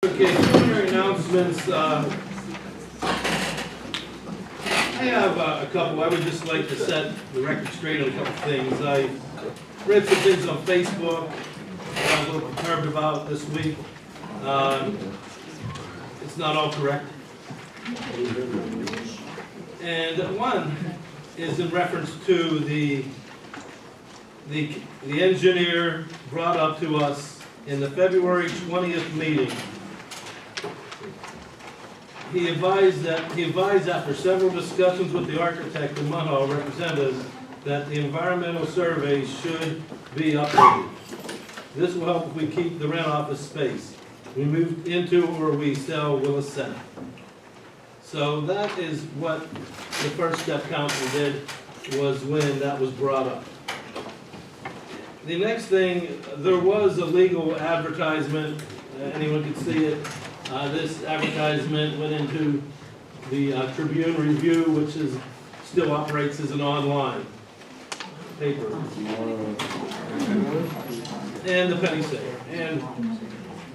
Okay, preliminary announcements. I have a couple. I would just like to set the record straight on a couple things. I read some things on Facebook that I'm a little perturbed about this week. It's not all correct. And one is in reference to the engineer brought up to us in the February 20th meeting. He advised after several discussions with the architect and Munhall representatives that the environmental survey should be updated. This will help if we keep the rent office space we moved into or we sell Wallace Center. So that is what the first step council did, was when that was brought up. The next thing, there was a legal advertisement, anyone could see it. This advertisement went into the Tribune Review, which still operates as an online paper. And the Penny Saver. And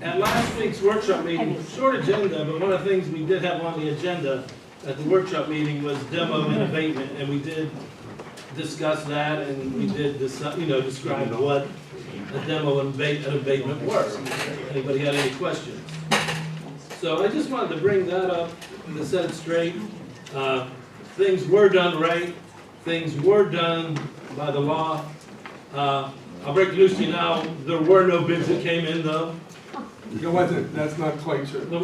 at last week's workshop meeting, short agenda, but one of the things we did have on the agenda at the workshop meeting was demo and abatement, and we did discuss that, and we did describe what a demo and abatement were. Anybody had any questions? So I just wanted to bring that up to set it straight. Things were done right. Things were done by the law. I'll break the news to you now. There were no bids that came in, though. There wasn't. That's not quite true. No?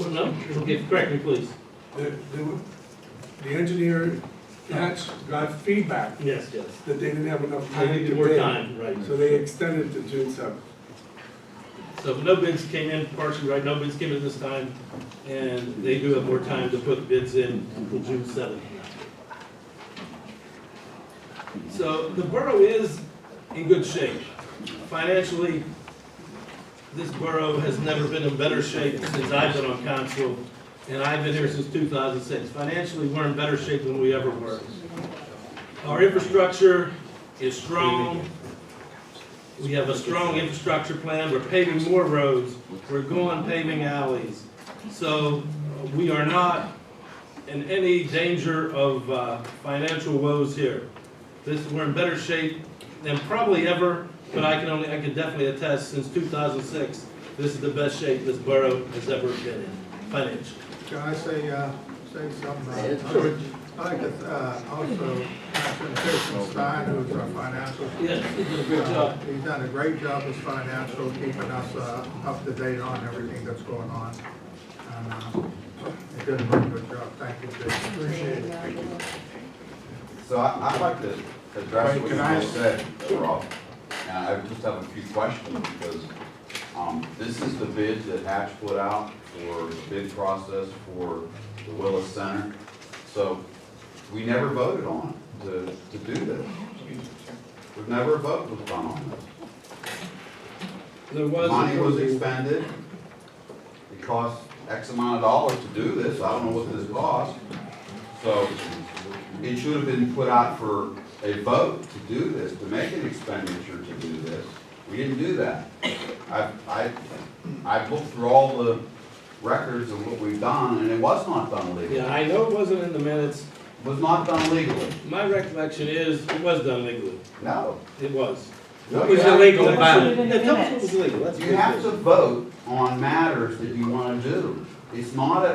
Okay, correct me, please. The engineer got feedback Yes. that they didn't have enough I time needed to more bid. time, right. So they extended to June 7th. So no bids came in, partially right, no bids came in this time, and they do have more time to put bids in until June 7th. So the borough is in good shape. Financially, this borough has never been in better shape since I've been on council, and I've been here since 2006. Financially, we're in better shape than we ever were. Our infrastructure is strong. We have a strong infrastructure plan. We're paving more roads. We're going paving alleys. So we are not in any danger of financial woes here. We're in better shape than probably ever, but I can definitely attest, since 2006, this is the best shape this borough has ever been in, financially. Can I say something? Sure. I'd like to also mention Jason Stein, who's our financial. Yes, he did a great job. He's done a great job as financial, keeping us up to date on everything that's going on. And he did a very good job. Thank you, Jason. Appreciate it. Thank you. So I'd like to address what you just said, Rob. And I just have a few questions, because this is the bid that Hatch put out for the bid process for the Wallace Center. So we never voted on it to do this. We've never voted on this. Money was expended. It cost X amount of dollars to do this. I don't know what this cost. So it should have been put out for a vote to do this, to make an expenditure to do this. We didn't do that. I've looked through all the records of what we've done, and it was not done legally. Yeah, I know it wasn't in the minutes. It was not done legally. My recollection is it was done legally. No. It was. No, What was you have- illegal you about have it? Yeah, tell us what was legal. That's You have to vote on matters that you want to do. It's not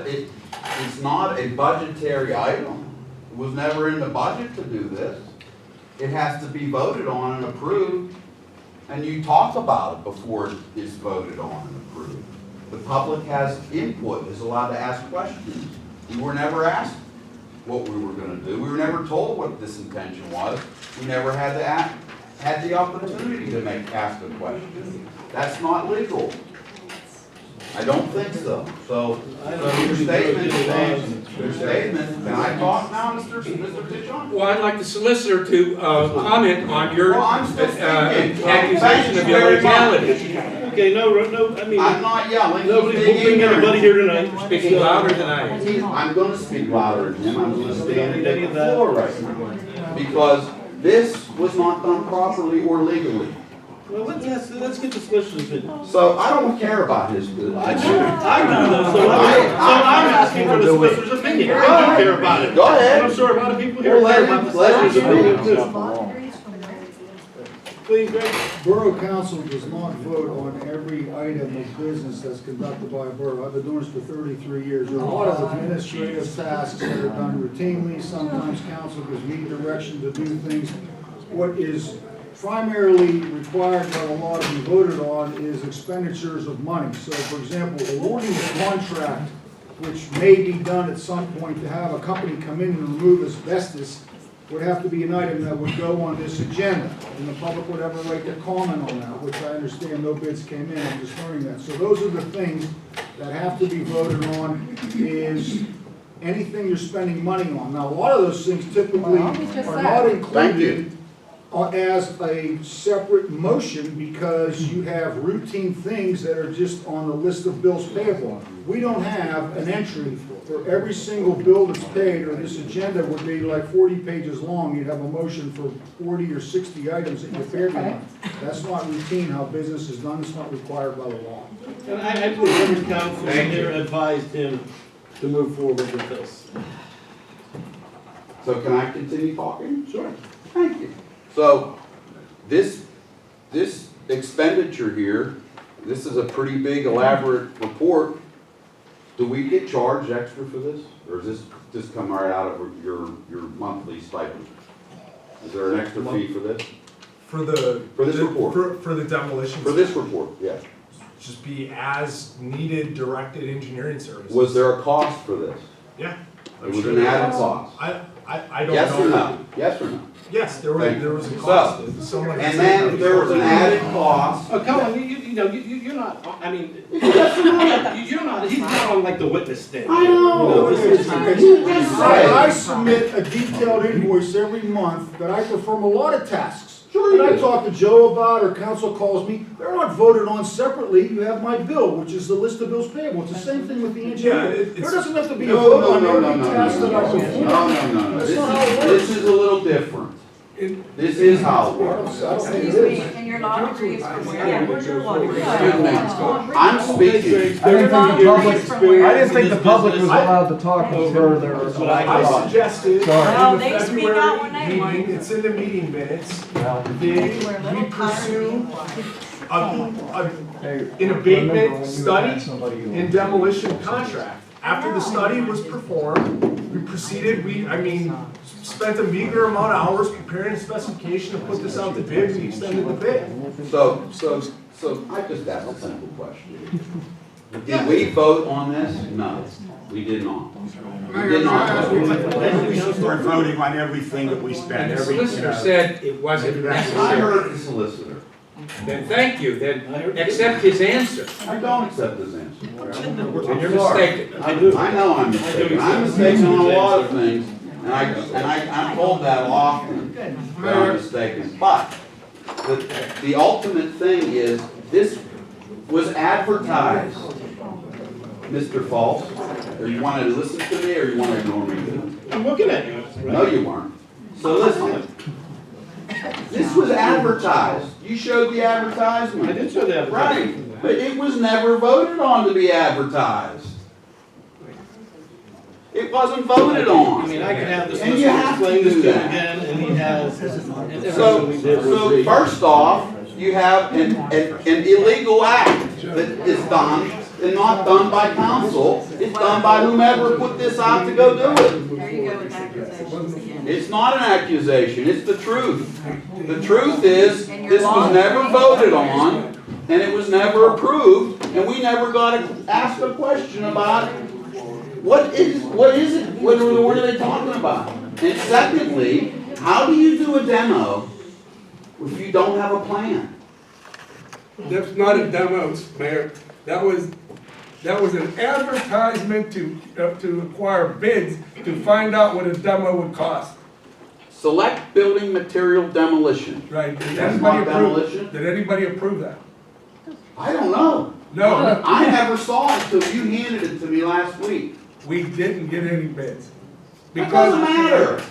a budgetary item. It was never in the budget to do this. It has to be voted on and approved, and you talk about it before it's voted on and approved. The public has input, is allowed to ask questions. We were never asked what we were going to do. We were never told what this intention was. We never had the opportunity to ask a question. That's not legal. I don't think so. So your statement, can I talk now, Mr. Dijon? Well, I'd like the solicitor to comment on your Well, I'm still speaking. accusation of illegality. Okay, no, I mean, I'm not yelling. nobody He's will bring ignorant. anybody here tonight. Speaking louder than I am. I'm going to speak louder than him. I'm going to stand at the floor right now. Because this was not done properly or legally. Well, let's get the solicitor's opinion. So I don't care about his good. I do though, the do we? solicitor's opinion. I do care about it. Go ahead. And I'm sure a lot of people here Well, care let about him- the let him solicitor's speak. opinion too. Please, Greg. Borough council does not vote on every item of business that's conducted by a borough. I've been doing this for 33 years. There are a lot of administrative tasks that are done routinely. Sometimes council gives me direction to do things. What is primarily required by the law to be voted on is expenditures of money. So, for example, awarding a contract, which may be done at some point to have a company come in and remove asbestos, would have to be an item that would go on this agenda, and the public would have a right to comment on that, which I understand no bids came in, I'm just learning that. So those are the things that have to be voted on, is anything you're spending money on. Now, a lot of those things typically are not Thank you. included as a separate motion, because you have routine things that are just on the list of bills payable. We don't have an entry for every single bill that's paid, or this agenda would be like 40 pages long. You'd have a motion for 40 or 60 items that you're paid on. That's not routine how business is done. It's not required by the law. And I believe every council here advised him to move forward with this. So can I continue talking? Sure. Thank you. So, this expenditure here, this is a pretty big elaborate report. Do we get charged extra for this? Or does this just come right out of your monthly stipend? Is there an extra fee for this? For the. For this report? For the demolition. For this report, yes. Just be as needed directed engineering services. Was there a cost for this? Yeah. It was an added cost? I don't know. Yes or no? Yes or no? Yes, there Thank you. was a So, cost. Someone And then there was an added cost. Oh, come on, you're not, I mean, you're not, he's not on like the witness stand. I know. I submit a detailed invoice every month that I perform a lot of tasks. Sure That you I do. talk to Joe about, or council calls me, they're not voted on separately. You have my bill, which is the list of bills payable. It's the same thing with the Yeah, engineer. it's- There doesn't have to be a No, vote no, on no, no, every no, task no, that I no, perform. no. That's not how it works. This is a little different. This is how it works. I don't think Excuse it me, is. and your law degree is from where? Yeah, where's your law degree? Excuse me. I'm speaking. Your law degree is from where? I didn't think the public was allowed to talk further. That's what I I thought. suggested Well, in the they speak out when they February want. meeting, it's in the meeting minutes, Well, we pursue an hey, abatement remember when you study had somebody who- and demolition contract. After the study was performed, we proceeded, spent a meager amount of hours preparing a specification to put this out to bid, and we extended the bid. So I just asked a simple question. Did we vote on this? No, we did not. We did not vote. We should start voting on everything that we spend, And the every, solicitor said it wasn't I necessary. heard the solicitor. Then thank you, then accept his answer. I don't accept this answer. And you're mistaken. I do. I know I'm mistaken. I'm mistaken on a lot of things, and I'm told that often, that I'm mistaken. But the ultimate thing is, this was advertised, Mr. False. Or you wanted to listen to me, or you want to ignore me? I'm looking at you. No, you weren't. So listen. This was advertised. You showed the advertisement. I did show that. Right, but it was never voted on to be advertised. It wasn't voted I on. mean, I can have this, And you have to explain this do to him that. again, and he has. And everything So, we did was so the- first off, you have an illegal act that is done, and not done by council. It's done by whomever put this out to go do it. There you go with accusations again. It's not an accusation, it's the truth. The truth is, this was never voted on, and it was never approved, and we never got asked a question about what is it, what are they talking about? And secondly, how do you do a demo if you don't have a plan? That's not a demo, Mayor. That was an advertisement to acquire bids to find out what a demo would cost. Select building material demolition. Right? Did That's anybody not approve? demolition? Did anybody approve that? I don't know. No, I never saw it until you handed it to me last week. we didn't get any bids. It doesn't matter.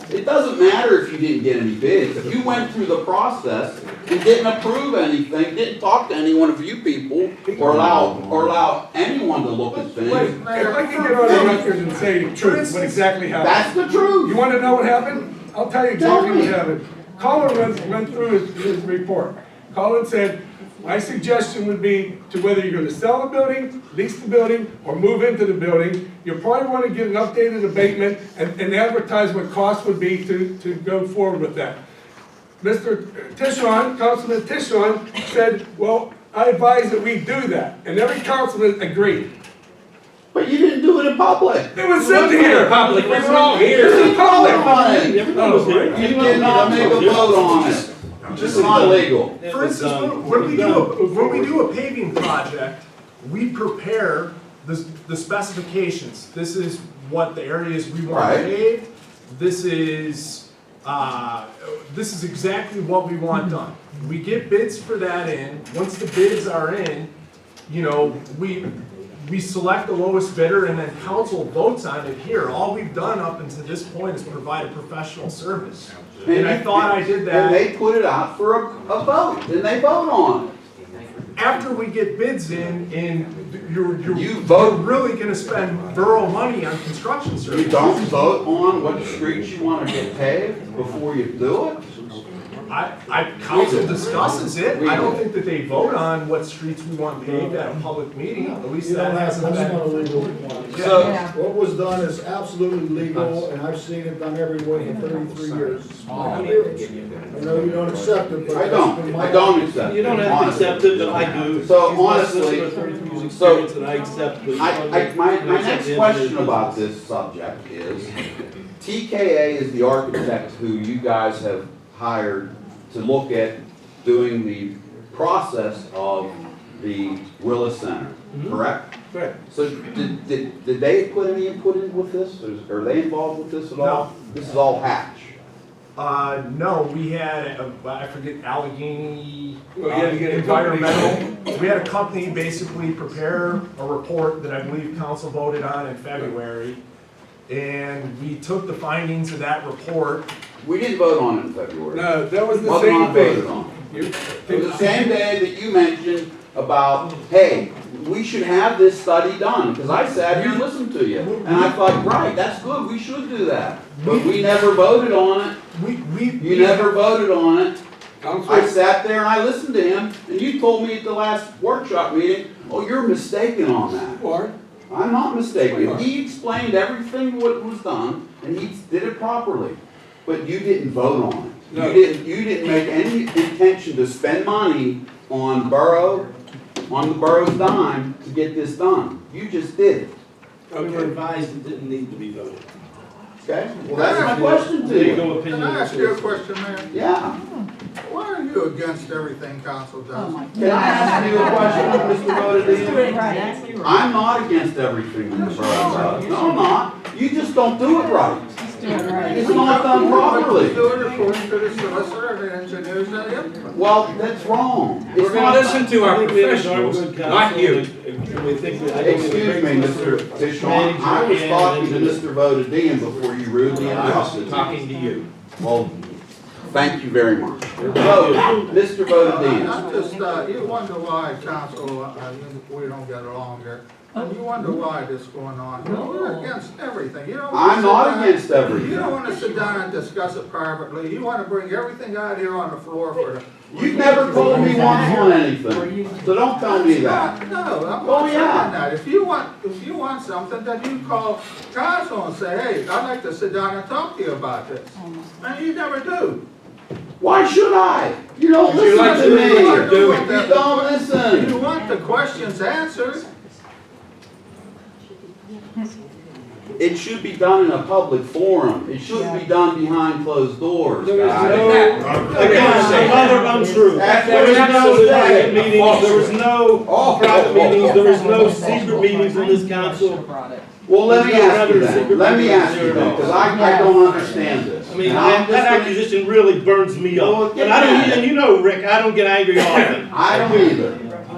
It doesn't matter if you didn't get any bids. If you went through the process and didn't approve anything, didn't talk to any one of you people, or allow anyone to look at things, If I can get on the record and say the truth, what exactly happened. that's the truth. You wanna know what happened? I'll tell you exactly what happened. Colin went through his report. Colin said, my suggestion would be to whether you're gonna sell the building, lease the building, or move into the building, you probably wanna get an updated abatement and advertise what cost would be to go forward with that. Mr. Tishon, Councilman Tishon said, well, I advise that we do that, and every councilman agreed. But you didn't do it in public. It was sent here. Public, we were all here. It's in public. Everyone was there. You did not make a vote on it. This is not legal. For instance, when we do a paving project, we prepare the specifications. This is what the areas we want to Right. pave. This is exactly what we want done. We get bids for that in. Once the bids are in, you know, we select the lowest bidder and then council votes on it here. All we've done up until this point is provide a professional service. And I thought I did that. And they put it out for a vote, and they vote on it. After we get bids in, and You vote. you're really gonna spend borough money on construction You services. don't vote on what streets you want to get paved before you do it? Council discusses it. I don't think that they vote on what streets we want paved at a public meeting, at least that hasn't That's not been. illegal. So, What was done is absolutely legal, and I've seen it done every way for 33 years. I know you don't accept it, but I that's been my. don't accept it. You don't have to honestly. accept it, but I do. So, He's my honestly, solicitor, 33 years experience, and I accept the. My next question about this subject is, TKA is the architect who you guys have hired to look at doing the process of the Willis Center, correct? Correct. So did they put any input in with this? Are they involved with this at all? No. This is all Hatch. No, we had, I forget, Allegheny Well, you had to get a Environmental. We had a company basically prepare a report that I believe council voted on in February. And we took the findings of that report. We didn't vote on it in February. No, that was the Wasn't same on voted thing. on. It was the same day that you mentioned about, hey, we should have this study done, because I sat here and listened to you. And I thought, right, that's good, we should do that. But we never voted on it. You never voted on it. I sat there and I listened to him, and you told me at the last workshop meeting, oh, you're mistaken on that. Or, I'm not mistaken. He explained everything what was done, and he did it properly. But you didn't vote on it. No. You didn't make any intention to spend money on the borough's dime to get this done. You just did it. We were advised it didn't need to be voted. Okay? Well, that's my question to you. Legal opinion. Can I ask you a question, Mayor? Yeah. Why are you against everything council does? Can I ask you a question, Mr. Bodie? I'm not against everything in the borough does. No, I'm not. You just don't do it right. It's not done properly. Do it according to the solicitor and the engineers that implement. Well, that's wrong. It's We're gonna not listen to our I think we have a darn professionals, good counsel, not you. and we think that- I think we Excuse have a me, great Mr. solicitor, Tishon, I was manager, talking to and Mr. Bodine before you rudely I'm interrupted me. talking to you. Well, thank you very much. So, Mr. Bodine, I'm just, you wonder why council, we don't get along here. And you wonder why this is going on. You're against everything. You don't wanna I'm sit not down- against You everything. don't wanna sit down and discuss it privately. You wanna bring everything out here on the floor for the. You've never told me once on anything, so don't tell me that. No, I'm Oh, not yeah. saying that. If you want something, then you call council and say, hey, I'd like to sit down and talk to you about this. And you never do. Why should I? You don't Would you like listen to to me. do it? Do it. You don't You listen. want the questions answered. It should be done in a public forum. It shouldn't be done behind closed doors, There is guys. no, again, another untruth. That's There was what no you're private saying. meetings, there was no Oh. private meetings, there was no secret meetings in this council. Well, let me There's no ask you other then. secret Let me meetings ask you there then, at all. because I don't understand this. I mean, And I'm that just gonna- accusation really burns me Well, up. get And I don't, mad. and you know, Rick, I don't get angry often. I don't either,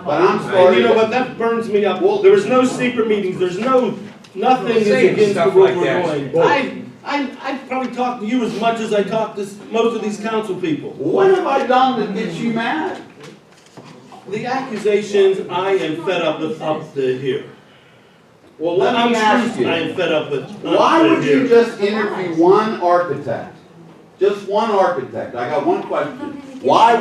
but I'm And starting. you know what, that burns me up. There was no secret meetings, there's no, nothing is Saying against the stuff what like we're that. doing. I probably talk to you as much as I talk to most of these council people. What have I done that gets you mad? The accusations, I am fed up with up to here. Well, let me ask I am you, fed up with up why to would you here. just interview one architect? Just one architect. I got one question. Why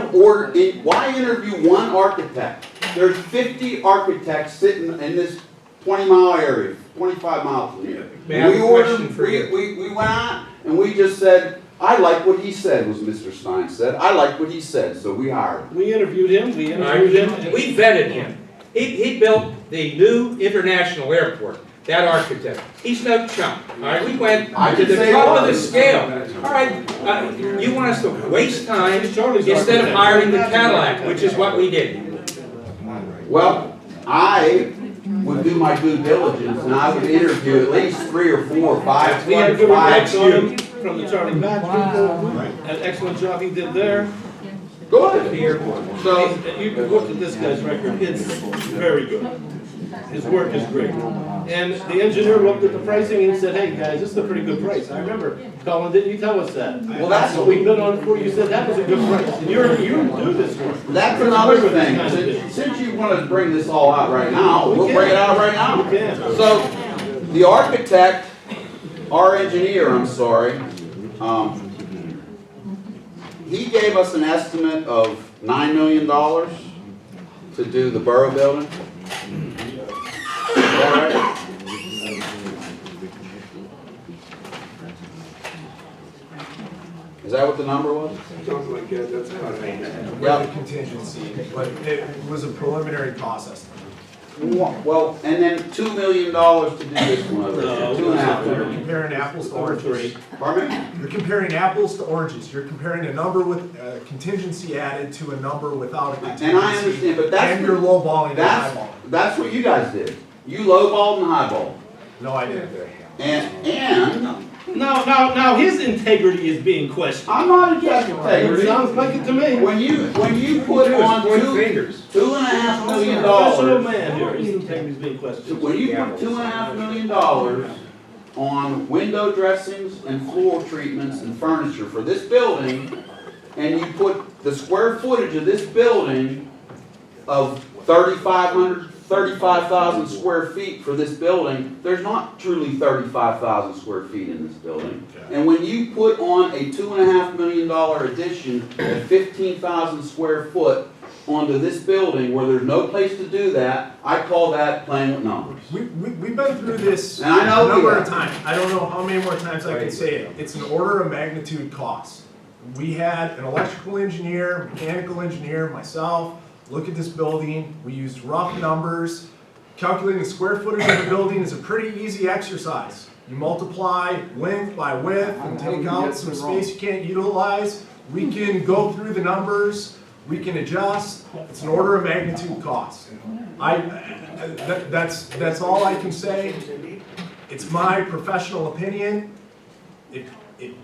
interview one architect? There's 50 architects sitting in this 20-mile area, 25 miles from here. May I have a question for you? We went out and we just said, I like what he said, was Mr. Stein said. I like what he said, so we hired him. We interviewed him, and We vetted him. He built the new international airport, that architect. He's no chump, all right? We went I to can the say top of why. the scale. All right, you want us to waste time Charlie's instead of architect. hiring the Cadillac, which is what we did. Well, I would do my due diligence and I would interview at least 3 or 4 or 5, we had good 25. reports on him from the Charlie Batch people. An excellent job he did there. Good. So, You can look at this guy's record, it's very good. His work is great. And the engineer looked at the pricing and said, hey, guys, this is a pretty good price. I remember, Colin, didn't you tell us that? Well, that's- what we bid on it for, you said that was a good price. And you do this work. that's another thing. Since you want to bring this all out right now, we'll bring it out right now. We can. So, the architect, our engineer, I'm sorry, he gave us an estimate of $9 million to do the borough building. Is that right? Is that what the number was? Something like that, that's about it. With Yep. the contingency, but it was a preliminary cost estimate. Well, and then $2 million to do this one over here, No. 2.5 You're million. comparing apples to oranges. Pardon me? You're comparing apples to oranges. You're comparing a number with contingency added to a number without a contingency. And I understand, but that's. And you're lowballing and That's, highballing. that's what you guys did. You lowballed and highballed. No, I didn't. And Now, his integrity is being questioned. I'm not a judge of It integrity. sounds like it to me. When you put on Point $2.5 fingers. million Professional man here, his integrity is being questioned. when you put $2.5 million on window dressings and floor treatments and furniture for this building, and you put the square footage of this building of 35,000 square feet for this building, there's not truly 35,000 square feet in this building. And when you put on a $2.5 million addition at 15,000 square foot onto this building where there's no place to do that, I call that playing with numbers. We've been through this And I know a number we of have. times. I don't know how many more times I can say it. It's an order of magnitude cost. We had an electrical engineer, mechanical engineer, myself, look at this building. We used rough numbers. Calculating the square footage of the building is a pretty easy exercise. You multiply length by width and take out some space you can't utilize. We can go through the numbers. We can adjust. It's an order of magnitude cost. That's all I can say. It's my professional opinion. If And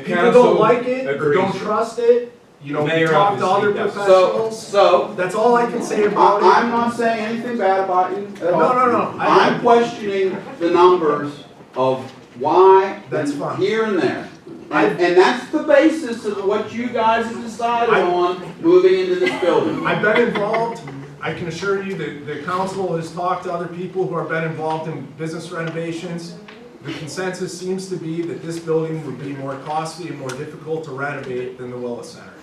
people council don't like it or agrees. don't trust it, we Mayor talk to other obviously does. professionals. So, That's all I can say about it. I'm not saying anything bad about you at all. No. I'm questioning the numbers of why, That's and fine. here and there. And that's the basis of what you guys have decided on moving into this building. I've been involved. I can assure you that the council has talked to other people who have been involved in business renovations. The consensus seems to be that this building would be more costly and more difficult to renovate than the Wallace Center.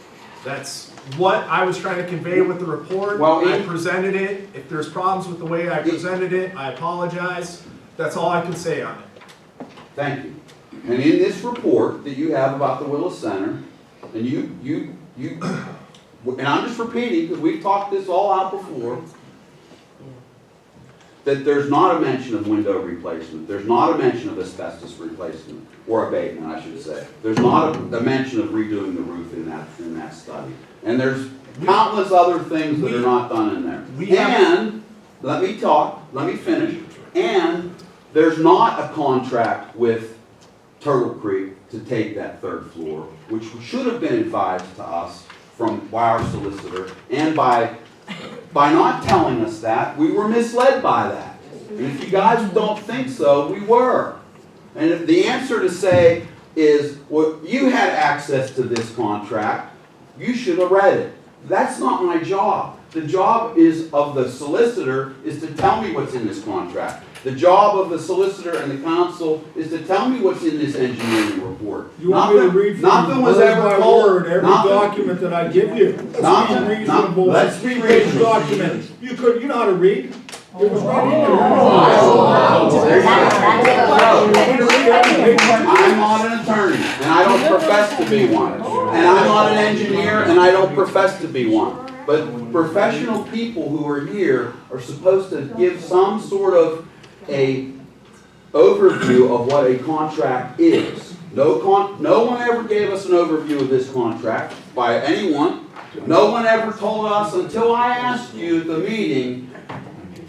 That's what I was trying to convey with the report. Well, I presented it. If there's problems with the way I presented it, I apologize. That's all I can say on it. Thank you. And in this report that you have about the Willis Center, and and I'm just repeating, because we've talked this all out before, that there's not a mention of window replacement, there's not a mention of asbestos replacement, or abatement, I should say. There's not a mention of redoing the roof in that study. And there's countless other things that are not done in there. And, let me finish, and there's not a contract with Turtle Creek to take that third floor, which should have been advised to us by our solicitor, and by not telling us that, we were misled by that. And if you guys don't think so, we were. And the answer to say is, well, you had access to this contract, you should have read it. That's not my job. The job of the solicitor is to tell me what's in this contract. The job of the solicitor and the council is to tell me what's in this engineering report. You want me to read from Nothing was word ever by told. word every Nothing- document that I give you? Let's Nothing- be reasonable. let's be Each reasonable. document. You know how to read. It was right in there. I'm not an attorney, and I don't profess to be one. And I'm not an engineer, and I don't profess to be one. But professional people who are here are supposed to give some sort of a overview of what a contract is. No one ever gave us an overview of this contract by anyone. No one ever told us until I asked you at the meeting,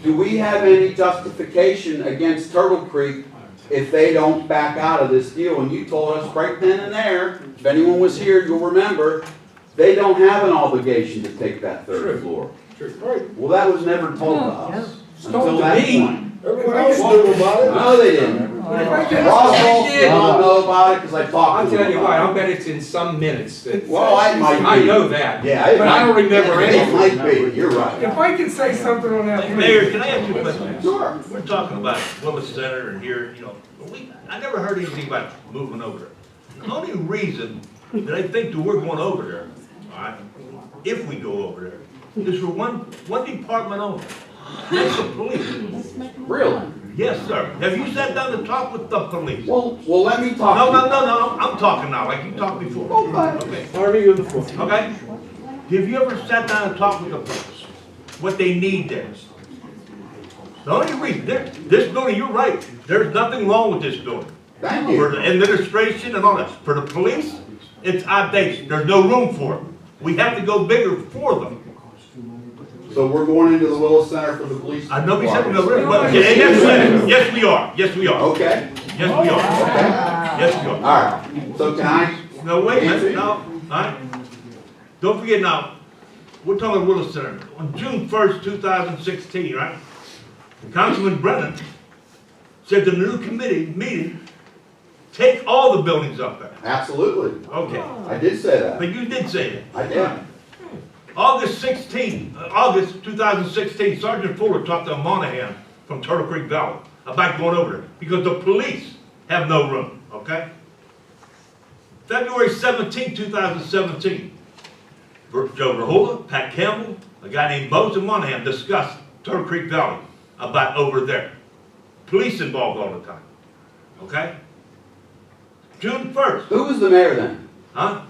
do we have any justification against Turtle Creek if they don't back out of this deal? And you told us right then and there, if anyone was here, you'll remember, they don't have an obligation to take that third floor. Well, that was never told to us until that point. Everyone else knew about it. No, they didn't. Ross did not know about it because I talked I'll to him tell you what, about I'll bet it's in some minutes. it. Well, I might be. I know that. Yeah, it But I don't remember It anything. might be, you're right. If I can say something on that, please. Mayor, can I ask you a question? Sure. We're talking about Wallace Center and here, you know, I never heard anything about moving over there. The only reason that I think that we're going over there, all right, if we go over there, is for one department only. That's the police. Really? Yes, sir. Have you sat down to talk with the police? Well, let me talk. No, to no, you. no, no, I'm talking now, like you talked before. Okay. Harvey, you're the floor. Okay? Have you ever sat down and talked with the police? What they need there? The only reason, this building, you're right, there's nothing wrong with this building. Thank you. For the administration and all that. For the police, it's outdated. There's no room for them. We have to go bigger for them. So we're going into the Willis Center for the police. I know we said we're going to, but yes, we are. Yes, we are. Okay, Yes, we are. Yes, we are. all right. So can I? No, wait a Answer minute, you? no, all right? Don't forget now, we're talking Willis Center. On June 1st, 2016, right? Councilman Brennan said to the new committee meeting, take all the buildings up there. Absolutely. Okay, I did say that. but you did say it. I did. August 2016, Sergeant Fuller talked to Monahan from Turtle Creek Valley about going over there because the police have no room, okay? February 17, 2017, Joe Verhoeven, Pat Campbell, a guy named Bose and Monahan discussed Turtle Creek Valley about over there. Police involved all the time, okay? June 1st, Who was the mayor then? huh?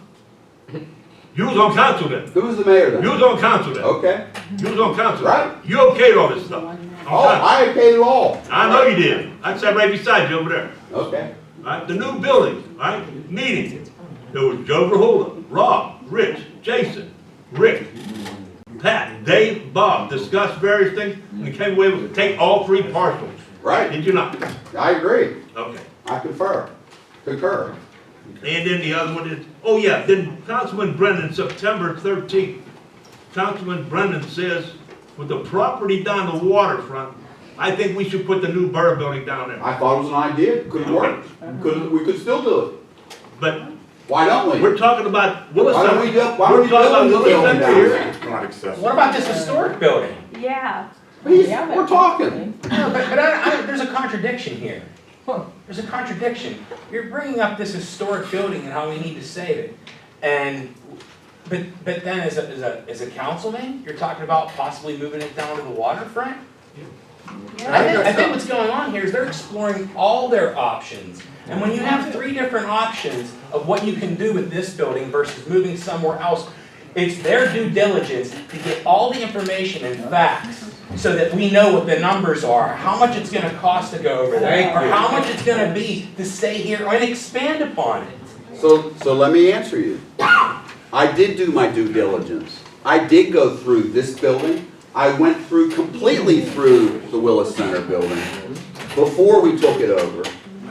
You was on council then. Who was the mayor then? You was on council then. Okay. You was on council. Right. You okayed all this stuff. On Oh, council. I okayed it all. I know you did. I sat right beside you over there. Okay. Right? The new building, right? Meeting. There was Joe Verhoeven, Rob, Rich, Jason, Rick, Pat, Dave, Bob, discussed various things, and we came away with take all three parcels. Right. Did you not? I agree. Okay. I concur. And then the other one is, oh yeah, then Councilman Brennan, September 13th, Councilman Brennan says, with the property down the waterfront, I think we should put the new borough building down there. I thought it was an idea. Could work. We could still do it. But Why don't we? we're talking about Willis Why don't Center. we do, why don't We're we talking about build the Willis building Center down here. there? Not accessible. What about this historic building? Yeah. We're talking. No, but there's a contradiction here. There's a contradiction. You're bringing up this historic building and how we need to save it. But then as a councilman, you're talking about possibly moving it down to the waterfront? I think what's going on here is they're exploring all their options. And when you have three different options of what you can do with this building versus moving somewhere else, it's their due diligence to get all the information and facts so that we know what the numbers are, how much it's going to cost to go over there, or how much it's going to be to stay here and expand upon it. So let me answer you. I did do my due diligence. I did go through this building. I went completely through the Willis Center building before we took it over.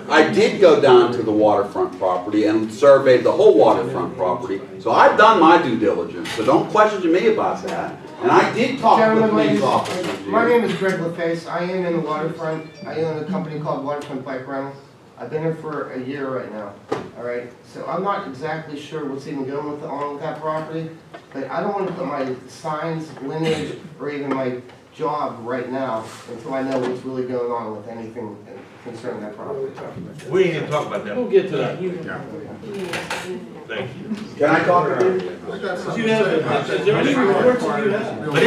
I did go down to the waterfront property and surveyed the whole waterfront property. So I've done my due diligence, so don't question me about that. And I did talk to the Gentlemen, police ladies, officers. my name is Greg LaFace. I am in the waterfront. I own a company called Waterfront Bike Rental. I've been here for a year right now, all right? So I'm not exactly sure what's even going on with that property, but I don't want to put my signs, lineage, or even my job right now until I know what's really going on with anything concerning that property. We ain't even talk about that. We'll get to that. Thank you. Can I talk to you? I got something You to have, say about is there any reports that you have? But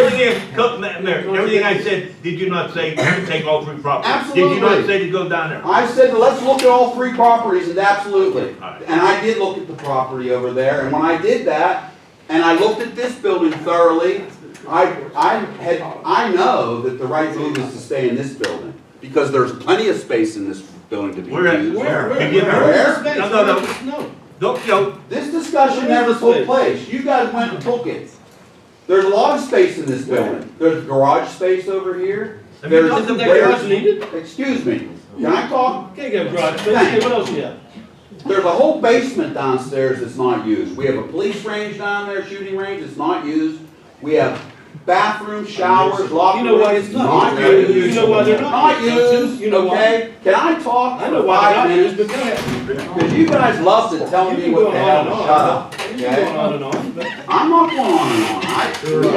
everything I said, did you not say to take all three properties? Did you not Absolutely. say to go down there? I said, let's look at all three properties, and absolutely. Alright. And I did look at the property over there, and when I did that, and I looked at this building thoroughly, I know that the right move is to stay in this building, because there's plenty of space in this building to be Where at? used. Where? Where? Can you- Where? Space? No. No. Don't, you know, This discussion never took place. You guys went and took it. There's a lot of space in this building. There's garage space over here. have you There's, looked Isn't at that the garage needed? excuse me, can I talk? Can't get a garage space. Okay, what else you have? There's a whole basement downstairs that's not used. We have a police range down there, shooting range, it's not used. We have bathrooms, showers, locker You know why rooms, it's not not used. used. You know why they're not used, You know why? okay? Can I talk I know for why they're 5 not used, minutes? but go ahead. Because you guys love to tell You me can what go the on hell and to on. shut up, You can okay? go on and on, but I'm not going on and on. I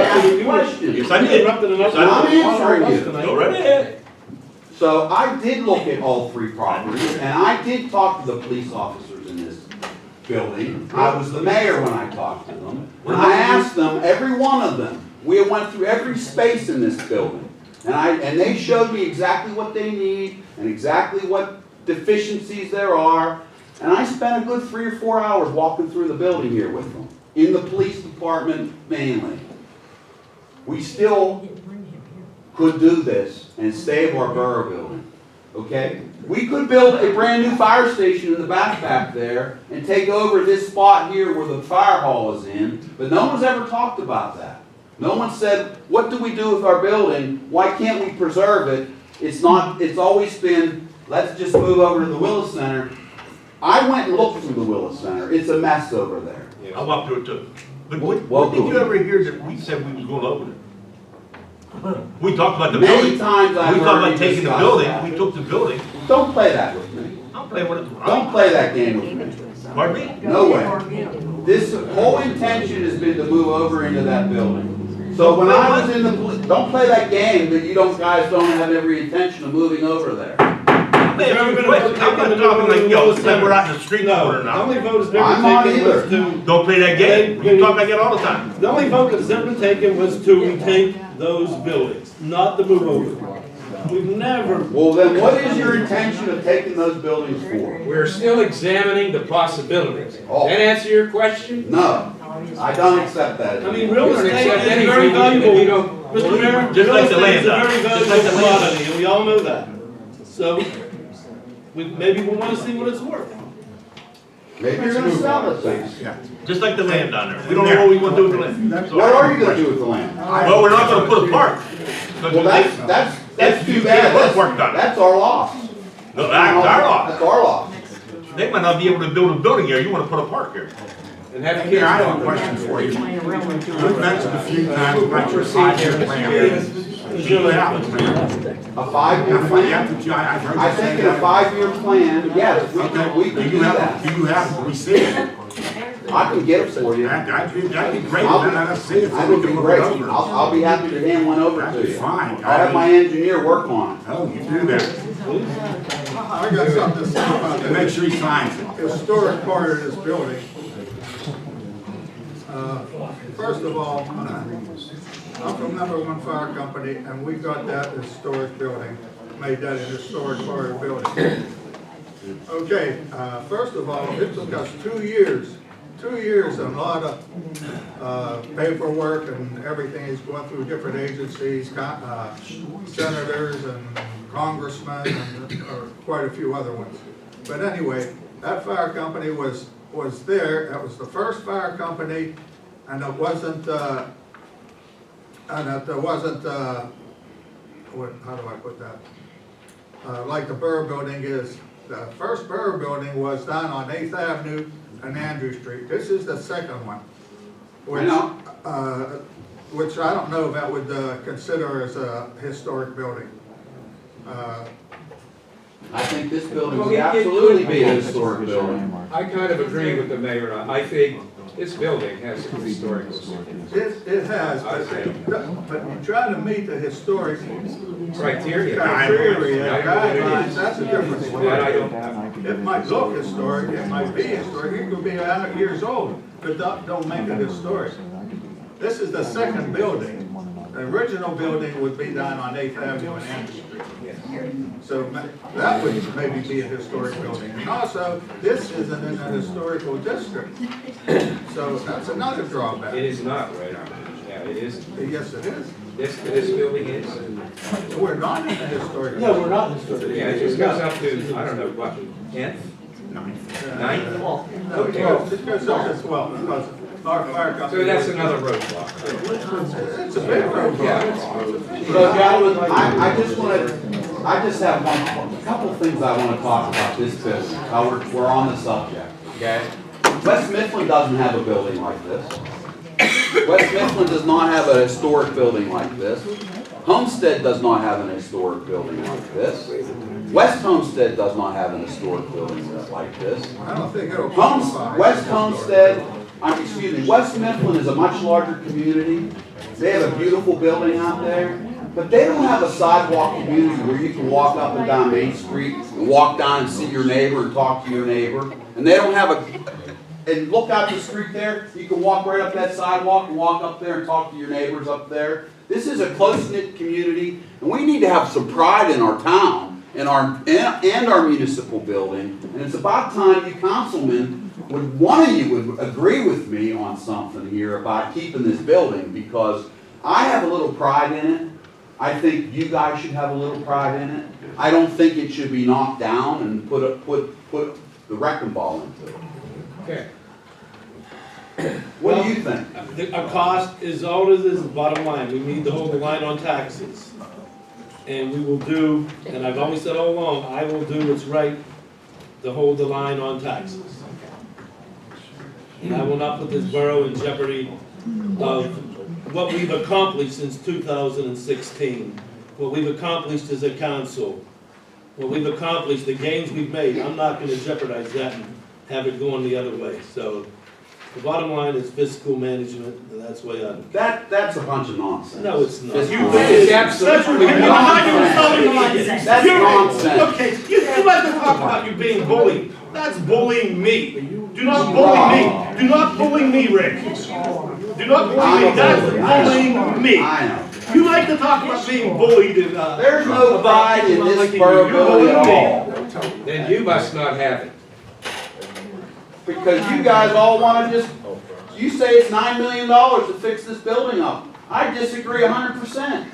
ask questions. Yes, I did. interrupted enough. Yes, I did. I'm answering you. Tonight. Go right ahead. So I did look at all three properties, and I did talk to the police officers in this building. I was the mayor when I talked to them, and I asked them, every one of them, we went through every space in this building. And they showed me exactly what they need, and exactly what deficiencies there are. And I spent a good 3 or 4 hours walking through the building here with them, in the police department mainly. We still could do this and save our borough building, okay? We could build a brand new fire station in the back there and take over this spot here where the fire hall is in, but no one's ever talked about that. No one said, what do we do with our building? Why can't we preserve it? It's always been, let's just move over to the Willis Center. I went and looked through the Willis Center. It's a mess over there. I walked through it too. But Well, what did good. you ever hear that we said we was going over there? We talked about the Many building. We times I've talked heard about you taking the discuss building, that. we took the building. Don't play that with me. I'm playing with it. Don't play that game with me. Pardon me? No way. This whole intention has been to move over into that building. So when I was in the, don't play that game that you guys don't have every intention of moving over there. I'm asking you a question. I'm not talking like, yo, like we're out in the street corner The only now. vote that's I'm been not taken either. was to, Don't play that game. You talk like that all the time. the only vote that's ever been taken was to retake those buildings, not to move over. We've never, Well, then what is your intention of taking those buildings for? We're still examining the possibilities. Oh. That answer your question? No, I don't accept that. I mean, real You don't estate accept is anything very if you valuable. don't- Mr. Mayor, Just real like the estate land is a does. very Just valuable like the land commodity, and we all know that. So, maybe we want to see what it's worth. Maybe you're gonna sell it then. Just like the land down there. We don't know what we want to do with the land. What are you gonna do with the land? Well, we're not gonna put a park. Well, that's too bad. That's our loss. No, that's our law. That's our loss. They might not be able to build a building here. You wanna put a park here. And have kids. Here, I have a question for you. You've mentioned a few times about your 5-year plan. Do you have a plan? A 5-year plan? I've heard I you say think in a that. 5-year plan, yes, we Okay, can do do you have, that. do you have receipts? I can get it for you. That'd be great, I'll- then I'd see it. That would be great. I'll be happy to hand one over That'd to be you. fine. I'll have my engineer work on it. Oh, you do that. I got something to say about And make the sure he signs it. historic part of this building. First of all, I'm from #1 Fire Company, and we got that historic building, made that a historic part of the building. Okay, first of all, it took us 2 years, and a lot of paperwork and everything. He's going through different agencies, senators and congressmen, and quite a few other ones. But anyway, that fire company was there. It was the first fire company, and it wasn't, how do I put that? Like the borough building is. The first borough building was down on 8th Avenue and Andrew Street. This is the second one, which I don't know if that would consider as a historic building. I think think this building would absolutely be a historic building. I kind of agree with the mayor. I think this building has some historical significance. It has, but you're trying to meet the historic Criteria. criteria, guidelines, that's a different That story. I don't have. It might look historic, it might be historic, it could be 100 years old, but don't make it historic. This is the second building. The original building would be down on 8th Avenue and Anderson Street. So that would maybe be a historic building. And also, this isn't in a historical district. So that's another drawback. It is not, right? Yeah, it is. Yes, it is. This building is. We're not in a historic. No, we're not historic. Yeah, it just goes up to, I don't know, what, 10th? 9th? No, it goes up to 12 because our fire company. So that's another roadblock. It's a big roadblock. So gentlemen, I just have a couple things I want to talk about this building, how we're on the subject, okay? West Mifflin doesn't have a building like this. West Mifflin does not have a historic building like this. Homestead does not have an historic building like this. West Homestead does not have an historic building like this. I don't think it'll qualify. West Mifflin is a much larger community. They have a beautiful building out there, but they don't have a sidewalk community where you can walk up and down Main Street and walk down and see your neighbor and talk to your neighbor. And they don't have and look out the street there, you can walk right up that sidewalk and walk up there and talk to your neighbors up there. This is a close-knit community, and we need to have some pride in our town and our municipal building. And it's about time you councilmen, one of you would agree with me on something here about keeping this building, because I have a little pride in it. I think you guys should have a little pride in it. I don't think it should be knocked down and put the wrecking ball into it. Okay. What do you think? A cost is all it is, the bottom line. We need to hold the line on taxes. And we will do, and I've always said all along, I will do what's right to hold the line on taxes. And I will not put this borough in jeopardy of what we've accomplished since 2016. What we've accomplished as a council. What we've accomplished, the gains we've made. I'm not going to jeopardize that and have it going the other way. So the bottom line is fiscal management, and that's the way I. That's a bunch of nonsense. No, it's not. It's absolutely nonsense. That's nonsense. Okay, you like to talk about you being bullied. That's bullying me. Do not bully me. Do not bully me, Rick. Do not bully me. That's bullying me. I know. You like to talk about being bullied and There's no pride in this borough building at all. Then you must not have it. Because you guys all want to you say it's $9 million to fix this building up. I disagree 100%.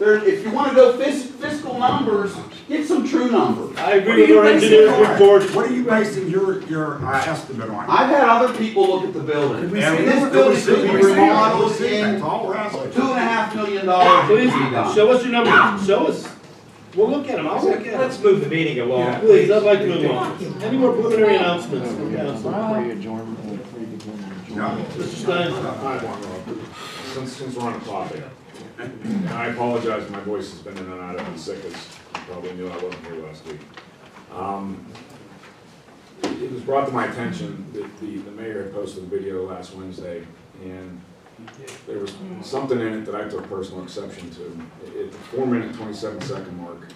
If you want to go fiscal numbers, get some true numbers. I agree with your engineer's report. What are you basing your estimate on? I've had other people look at the building. And this building could be remodeled in $2.5 million. Please, show us your numbers. Show us. We'll look at them. I'll look at them. Let's move the meeting along. Please, I'd like to move on. Any more preliminary announcements from council? Mr. Stein? Since we're on the topic, and I apologize, my voice has been in and out. I've been sick, as you probably knew. I wasn't here last week. It was brought to my attention that the mayor had posted a video last Wednesday, and there was something in it that I took personal exception to. At the 4-minute, 27-second mark,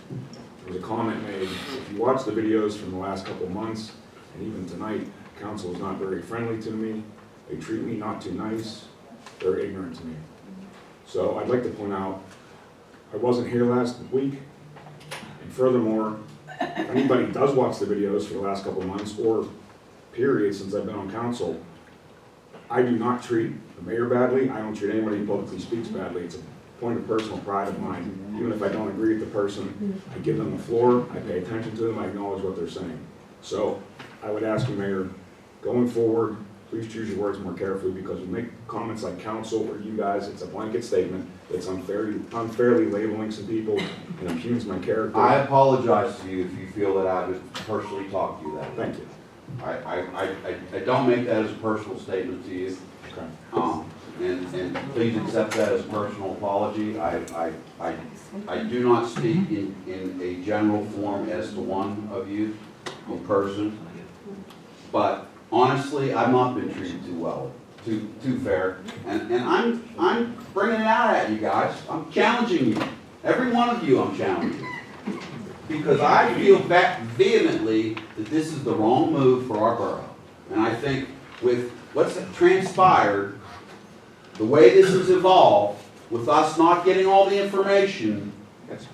there was a comment made. If you watch the videos from the last couple of months, and even tonight, council is not very friendly to me. They treat me not too nice. They're ignorant to me. So I'd like to point out, I wasn't here last week, and furthermore, if anybody does watch the videos for the last couple of months, or period since I've been on council, I do not treat the mayor badly. I don't treat anybody who publicly speaks badly. It's a point of personal pride of mine. Even if I don't agree with the person, I give them the floor, I pay attention to them, I acknowledge what they're saying. So I would ask you, Mayor, going forward, please choose your words more carefully, because we make comments like council or you guys, it's a blanket statement that's unfairly labeling some people and impugns my character. I apologize to you if you feel that I would personally talk to you that way. Thank you. I don't make that as a personal statement to you. Okay. and please accept that as a personal apology. I do not speak in a general form as to one of you in person, but honestly, I've not been treated too well, too fair, and I'm bringing it out at you guys. I'm challenging you, every one of you. I'm challenging, because I feel vehemently that this is the wrong move for our borough, and I think with what's transpired, the way this has evolved, with us not getting all the information, it's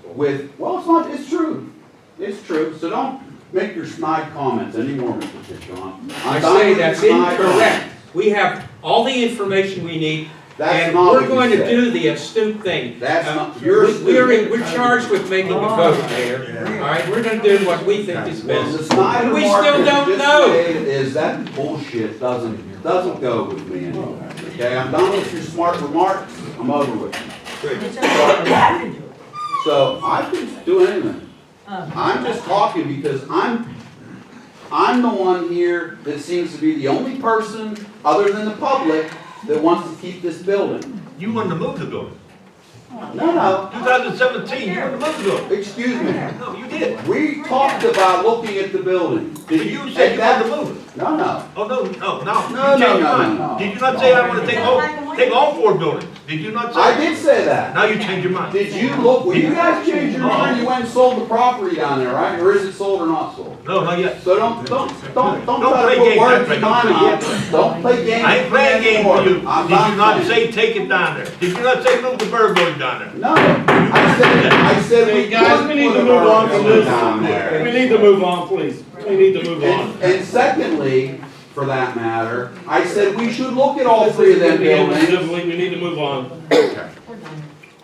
true. It's true, so don't make your snide comments anymore, Mr. Tishon. I say that's incorrect. We have all the information we need, and we're going to do the astute thing. That's not, you're we're charged with making a vote, Mayor. All right, we're going to do what we think is well, best. the snide And we remark still that don't just know. made is that bullshit doesn't go with me anymore. Okay, I'm done with your smart remarks. I'm over with you. So I can do anything. I'm just talking because I'm the one here that seems to be the only person, other than the public, that wants to keep this building. You wanted to move the building. No. 2017, you wanted to move the building. Excuse me. No, you did. We talked about looking at the building. You said you wanted to move it. No. Oh, no. No, You changed your no, mind. no. Did you not say I want to take all 4 buildings? Did you not say I that? did say that. Now you changed your mind. Did you look, when you guys changed your mind, you went and sold the property down there, right? Or is it sold or not sold? No, not yet. So don't try play to put games, words that's in right. my Don't play mouth. Don't play games. I ain't playing games with you. Did you I'm not playing. say take it down there? Did you not say move the Borough building down there? No. I said we Guys, we need to move on from down there. this. We need to move on, please. We need to move on. And secondly, for that matter, I said we should look at all 3 of them buildings. We need to move on.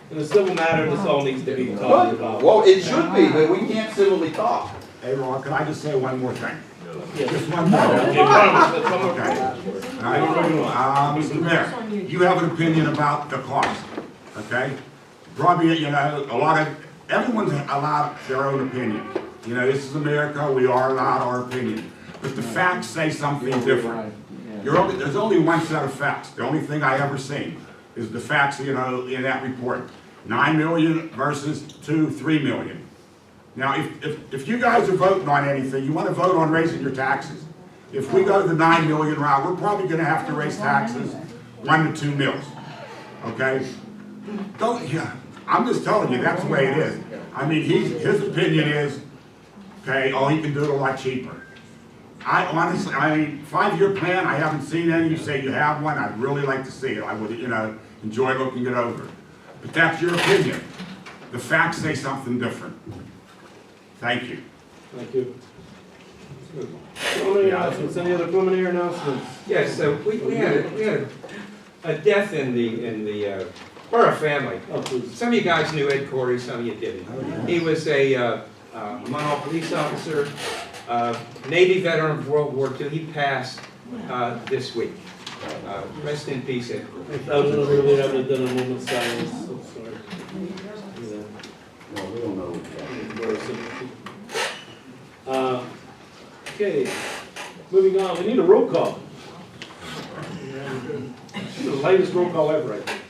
In a civil matter, this all needs to be talked about. Well, it should be, but we can't civilly talk. Hey, Ron, can I just say one more thing? Yes. Just one more. Okay, promise, let's come over. Okay. All right, Mr. Mayor, you have an opinion about the cost, okay? Probably, everyone's allowed their own opinion. This is America, we are allowed our opinion. But the facts say something different. There's only one set of facts. The only thing I ever seen is the facts, in that report. 9 million versus 3 million. Now, if you guys are voting on anything, you want to vote on raising your taxes. If we go the 9 million route, we're probably going to have to raise taxes 1 to 2 mils. Okay? I'm just telling you, that's the way it is. I mean, his opinion is, okay, he can do it a lot cheaper. I honestly, 5-year plan, I haven't seen any. You say you have one, I'd really like to see it. I would, enjoy looking it over. But that's your opinion. The facts say something different. Thank you. Thank you. Preliminary announcements, any other preliminary announcements? Yes, so we had a death in the Borough family. Oh, please. Some of you guys knew Ed Corey, some of you didn't. He was a Munhall police officer, Navy veteran of World War II. He passed this week. Rest in peace, Ed Corey. I was going to really have done a moment's silence. I'm sorry. Well, we don't know. Okay, moving on, we need a roll call. This is the latest roll call ever, I think.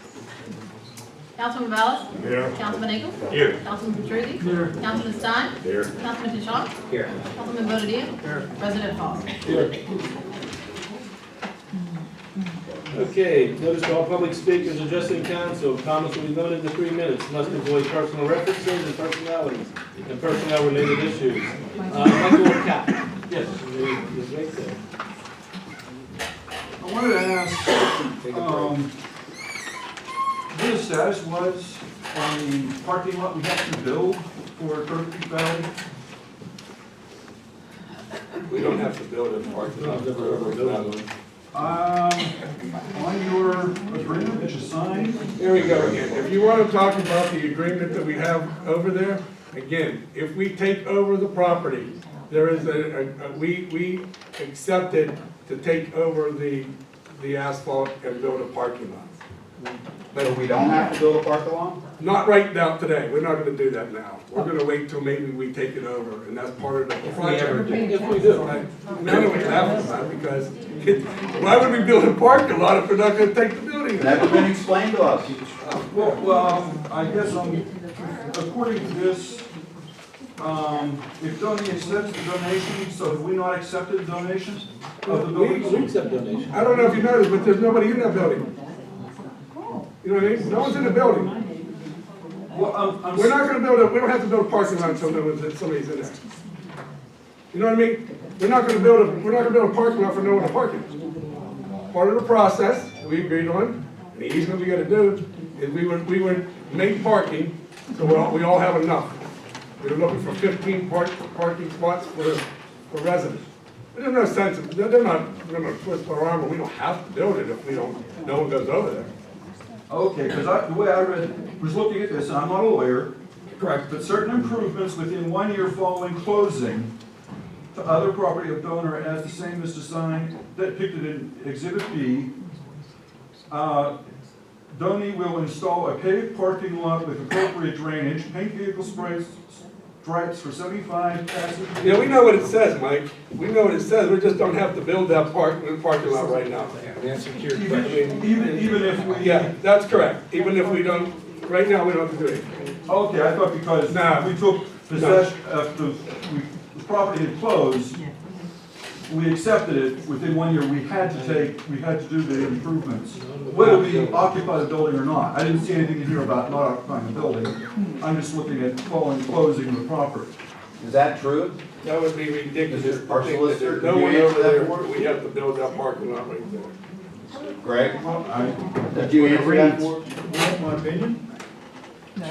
Councilman Wallace? Here. Councilman Ingle? Here. Councilman Petrusi? Here. Councilman Stein? Here. Councilman Deschamps? Here. Councilman Bonadilla? Here. President Foss? Here. Okay, notice to all public speakers addressing council, comments will be limited to 3 minutes, must avoid personal references and personalities, and personnel-related issues. Michael Cap. Yes, he's right there. I wanted to ask, what the status was on the parking lot we have to build for Turtle Creek Valley? We don't have to build a parking lot. On your agreement that you signed? Here we go again. If you want to talk about the agreement that we have over there, again, if we take over the property, there is we accepted to take over the asphalt and build a parking lot. So we don't have to build a parking lot? Not right now today. We're not going to do that now. We're going to wait till maybe we take it over, and that's part of the project. If we do. None of it happens, because why would we build a parking lot if we're not going to take the building building. Never been explained to us. Well, I guess according to this, if Donnie accepts the donation, so have we not accepted the donation of the building? accept donations. I don't know if you noticed, but there's nobody in that building. You know what I mean? No one's in the building. Well, We're not gonna build we don't have to build a parking lot until somebody's in there. You know what I mean? We're not gonna build a parking lot for no one to park in. Part of the process we agreed on, and the easement we gotta do, is we would make parking, so we all have enough. We were looking for 15 parking spots for residents. There's no sense, they're not gonna twist our arm, we don't have to build it if no one goes over there. Okay, because the way I was looking at this, and I'm not a lawyer, correct, but certain improvements within 1 year following closing to other property of donor as the same as the sign depicted in Exhibit B. Donnie will install a paved parking lot with appropriate drainage, paint vehicle stripes for 75 passengers. Yeah, we know what it says, Mike. We know what it says, we just don't have to build that parking lot right now. Even if we... Yeah, that's correct. Even if we don't, right now, we don't have to do anything. Okay, I thought because we took possession of the property had closed, we accepted it within 1 year, we had to do the improvements, whether we occupy the building or not. I didn't see anything in here about not occupying the building. I'm just looking at following closing the property. Is that true? That would be ridiculous. Our solicitor, No did you one answer over that there, for us? we have to build that parking lot right there. Greg? Did you answer that for us? You want my opinion? I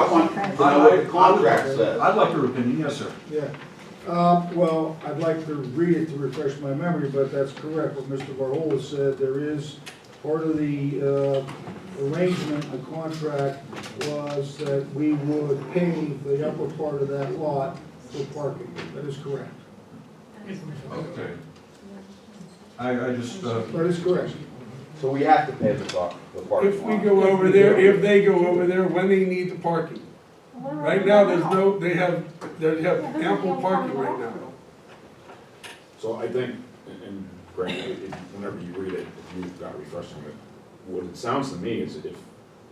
want to know what the contract says. I'd like your opinion, yes, sir. Yeah. Well, I'd like to read it to refresh my memory, but that's correct. What Mr. Varhola said, there is part of the arrangement, the contract was that we would pave the upper part of that lot for parking. That is correct. Okay. I just... That is correct. So we have to pay the parking lot. If we go over there, if they go over there, when they need the parking. Right now, they have ample parking right now. So I think, and Greg, whenever you read it, if you've got refreshing it, what it sounds to me is if,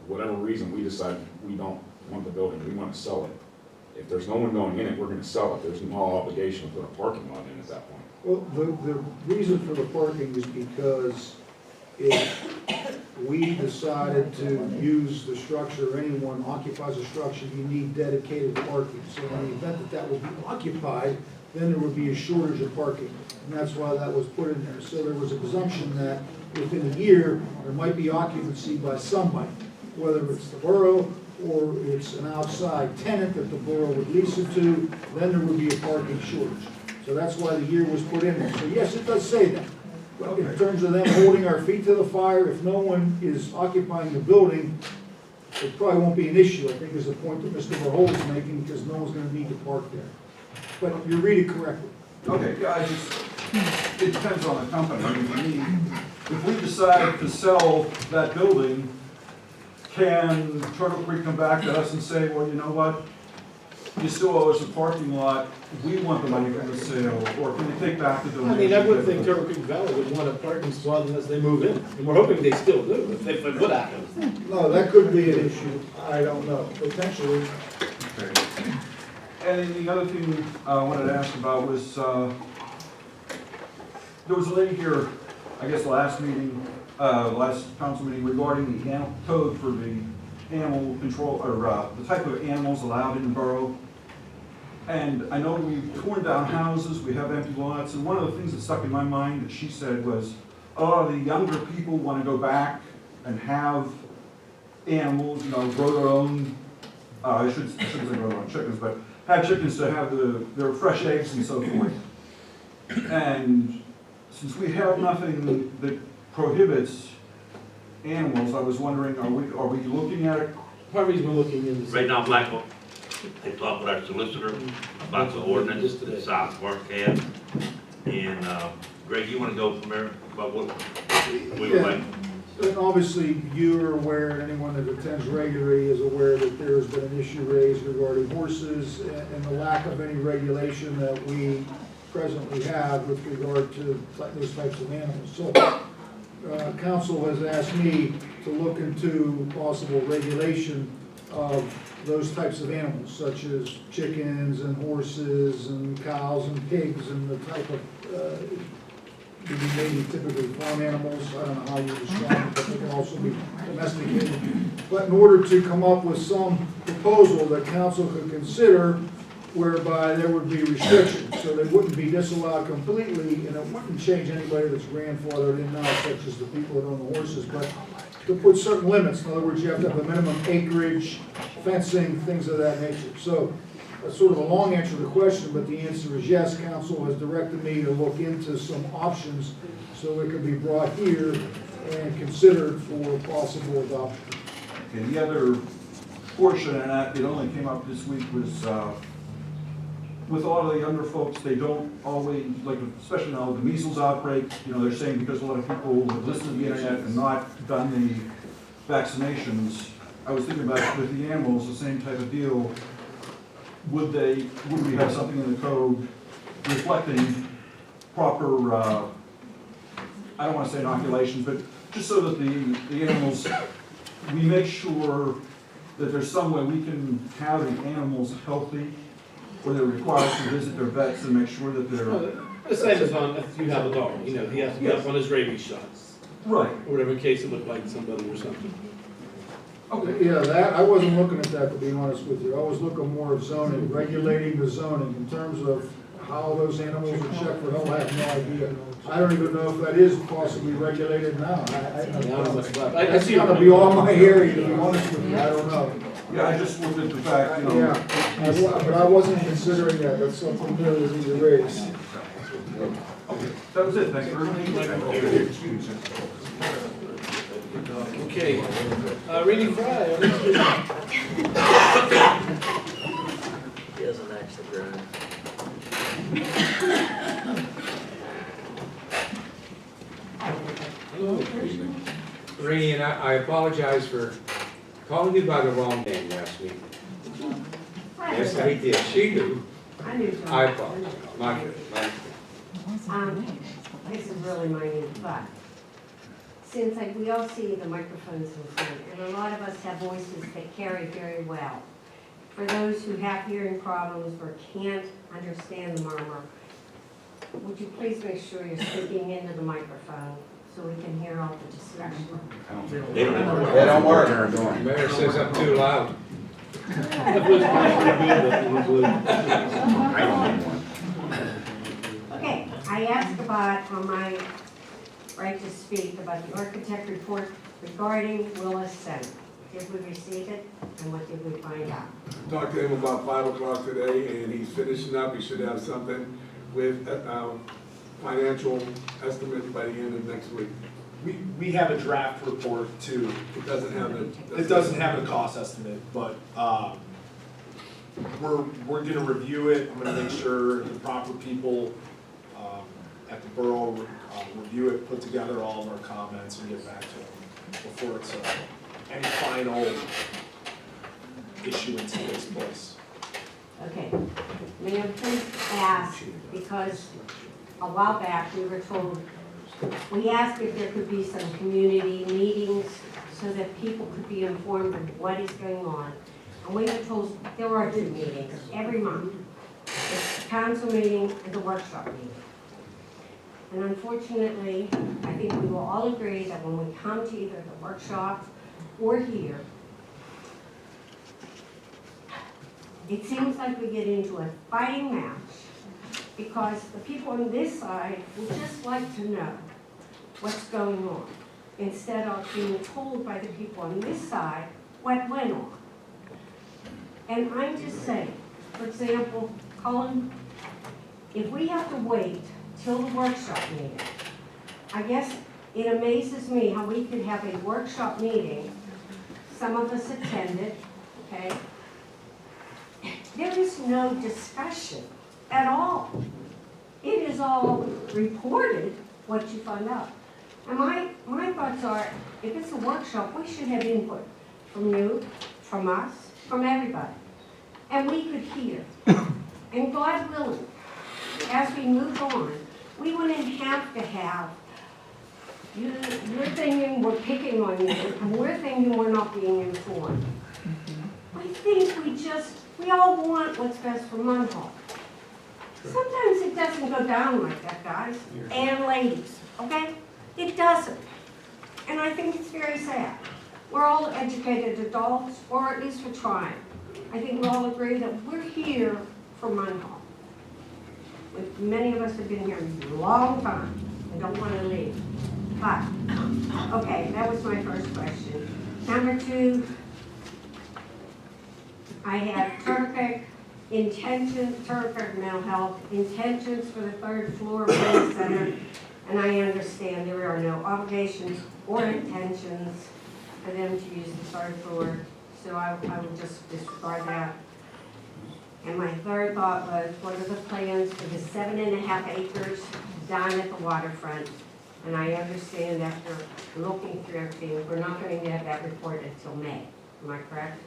whatever reason, we decide we don't want the building, we want to sell it, if there's no one going in it, we're going to sell it. There's no obligation to put a parking lot in at that point. Well, the reason for the parking is because if we decided to use the structure, anyone occupies a structure, you need dedicated parking. So in the event that that will be occupied, then there would be a shortage of parking. And that's why that was put in there. So there was a presumption that within a year, there might be occupancy by somebody, whether it's the borough or it's an outside tenant that the borough would lease it to, then there would be a parking shortage. So that's why the year was put in there. So yes, it does say that. But in terms of them holding our feet to the fire, if no one is occupying the building, it probably won't be an issue, I think is the point that Mr. Verhoeven is making, because no one's gonna need to park there. But you read it correctly. Okay, yeah, it depends on the company. I mean, if we decide to sell that building, can Turtle Creek come back to us and say, well, you know what? You still owe us a parking lot, we want the money from the sale, or can you take back the donation? I mean, I wouldn't think Turtle Creek Valley would want a parking spot unless they move in, and we're hoping they still do, if it would happen. No, that could be an issue, I don't know, potentially. Okay. And then the other thing I wanted to ask about was, there was a lady here, I guess last meeting, last council meeting regarding the animal code for the animal control, or the type of animals allowed in the borough. And I know we've torn down houses, we have empty lots, and one of the things that stuck in my mind that she said was, oh, the younger people want to go back and have animals, you know, grow their own, I shouldn't say grow their own chickens, but have chickens to have their fresh eggs and so forth. And since we have nothing that prohibits animals, I was wondering, are we looking at it? Harvey's been looking into. Right now, Blackwell, they talked with our solicitor about the ordinance that South Park had. And, Greg, you wanna go from there about what we would like? And obviously, you're aware, anyone that attends regularly is aware that there has been an issue raised regarding horses and the lack of any regulation that we presently have with regard to those types of animals. So council has asked me to look into possible regulation of those types of animals, such as chickens and horses and cows and pigs and the type of, maybe typically farm animals. I don't know how you describe it, but they can also be domesticated. But in order to come up with some proposal that council could consider whereby there would be restrictions, so they wouldn't be disallowed completely, and it wouldn't change anybody that's grandfathered in now, such as the people that own the horses, but to put certain limits. In other words, you have to have a minimum acreage, fencing, things of that nature. So that's sort of a long answer to the question, but the answer is yes. Council has directed me to look into some options so it could be brought here and considered for possible adoption. Okay, the other portion, and it only came up this week, was with a lot of the younger folks, they don't always, like, especially now with the measles outbreak, they're saying because a lot of people have listened to the internet and not done the vaccinations. I was thinking about with the animals, the same type of deal. Would we have something in the code reflecting proper, I don't want to say inoculations, but just so that the animals, we make sure that there's some way we can have the animals healthy, where they're required to visit their vets and make sure that they're... The same as on, if you have a dog, he has to be up on his rabies shots. Right. Or whatever case it would bite somebody or something. Okay, yeah, that, I wasn't looking at that, to be honest with you. I was looking more of zoning, regulating the zoning in terms of how those animals are checked for health. I have no idea. I don't even know if that is possibly regulated now. That's gonna be all my area, to be honest with you. I don't know. Yeah, I just looked at the fact, Yeah, but I wasn't considering that. That's something new that needs to raise. that was it, thank you very much. Okay, Reading Fry. He doesn't actually drive. Rainey, and I apologize for calling you by the wrong name last week. Yes, I did. She knew. I knew. I apologize. My good. This is really minute, but since we all see the microphones in front, and a lot of us have voices that carry very well. For those who have hearing problems or can't understand the murmur, would you please make sure you're speaking into the microphone so we can hear all the discussion? They don't work. The mayor says I'm too loud. Okay, I asked about, on my right to speak, about the architect report regarding Wallace Center. Did we receive it, and what did we find out? Talked to him about 5 o'clock today, and he's finishing up. He should have something with financial estimates by the end of next week. We have a draft report too. It doesn't have It doesn't have a cost estimate, but we're gonna review it. I'm gonna make sure the proper people at the borough review it, put together all of our comments, and get back to them before it's any final issuance takes place. Okay, may I please ask, because a while back we were told, we asked if there could be some community meetings so that people could be informed of what is going on. And we were told there are 2 meetings every month. It's the council meeting and the workshop meeting. And unfortunately, I think we will all agree that when we come to either the workshop or here, it seems like we get into a fighting match because the people on this side would just like to know what's going on instead of being told by the people on this side what went on. And I'm just saying, for example, Colin, if we have to wait till the workshop meeting, I guess it amazes me how we could have a workshop meeting, some of us attended, okay? There is no discussion at all. It is all reported, what you find out. And my thoughts are, if it's a workshop, we should have input from you, from us, from everybody. And we could hear. And God willing, as we move on, we wouldn't have to have You're thinking we're picking on you, and we're thinking we're not being informed. I think we all want what's best for Munhall. Sometimes it doesn't go down like that, guys and ladies, okay? It doesn't. And I think it's very sad. We're all educated adults, or at least we're trying. I think we all agree that we're here for Munhall. Many of us have been here a long time and don't want to leave. But, okay, that was my first question. Number two, I have terrific intentions, terrific mental health, intentions for the third floor of the center, and I understand there are no obligations or intentions for them to use the third floor, so I will just disregard that. And my third thought was, what are the plans for the 7.5 acres down at the waterfront? And I understand after looking through everything, we're not going to get that report until May. Am I correct?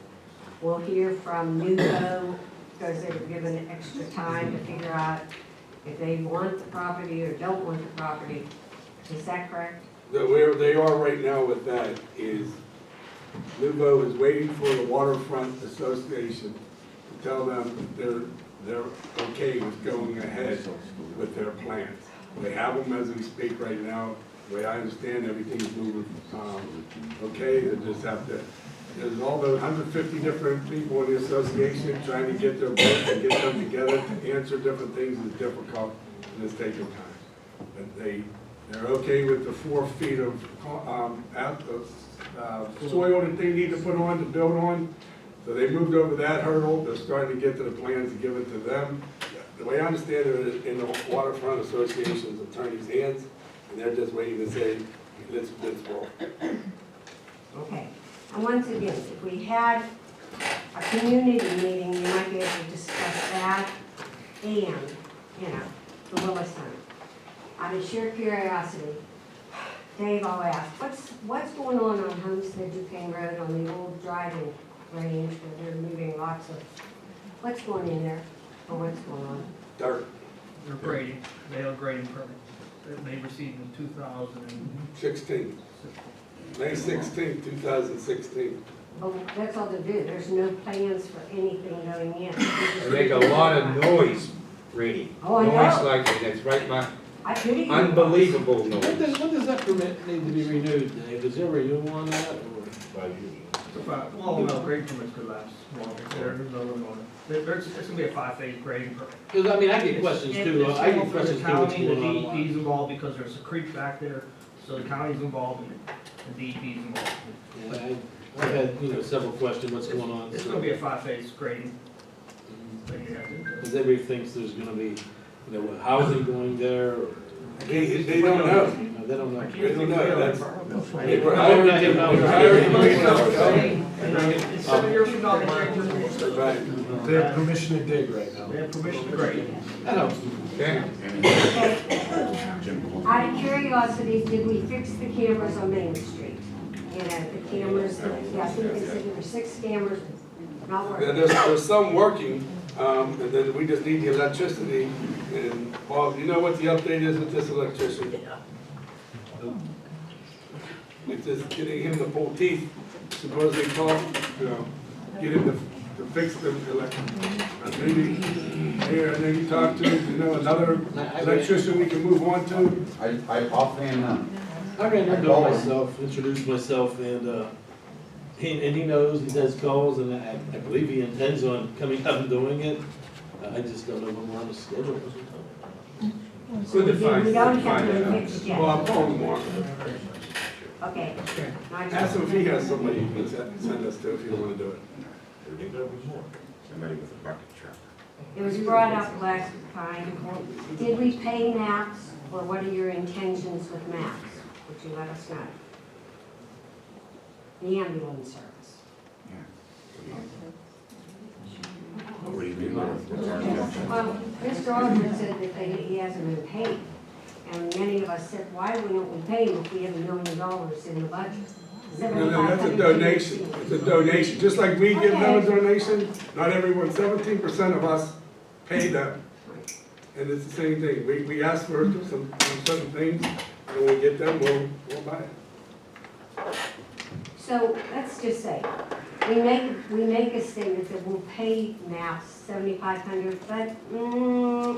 We'll hear from Nuvo because they were given extra time to figure out if they want the property or don't want the property. Is that correct? Where they are right now with that is, Nuvo is waiting for the Waterfront Association to tell them that they're okay with going ahead with their plans. They have them as we speak right now. The way I understand, everything's moving, okay, they just have to, there's all those 150 different people in the association trying to get their votes and get them together to answer different things is difficult and it's taking time. But they're okay with the 4 feet of soil that they need to put on to build on. So they moved over that hurdle. They're starting to get to the plans to give it to them. The way I understand it is in the Waterfront Association's attorney's hands, and they're just waiting to say, let's roll. Okay. And once again, if we had a community meeting, you might be able to discuss that and, you know, the Wallace Center. Out of sheer curiosity, Dave, I'll ask, what's going on Homestead Duquesne Road on the old driving range where they're moving lots of, what's going in there or what's going on? Dirt. They're grading, they have a grading permit that they received in 2016. May 16th, 2016. Oh, that's all they do. There's no plans for anything going in. They make a lot of noise, Rainey. Oh, I know. Noise like that's right, my I pity you. unbelievable noise. When does that permit need to be renewed, Dave? Is there a renewal on that, or? Well, no, grading permits could last longer. There's no limit on it. It's gonna be a 5-phase grading permit. Because, I mean, I get questions too. I get questions too, what's The going on. DEP's involved because there's a creek back there, so the county's involved and the DEP's involved. Yeah, I had, several questions, what's going on. It's gonna be a 5-phase grading thing you have to do. Because everybody thinks there's gonna be, housing going there, or. They don't know. No, they don't know. They don't know. That's, It's 7 years from now, They have permission to dig right now. they have permission to grade. That helps. Okay. Out of curiosity, did we fix the cameras on Main Street? The cameras, I think they said there were 6 cameras not working. there's some working, and then we just need the electricity. And Paul, you know what the update is with this electrician? It's just getting him to pull teeth, supposedly talk, get him to fix the maybe here, and then you talk to, another electrician we can move on to. I'll fan them. I ran into him myself, introduced myself, and he knows, he does calls, and I believe he intends on coming up and doing it. I just don't know when we're on the schedule. Good to find. We don't have them fixed Well, yet. I'm calling Mark. Okay. Ask him if he has somebody he can send us to if you want to do it. Somebody with a bucket truck. It was brought up last time. Did we pay maps, or what are your intentions with maps? Would you let us know? The ambulance service. What do you mean? Well, Mr. Aldridge said that he hasn't been paid. And many of us said, why wouldn't we pay him if we have $1 million in the budget? No, that's a donation. It's a donation. Just like we give them a donation, not everyone, 17% of us pay them. And it's the same thing. We ask for some certain things, And when we get them, we'll buy it. So let's just say, we make a statement that we'll pay now $7,500, but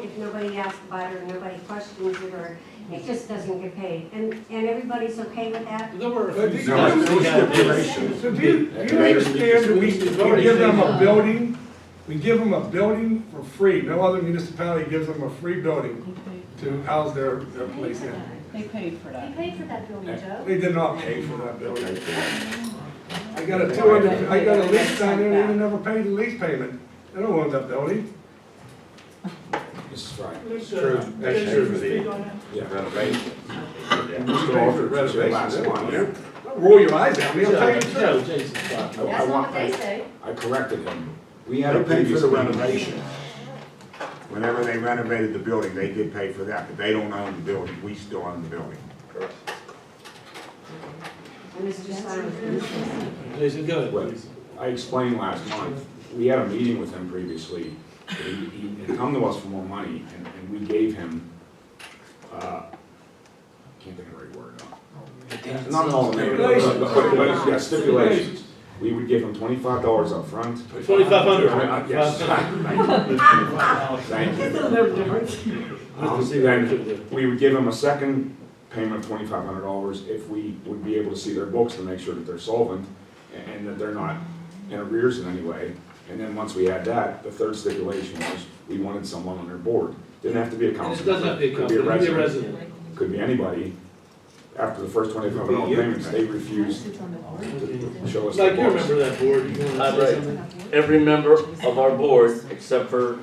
if nobody asks about it or nobody questions it or it just doesn't get paid, and everybody's okay with that? There were a But few do times we got you this. so do you understand that we give them a building? We give them a building for free. No other municipality gives them a free building to house their place in. They paid for that. They paid for that building, Joe. They did not pay for that building. I got a lease down there, and they never paid the lease payment. They don't own that building. This is right. That's true for the, yeah, renovation. Mr. Aldridge, your last one, yeah. Don't roll your eyes at me, I'll tell you the Joe, truth. Jason's fine. That's not what they say. I corrected him. We had They a paid for previous the meeting. renovation. Whenever they renovated the building, they did pay for that, but they don't own the building, we still own the building. And Mr. Simon, Jason, go ahead, Well, please. I explained last month, we had a meeting with him previously. He had come to us for more money, and we gave him, can't think of the right word now. Not all of them, but yeah, stipulations. We would give him $25 up front. 2,500. Yes. Thank you. Then we would give them a second payment of $2,500 if we would be able to see their books to make sure that they're solvent and that they're not in arrears in any way. And then once we had that, the third stipulation was we wanted someone on their board. Didn't have to be a And it councilman. doesn't have to be a Could be a councilman, it could be a resident. resident. Could be anybody. After the first $2,500 payments, they refused to show us Like, their you books. remember that board, you want to I'm say right. something? Every member of our board, except for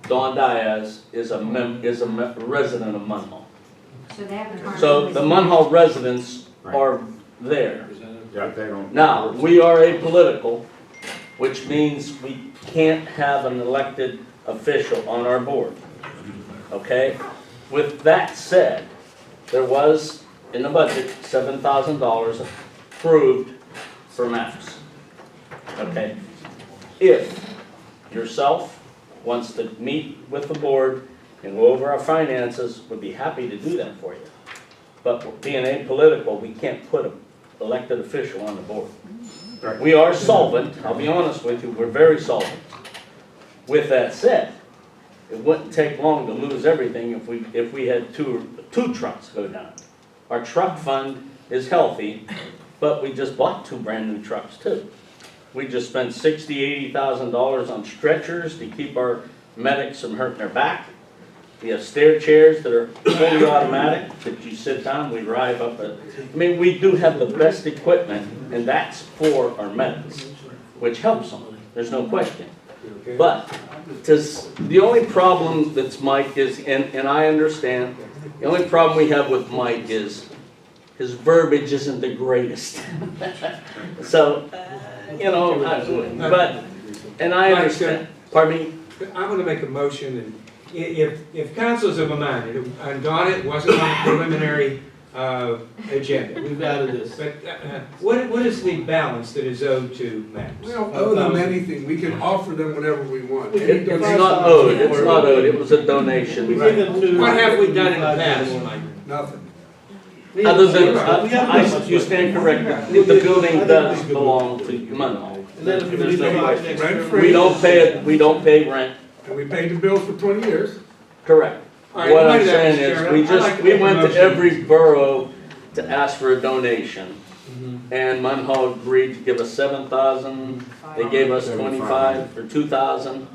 Don Diaz, is a resident of Munhall. so they have to. So the Munhall residents are there. Yeah, they don't. Now, we are apolitical, which means we can't have an elected official on our board. Okay? With that said, there was, in the budget, $7,000 approved for maps. Okay? If yourself wants to meet with the board and go over our finances, we'd be happy to do that for you. But being apolitical, we can't put an elected official on the board. We are solvent, I'll be honest with you, we're very solvent. With that said, it wouldn't take long to lose everything if we had two trucks go down. Our truck fund is healthy, but we just bought 2 brand new trucks too. We just spent $60,000, $80,000 on stretchers to keep our medics from hurting their back. We have stair chairs that are fully automatic, that you sit down, we drive up I mean, we do have the best equipment, and that's for our medics, which helps them, there's no question. But, the only problem that's Mike is, and I understand, the only problem we have with Mike is his verbiage isn't the greatest. So, you know, but, and I understand, pardon me? I want to make a motion, and if council's of a mind, and Don, it wasn't on the preliminary agenda. We've added this. But what is the balance that is owed to Max? We don't owe them anything, we can offer them whatever we want. It's not owed, it was a donation. We give them to. What have we done in the past, Mike? Nothing. Other than, you stand corrected, the building does belong to Munhall. And then if we There's no buy question. next year- We don't pay rent, And we paid the bills for 20 years. correct. All right, What mind I'm that, saying Mr. is, Chairman. we I'd like just, to we make a went to motion. every borough to ask for a donation. And Munhall agreed to give us 7,000, they gave us 25 or 2,000.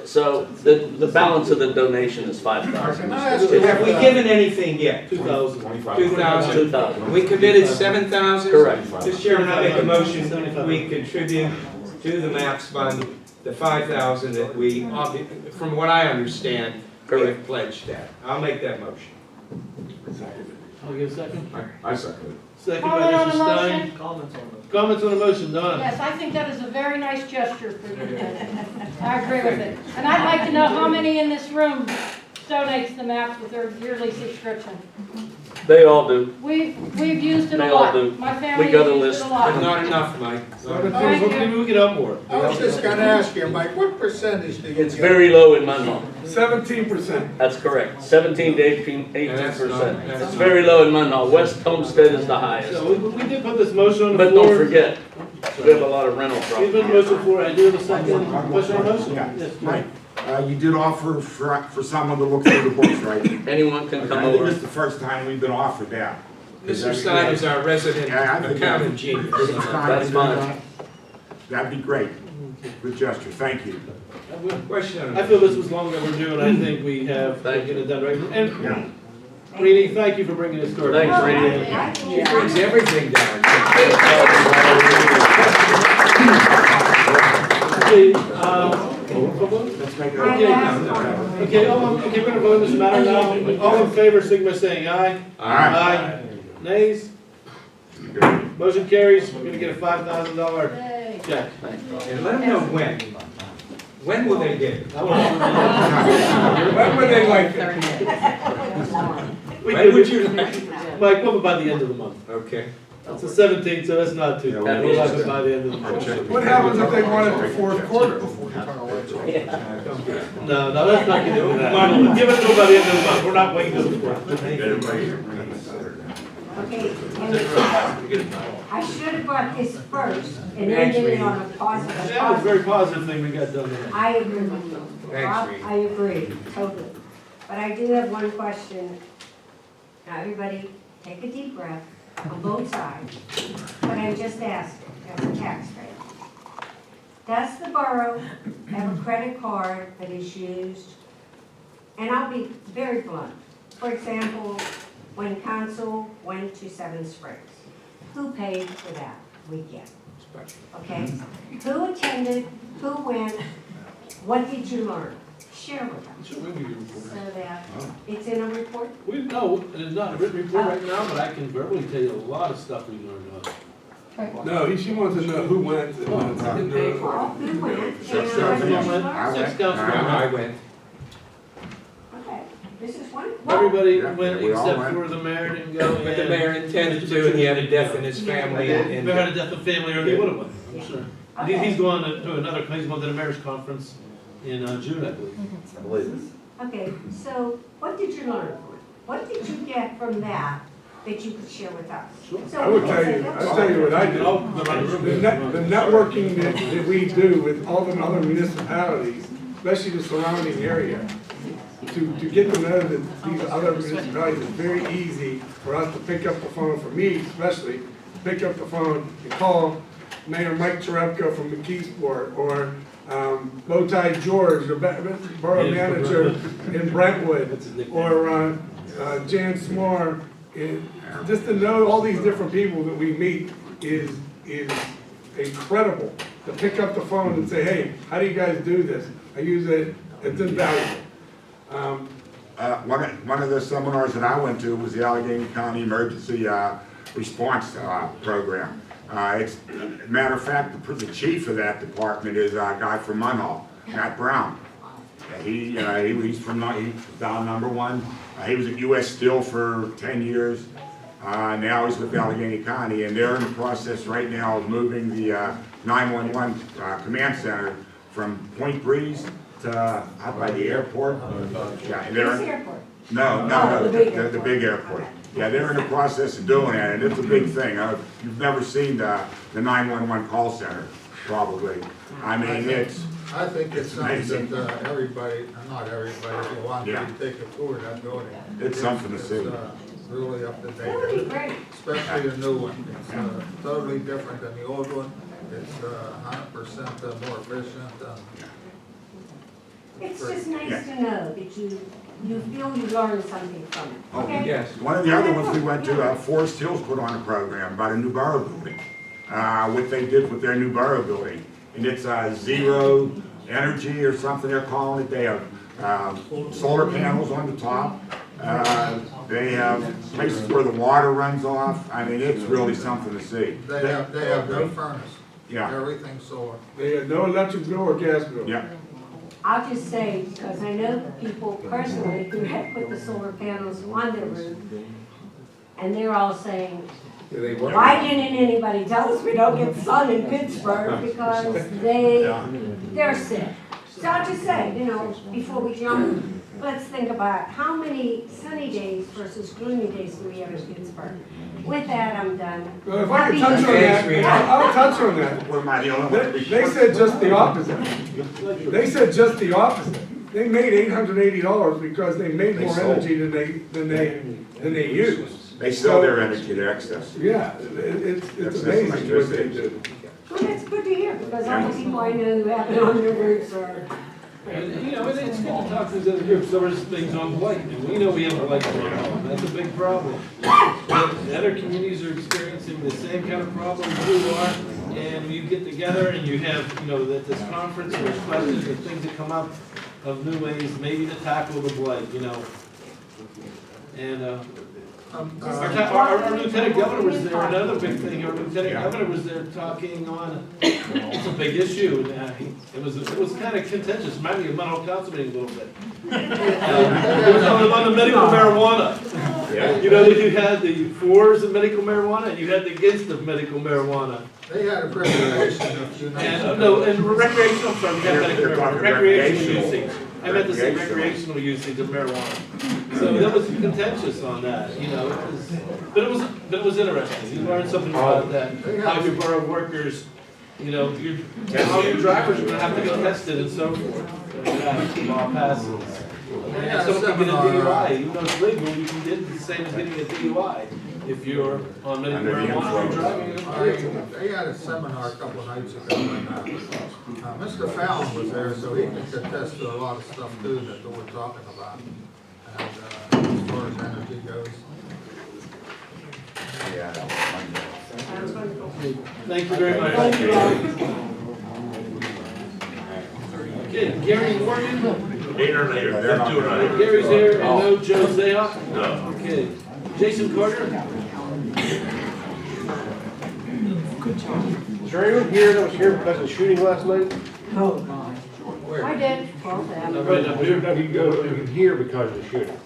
So the balance of the donation is 5,000. Have we given anything yet? 2,000. 2,000? 2,000. We committed 7,000? Correct. Mr. Chairman, I make a motion, we contribute to the MAPS fund the 5,000 that we, from what I understand, we have pledged that. I'll make that motion. I'll give a second. I second it. Second by Comment on Mr. the Stein. motion? Comments on the motion, Don? Yes, I think that is a very nice gesture for you. I agree with it. And I'd like to know how many in this room donates the maps with their yearly subscription. They all do. We've used it They a all lot. do. My family We got a has used list. it a lot. Not enough, Mike. Maybe we can help more. I was just gonna ask you, Mike, what percentage do you get? It's very low in Munhall. 17%. That's correct, 17 to 18%. It's very low in Munhall. West Homestead is the highest. So we did put this motion on the But floor. don't forget, we have a lot of rental We put property. the motion for, I do have a second, question on motion? Yeah. Yes, Right. You did offer for someone to look through the books, right? Anyone can come I think over. it's the first time we've been offered that. Mr. Stein is our resident Yeah, I think accountant genius. it's time That's to, fine. That'd be great. Good gesture, thank you. Question. I feel this was long overdue, and I think we have, Thank get it done right. And, Yeah. Rini, thank you for bringing this to our. Thanks, attention. Rini. She brings everything down. Okay, Let's make it. okay, okay, we're gonna vote on this matter now. All in favor, signify by saying aye. Aye. Nays? Motion carries, we're gonna get a $5,000 check. And let them know when. When will they get it? When would they like it? When would you like? Mike, we'll by the end of the month. Okay. It's the 17th, so that's not too Yeah, bad. We'll have it by the end of the month. What happens if they want it the fourth quarter? No, that's not gonna do that. Mike, give it to them by the end of the month, we're not waiting till the fourth. Okay, and I should have brought this first and then did it on a positive. That was a very positive thing we got done today. I agree with you. Thanks, Rob, Rita. I agree, totally. But I do have one question. Now, everybody, take a deep breath on both sides. But I'm just asking, as a taxpayer. Does the borough have a credit card that is used? And I'll be very blunt. For example, when council went to Seven Springs, who paid for that weekend? Okay? Who attended? Who went? What did you learn? Share with us. Sure, we'll give you a report. So that it's in a report? No, it is not a written report right now, but I can verbally tell you a lot of stuff we learned on it. No, she wants to know who went. Who went? And what did you learn? Six councilmen. I went. Okay, this is one. Everybody Yeah, went we all except went. for the mayor didn't go. But the and- mayor intended to, and he had a death in his family. If and- they had a death of family, or they would have went, I'm Yeah. sure. Okay. He's going to another, he's going to the mayor's conference in June, I believe. Okay, so what did you learn from it? What did you get from that that you could share with us? So I would we tell can say you, that's- I'll tell you what I I'll do. go around the room. The networking that we do with all the other municipalities, especially the surrounding area, to get to know that these other municipalities, it's very easy for us to pick up the phone, for me especially, pick up the phone and call Mayor Mike Cherepko from McKeesport, or Bowtie George, the borough manager in Brentwood, or Jan Smar. Just to know all these different people that we meet is incredible. To pick up the phone and say, hey, how do you guys do this? I use it, it's invaluable. One of the seminars that I went to was the Allegheny County Emergency Response Program. Matter of fact, the chief of that department is a guy from Munhall, Matt Brown. He's from down number one. He was at U.S. Steel for 10 years. Now he's with Allegheny County, and they're in the process right now of moving the 911 command center from Point Breeze to out by the airport. Yeah, and This airport. No, the big airport. Yeah, they're in the process of doing that, and it's a big thing. You've never seen the 911 call center, probably. I mean, it's. I think it's something amazing. that everybody, not everybody, if you want Yeah. to take a tour of that building. It's something to see. Really up to That would be date, great. especially a new one. It's totally different than the old one. It's 100% more efficient. It's just nice Yeah. to know that you feel you learned something from it, Oh, okay? Yes. One of the other ones we went to, Forest Hills put on a program about a new borough building. What they did with their new borough building. And it's zero energy or something they're calling it. They have solar panels on the top. They have places where the water runs off. I mean, it's really something to see. They have no furnace. Yeah. Everything's solar. They had no electric bill or gas bill. Yeah. I'll just say, because I know people personally who have put the solar panels on their roof, and they're all saying, Do they work? why didn't anybody tell us we don't get sun in Pittsburgh? Because they're sick. So I'll just say, you know, before we jump, let's think about how many sunny days versus gloomy days do we have in Pittsburgh? With that, I'm done. Well, if I can touch on that, I'll touch on that. What am I, the only one? They said just the opposite. They said just the opposite. They made $880 because they made They more sold. energy than they used. They sell their energy to excess. Yeah, it's That's amazing my what they business. do. Well, that's good to hear, because all the people I know who have it on their roofs are. And, you know, and it's good to talk to these other groups, there was things on blight, and we know we have a blight problem, that's a big problem. The other communities are experiencing the same kind of problems you are, and you get together and you have, you know, that this conference, there's questions and things that come up of new ways maybe to tackle the blight, you know. And, our lieutenant governor was there, another big thing, our lieutenant governor was there talking on, it's a big issue, and it was kind of contentious, reminded me of Munhall Council meeting a little bit. It was on the medical marijuana. You know, that you had the fors of medical marijuana, and you had the against of medical marijuana. They had a presentation a few nights And, ago. no, and recreational, I'm sorry, we got medical They're talking marijuana, recreational recreational. usage. I meant to say recreational usage of marijuana. So that was contentious on that, you know, but it was interesting. You learned something about that, how your borough workers, you know, how your drivers are gonna have to get tested and so forth. When law passes. And someone can get a DUI, even though it's legal, you can get the same as getting a DUI if you're on medical Under the marijuana or influence. driving. They had a seminar a couple of nights ago, and Mr. Fallon was there, so he can attest to a lot of stuff too that we're talking about. And as far as energy goes. Yeah, that was my Thank you very much. Okay, Gary Morgan. They're not gonna- Gary's here, and no Joe Zayoff? No. Okay. Jason Carter? Is there anyone here that was here because of the shooting last night? I did. Right up here. No, you can go, you can hear because of the shooting.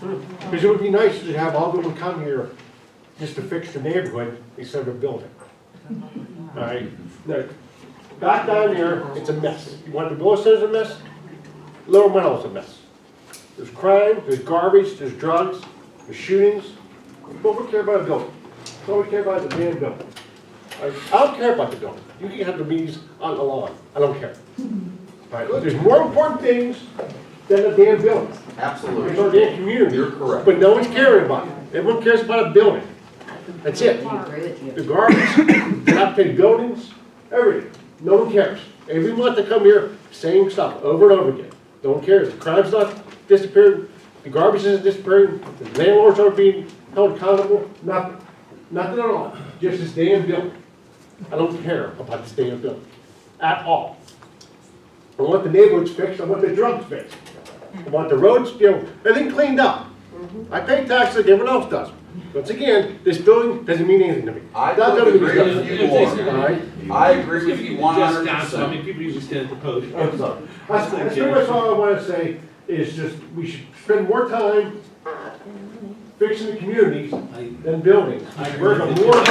Because it would be nice to have all of them come here just to fix the neighborhood instead of a building. All right? Now, back down there, it's a mess. You want the Village Center's a mess? Lower Munhall's a mess. There's crime, there's garbage, there's drugs, there's shootings. What we care about a building? What we care about is the damn building. I don't care about the building. You can have the meetings on the lawn. I don't care. All right? There's more important things than a damn building. Absolutely. There's our damn community. You're correct. But no one's caring about it. Everyone cares about a building. That's it. The garbage, the updated buildings, everything. No one cares. Every month they come here, same stuff, over and over again. No one cares. The crime's not disappearing. The garbage isn't disappearing. The landlords aren't being held accountable. Nothing. Nothing at all. Just this damn building. I don't care about this damn building. At all. I want the neighborhoods fixed. I want the drugs fixed. I want the roads, you know, everything cleaned up. I pay taxes like everyone else does. Once again, this building doesn't mean anything to me. I That don't doesn't mean agree anything. with you, All right? I agree with you one Just hundred counsel, I mean, percent. people usually stand at the podium. I'm sorry. That's pretty much all I want to say, is just, we should spend more time fixing the communities than buildings. We're going more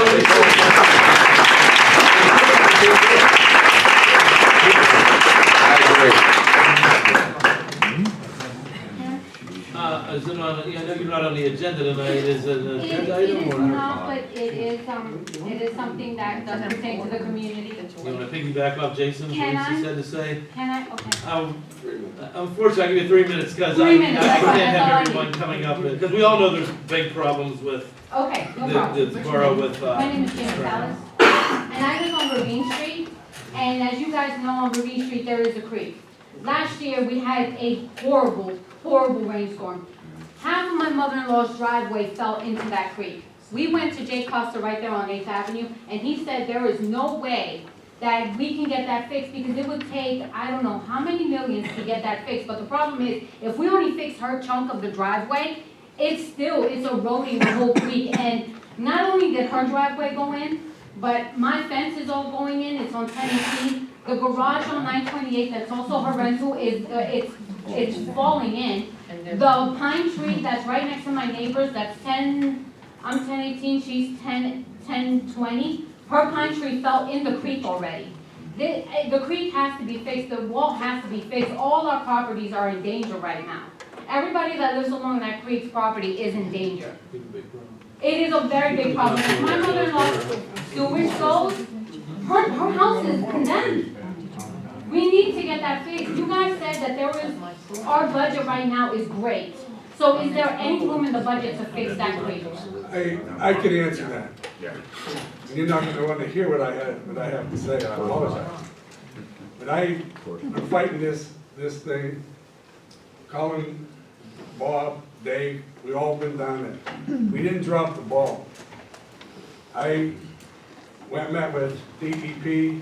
Is it on, I know you're not on the agenda tonight, is it an It agenda item is or? not, but it is something that does pertain to the community. You wanna piggyback off Jason, what Can I? he said to say? Can I? Okay. Unfortunately, I give you 3 minutes, cause I 3 minutes, can't that's all I have need. everyone coming up, because we all know there's big problems with Okay, no problem. the borough with, My name is Jane Salas, and I live on Ravine Street, and as you guys know, on Ravine Street, there is a creek. Last year, we had a horrible, horrible rainstorm. Half of my mother-in-law's driveway fell into that creek. We went to Jay Costa right there on 8th Avenue, and he said there is no way that we can get that fixed because it would take, I don't know how many millions to get that fixed. But the problem is, if we only fix her chunk of the driveway, it's eroding the whole creek. And not only did her driveway go in, but my fence is all going in, it's on 1018. The garage on 928, that's also her rental, it's falling in. The pine tree that's right next to my neighbor's, that's I'm 1018, she's 1020. Her pine tree fell in the creek already. The creek has to be fixed, the wall has to be fixed, all our properties are in danger right now. Everybody that lives along that creek's property is in danger. It is a very big problem. If my mother-in-law's sewage goes, her house is condemned. We need to get that fixed. You guys said that our budget right now is great. So is there any room in the budget to fix that creek? I can answer that. And you're not gonna want to hear what I have to say, I apologize. But I'm fighting this thing, Colin, Bob, Dave, we all been down there. We didn't drop the ball. I met with DEP,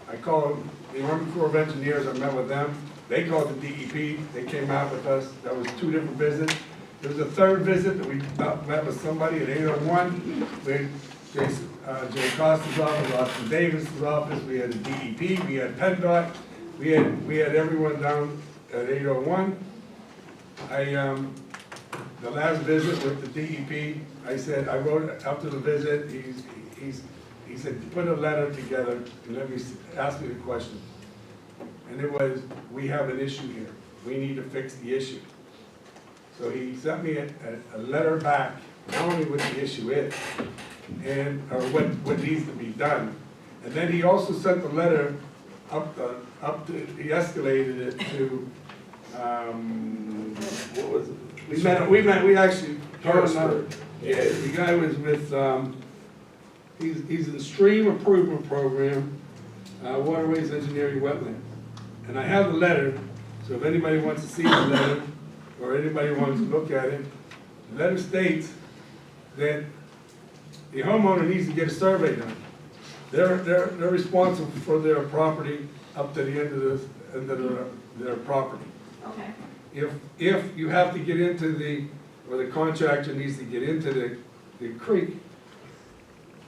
I called the Army Corps of Engineers, I met with them. They called the DEP, they came out with us, that was 2 different visits. There was a 3rd visit that we met with somebody at 801, with Jay Costa's office, Austin Davis's office, we had the DEP, we had PennDOT, we had everyone down at 801. The last visit with the DEP, I wrote after the visit, he said, put a letter together and ask me the question. And it was, we have an issue here. We need to fix the issue. So he sent me a letter back telling me what the issue is or what needs to be done. And then he also sent the letter he escalated it to, what was it? We actually, yeah, the guy was with, he's in the Stream Improvement Program, Waterways Engineering Wetland. And I have the letter, so if anybody wants to see the letter, or anybody wants to look at it, the letter states that the homeowner needs to get a survey done. They're responsible for their property up to the end of their property. Okay. If you have to get into or the contractor needs to get into the creek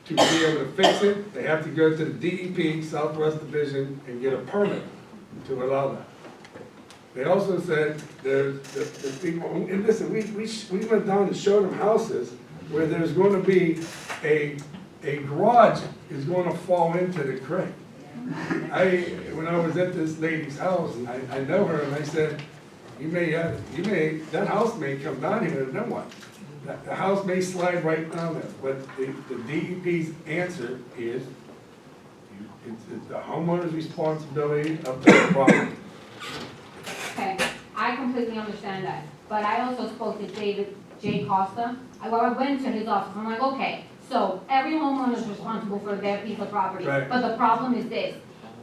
to be able to fix it, they have to go to the DEP, Southwest Division, and get a permit to allow that. They also said there's people, and listen, we went down and showed them houses where there's going to be a garage is going to fall into the creek. When I was at this lady's house, I know her, and I said, that house may come down here, and then what? The house may slide right down there, but the DEP's answer is, it's the homeowner's responsibility up to the property. Okay, I completely understand that, but I also spoke to Jay Costa. I went to his office, I'm like, okay, so every homeowner is responsible for their piece of property, right. But the problem is this.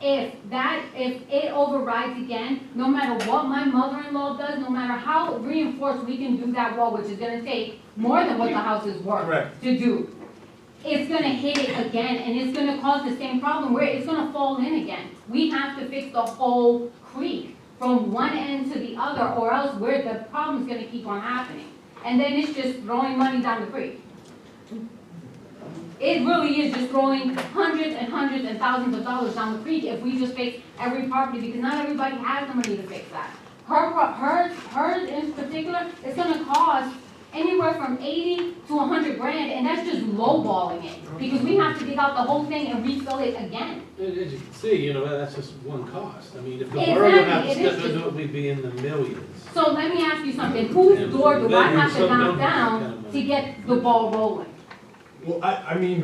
If it overrides again, no matter what my mother-in-law does, no matter how reinforced we can do that wall, which is gonna take more than what the house is worth Correct. to do, it's gonna hit it again, and it's gonna cause the same problem where it's gonna fall in again. We have to fix the whole creek from one end to the other, or else the problem's gonna keep on happening. And then it's just throwing money down the creek. It really is just throwing hundreds and thousands of dollars down the creek if we just fix every property, because not everybody has the money to fix that. Hers in particular, it's gonna cost anywhere from 80 to 100 grand, and that's just lowballing it, because we have to dig out the whole thing and refill it again. As you can see, that's just one cost. I mean, if the Exactly, borough would have to it is step into just- it, we'd be in the millions. So let me ask you something, whose door do I have to knock down to get the ball rolling? Well, I mean,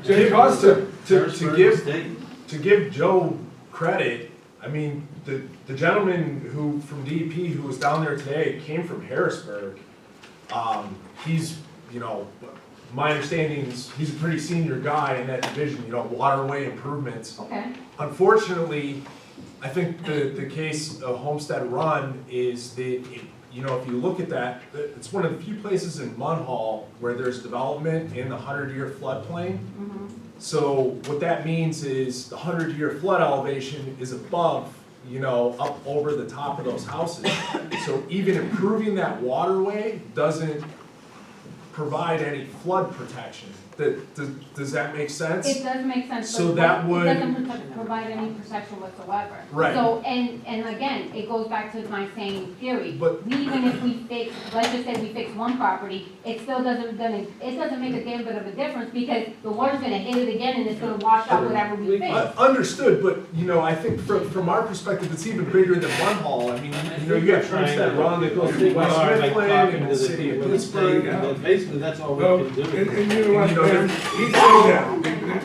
Jay Costa. to give Joe credit, I mean, the gentleman from DEP who was down there today came from Harrisburg. He's, my understanding is he's a pretty senior guy in that division, waterway improvements. Okay. Unfortunately, I think the case of Homestead Run is that, if you look at that, it's one of the few places in Munhall where there's development in the 100-year floodplain. Mm-hmm. So what that means is the 100-year flood elevation is above, up over the top of those houses. So even improving that waterway doesn't provide any flood protection. Does that make sense? It does make sense, So but that would- it doesn't provide any protection whatsoever. Right. So, and again, it goes back to my saying theory. But- Even if we fix, let's just say we fix one property, it still doesn't make a damn bit of a difference because the water's gonna hit it again and it's gonna wash out whatever we fix. Understood, but, you know, I think from our perspective, it's even bigger than Munhall. I mean, you know, you got streets that run that go through West Mifflin and the city of Pittsburgh. And basically, that's all we Well, can do. and you know what, man, he said that,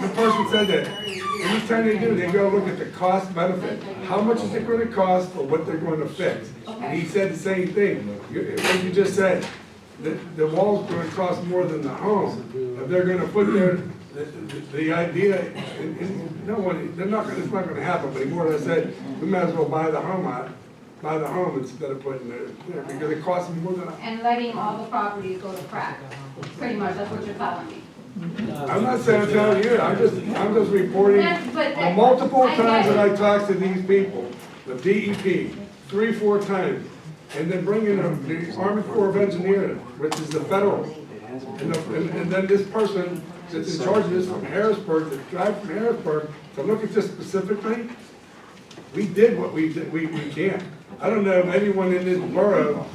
the person said that, and each time they do, they go look at the cost benefit. How much is it gonna cost for what they're gonna fix? And he said the same thing, what you just said, the wall's gonna cost more than the home. If they're gonna put their, the idea, and no one, they're not gonna, it's not gonna happen, but he more or less said, we might as well buy the home out, buy the home instead of putting it there, because it costs more than a. And letting all the properties go to crap. Pretty much, that's what you're telling me. I'm not saying I'm telling you, I'm just reporting on multiple times that I talked to these people, the DEP, 3-4 times, and then bringing the Army Corps of Engineers, which is the federal. And then this person that's in charge of this from Harrisburg, that drive from Harrisburg, to look at this specifically, we did what we did, we can. I don't know if anyone in this borough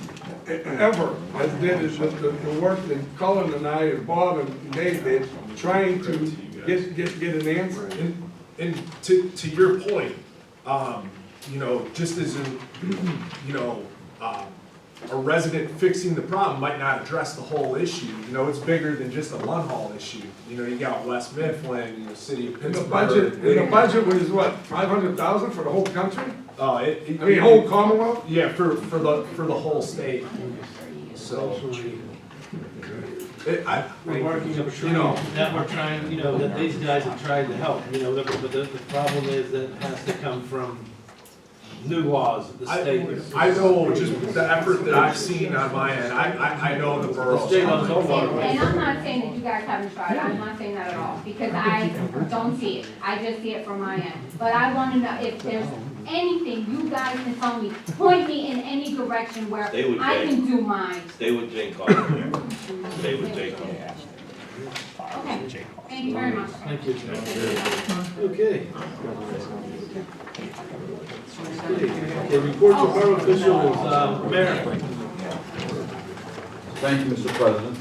ever has did the work that Cullen and I and Bob and Dave did, trying to get an answer. And to your point, you know, just as in, you know, a resident fixing the problem might not address the whole issue. You know, it's bigger than just a Munhall issue. You know, you got West Mifflin, you know, city of Pittsburgh. The budget was what, 500,000 for the whole country? I mean, whole Commonwealth? Yeah, for the whole state. So. We're working up a tree that we're trying, you know, that these guys have tried to help, you know, but the problem is that it has to come from new laws at the state. I know just the effort that I've seen on my end, I know the borough. And I'm not saying that you guys haven't tried, I'm not saying that at all, because I don't see it, I just see it from my end. But I wanna know if there's anything you guys can tell me, point me in any direction where I can do mine. Stay with Jay Carter. Stay with Jay Carter. Okay, thank you very much. Thank you. Okay. The report to borough official is, Mayor. Thank you, Mr. President.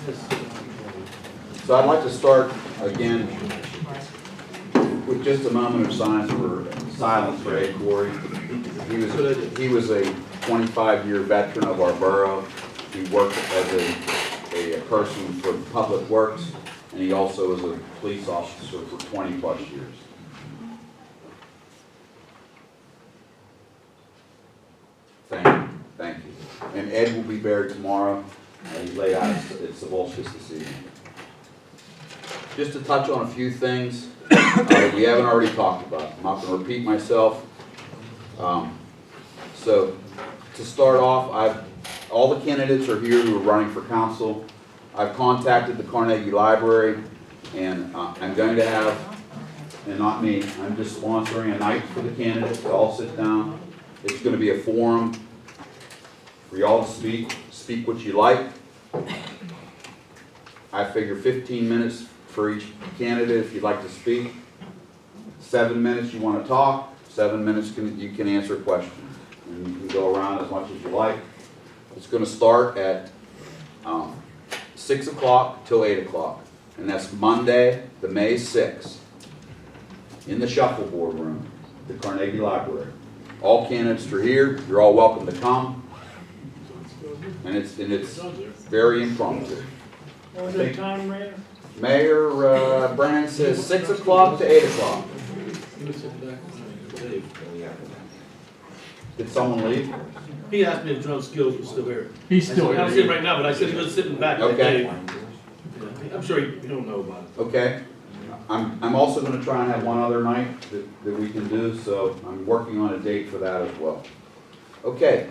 So I'd like to start again with just a moment of silence for Ed Corey. He was a 25-year veteran of our borough. He worked as a person for Public Works, and he also was a police officer for 20-plus years. Thank you. And Ed will be buried tomorrow. He's laid out at Savolskus this evening. Just to touch on a few things we haven't already talked about. I'm not going to repeat myself. So to start off, all the candidates are here who are running for council. I've contacted the Carnegie Library, and I'm going to have, and not me, I'm just sponsoring a night for the candidates to all sit down. It's going to be a forum for y'all to speak what you like. I figure 15 minutes for each candidate if you'd like to speak. 7 minutes you want to talk, 7 minutes you can answer questions. And you can go around as much as you like. It's going to start at 6 o'clock till 8 o'clock. And that's Monday, the May 6th, in the shuffleboard room, the Carnegie Library. All candidates are here. You're all welcome to come. And it's very impromptu. What's the time, Mayor? Mayor Brand says 6 o'clock to 8 o'clock. Did someone leave? He asked me if John Skills was still here. He's still here. I'm sitting right now, but I said he was sitting back. Okay. I'm sure you don't know about it. Okay. I'm also going to try and have one other night that we can do, so I'm working on a date for that as well. Okay.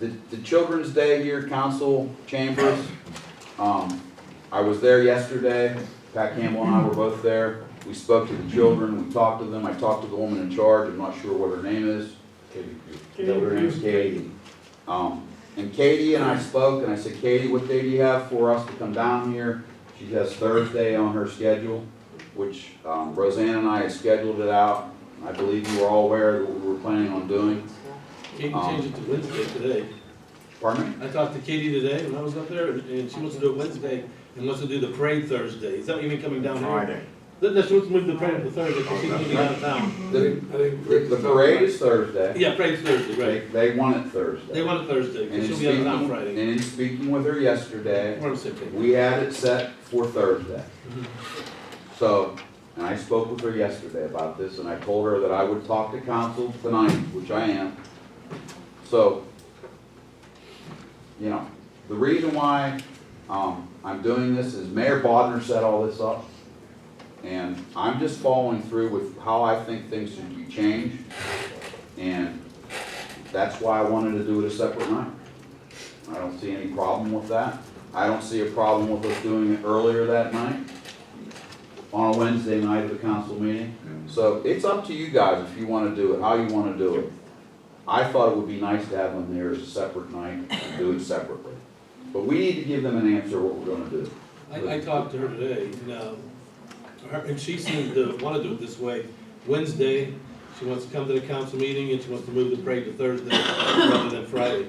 The Children's Day here, Council Chambers. I was there yesterday. Pat Campbell and I were both there. We spoke to the children. We talked to them. I talked to the woman in charge. I'm not sure what her name is. Is that what her name is? Katie. And Katie and I spoke, and I said, Katie, what day do you have for us to come down here? She has Thursday on her schedule, which Roseanne and I had scheduled it out. I believe you were all aware of what we were planning on doing. Katie changed it to Wednesday today. Pardon me? I talked to Katie today when I was up there, and she wants to do it Wednesday and wants to do the parade Thursday. Is that what you mean coming down here? Friday. No, she wants to move the parade to Thursday because she's going to be out of town. The parade is Thursday. Yeah, parade's Thursday, right. They want it Thursday. They want it Thursday And because in she'll be out of town speaking, Friday. and in speaking with her yesterday, We're on the same page. we had it set for Thursday. Mhm. So, and I spoke with her yesterday about this, and I told her that I would talk to council tonight, which I am. So, you know, the reason why I'm doing this is Mayor Bodnar set all this up. And I'm just following through with how I think things should be changed. And that's why I wanted to do it a separate night. I don't see any problem with that. I don't see a problem with us doing it earlier that night, on a Wednesday night of the council meeting. So it's up to you guys if you want to do it, how you want to do it. I thought it would be nice to have them there as a separate night and do it separately. But we need to give them an answer what we're going to do. I talked to her today, and she seemed to want to do it this way. Wednesday, she wants to come to the council meeting and she wants to move the parade to Thursday rather than Friday.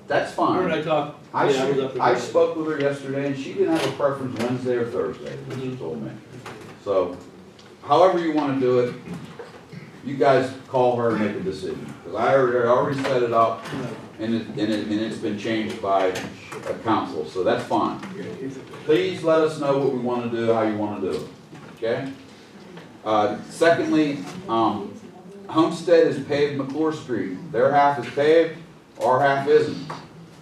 That's fine. Her and I talked. Yeah, I was up there. I spoke with her yesterday, and she didn't have a preference Wednesday or Thursday, as she told me. So, however you want to do it, you guys call her and make a decision. Because I already set it up, and it's been changed by a council, so that's fine. Please let us know what we want to do, how you want to do it, okay? Secondly, Homestead has paved McClure Street. Their half is paved, our half isn't.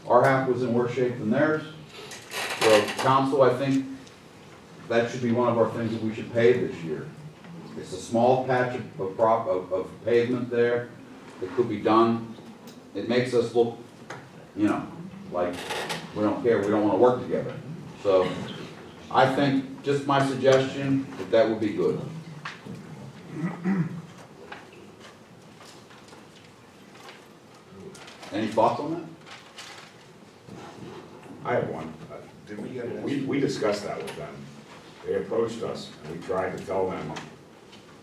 Our half was in worse shape than theirs. So council, I think that should be one of our things that we should pave this year. It's a small patch of pavement there that could be done. It makes us look, you know, like we don't care, we don't want to work together. So I think, just my suggestion, that would be good. Any thoughts on that? I have one. We discussed that with them. They approached us, and we tried to tell them,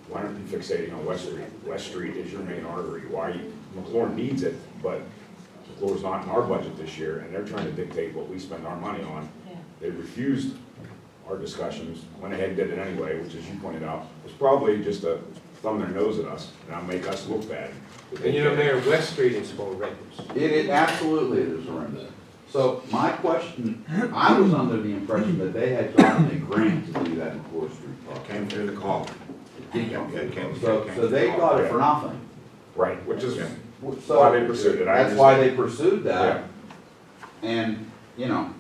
why aren't you fixating on West Street? West Street is your main artery. Why, McLaurin needs it, but McLaurin's not in our budget this year, and they're trying to dictate what we spend our money on. They refused our discussions, went ahead and did it anyway, which, as you pointed out, was probably just a thumb their nose at us, and that'll make us look bad. And you know, Mayor, West Street is horrendous. It absolutely is horrendous. So my question, I was under the impression that they had gotten a grant to do that in McClure Street. Came through the call. So they got it for nothing. Right, which is So why they pursued it. That's why they pursued that. And, you know,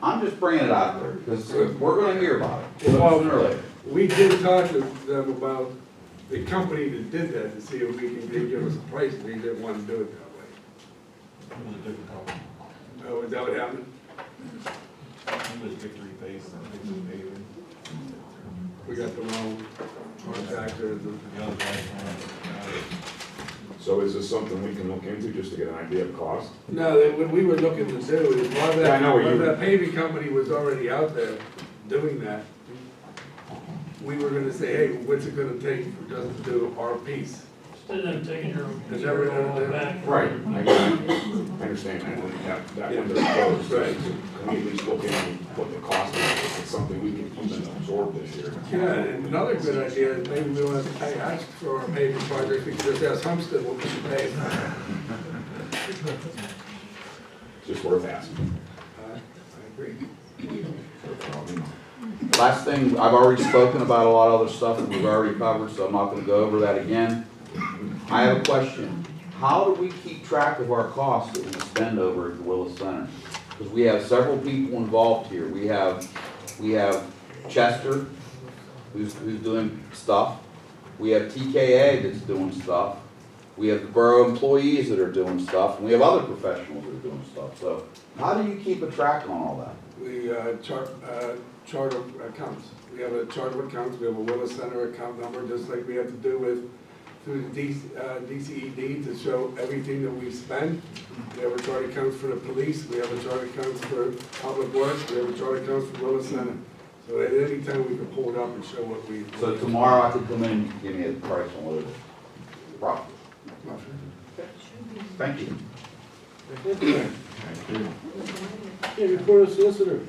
I'm just bringing it out there, because we're gonna hear about it sooner or later. We did talk to them about the company that did that to see if we can give us a price, and they didn't want to do it that way. It was a different company. Oh, is that what happened? It was Victory Base, I think it was Paving. We got the wrong contractor. So is this something we can look into just to get an idea of cost? No, what we were looking to do is, while Yeah, I know what that, you- that paving company was already out there doing that, we were gonna say, hey, what's it gonna take for us to do our piece? Instead of taking your Is that right? material back. Right, I understand that, and that window's closed, right? Can we at least look in what the cost is, if it's something we can even absorb this year? Yeah, and another good idea is maybe we don't have to pay us for our paving project, we can just ask Homestead what we should pay. Just worth asking. I agree. Last thing, I've already spoken about a lot of other stuff that we've already covered, so I'm not gonna go over that again. I have a question. How do we keep track of our costs that we spend over at the Willis Center? Because we have several people involved here. We have Chester, who's doing stuff. We have TKA that's doing stuff. We have the borough employees that are doing stuff, and we have other professionals that are doing stuff. So how do you keep a track on all that? We chart of accounts. We have a chart of accounts, we have a Willis Center account number, just like we have to do with through the DCED to show everything that we spend. We have a chart accounts for the police, we have a chart accounts for public works, we have a chart accounts for Wallace Center. So at any time, we can pull it up and show what we. So tomorrow I could come in and give me a price on what it is. Property. Thank you. Okay, report of solicitor.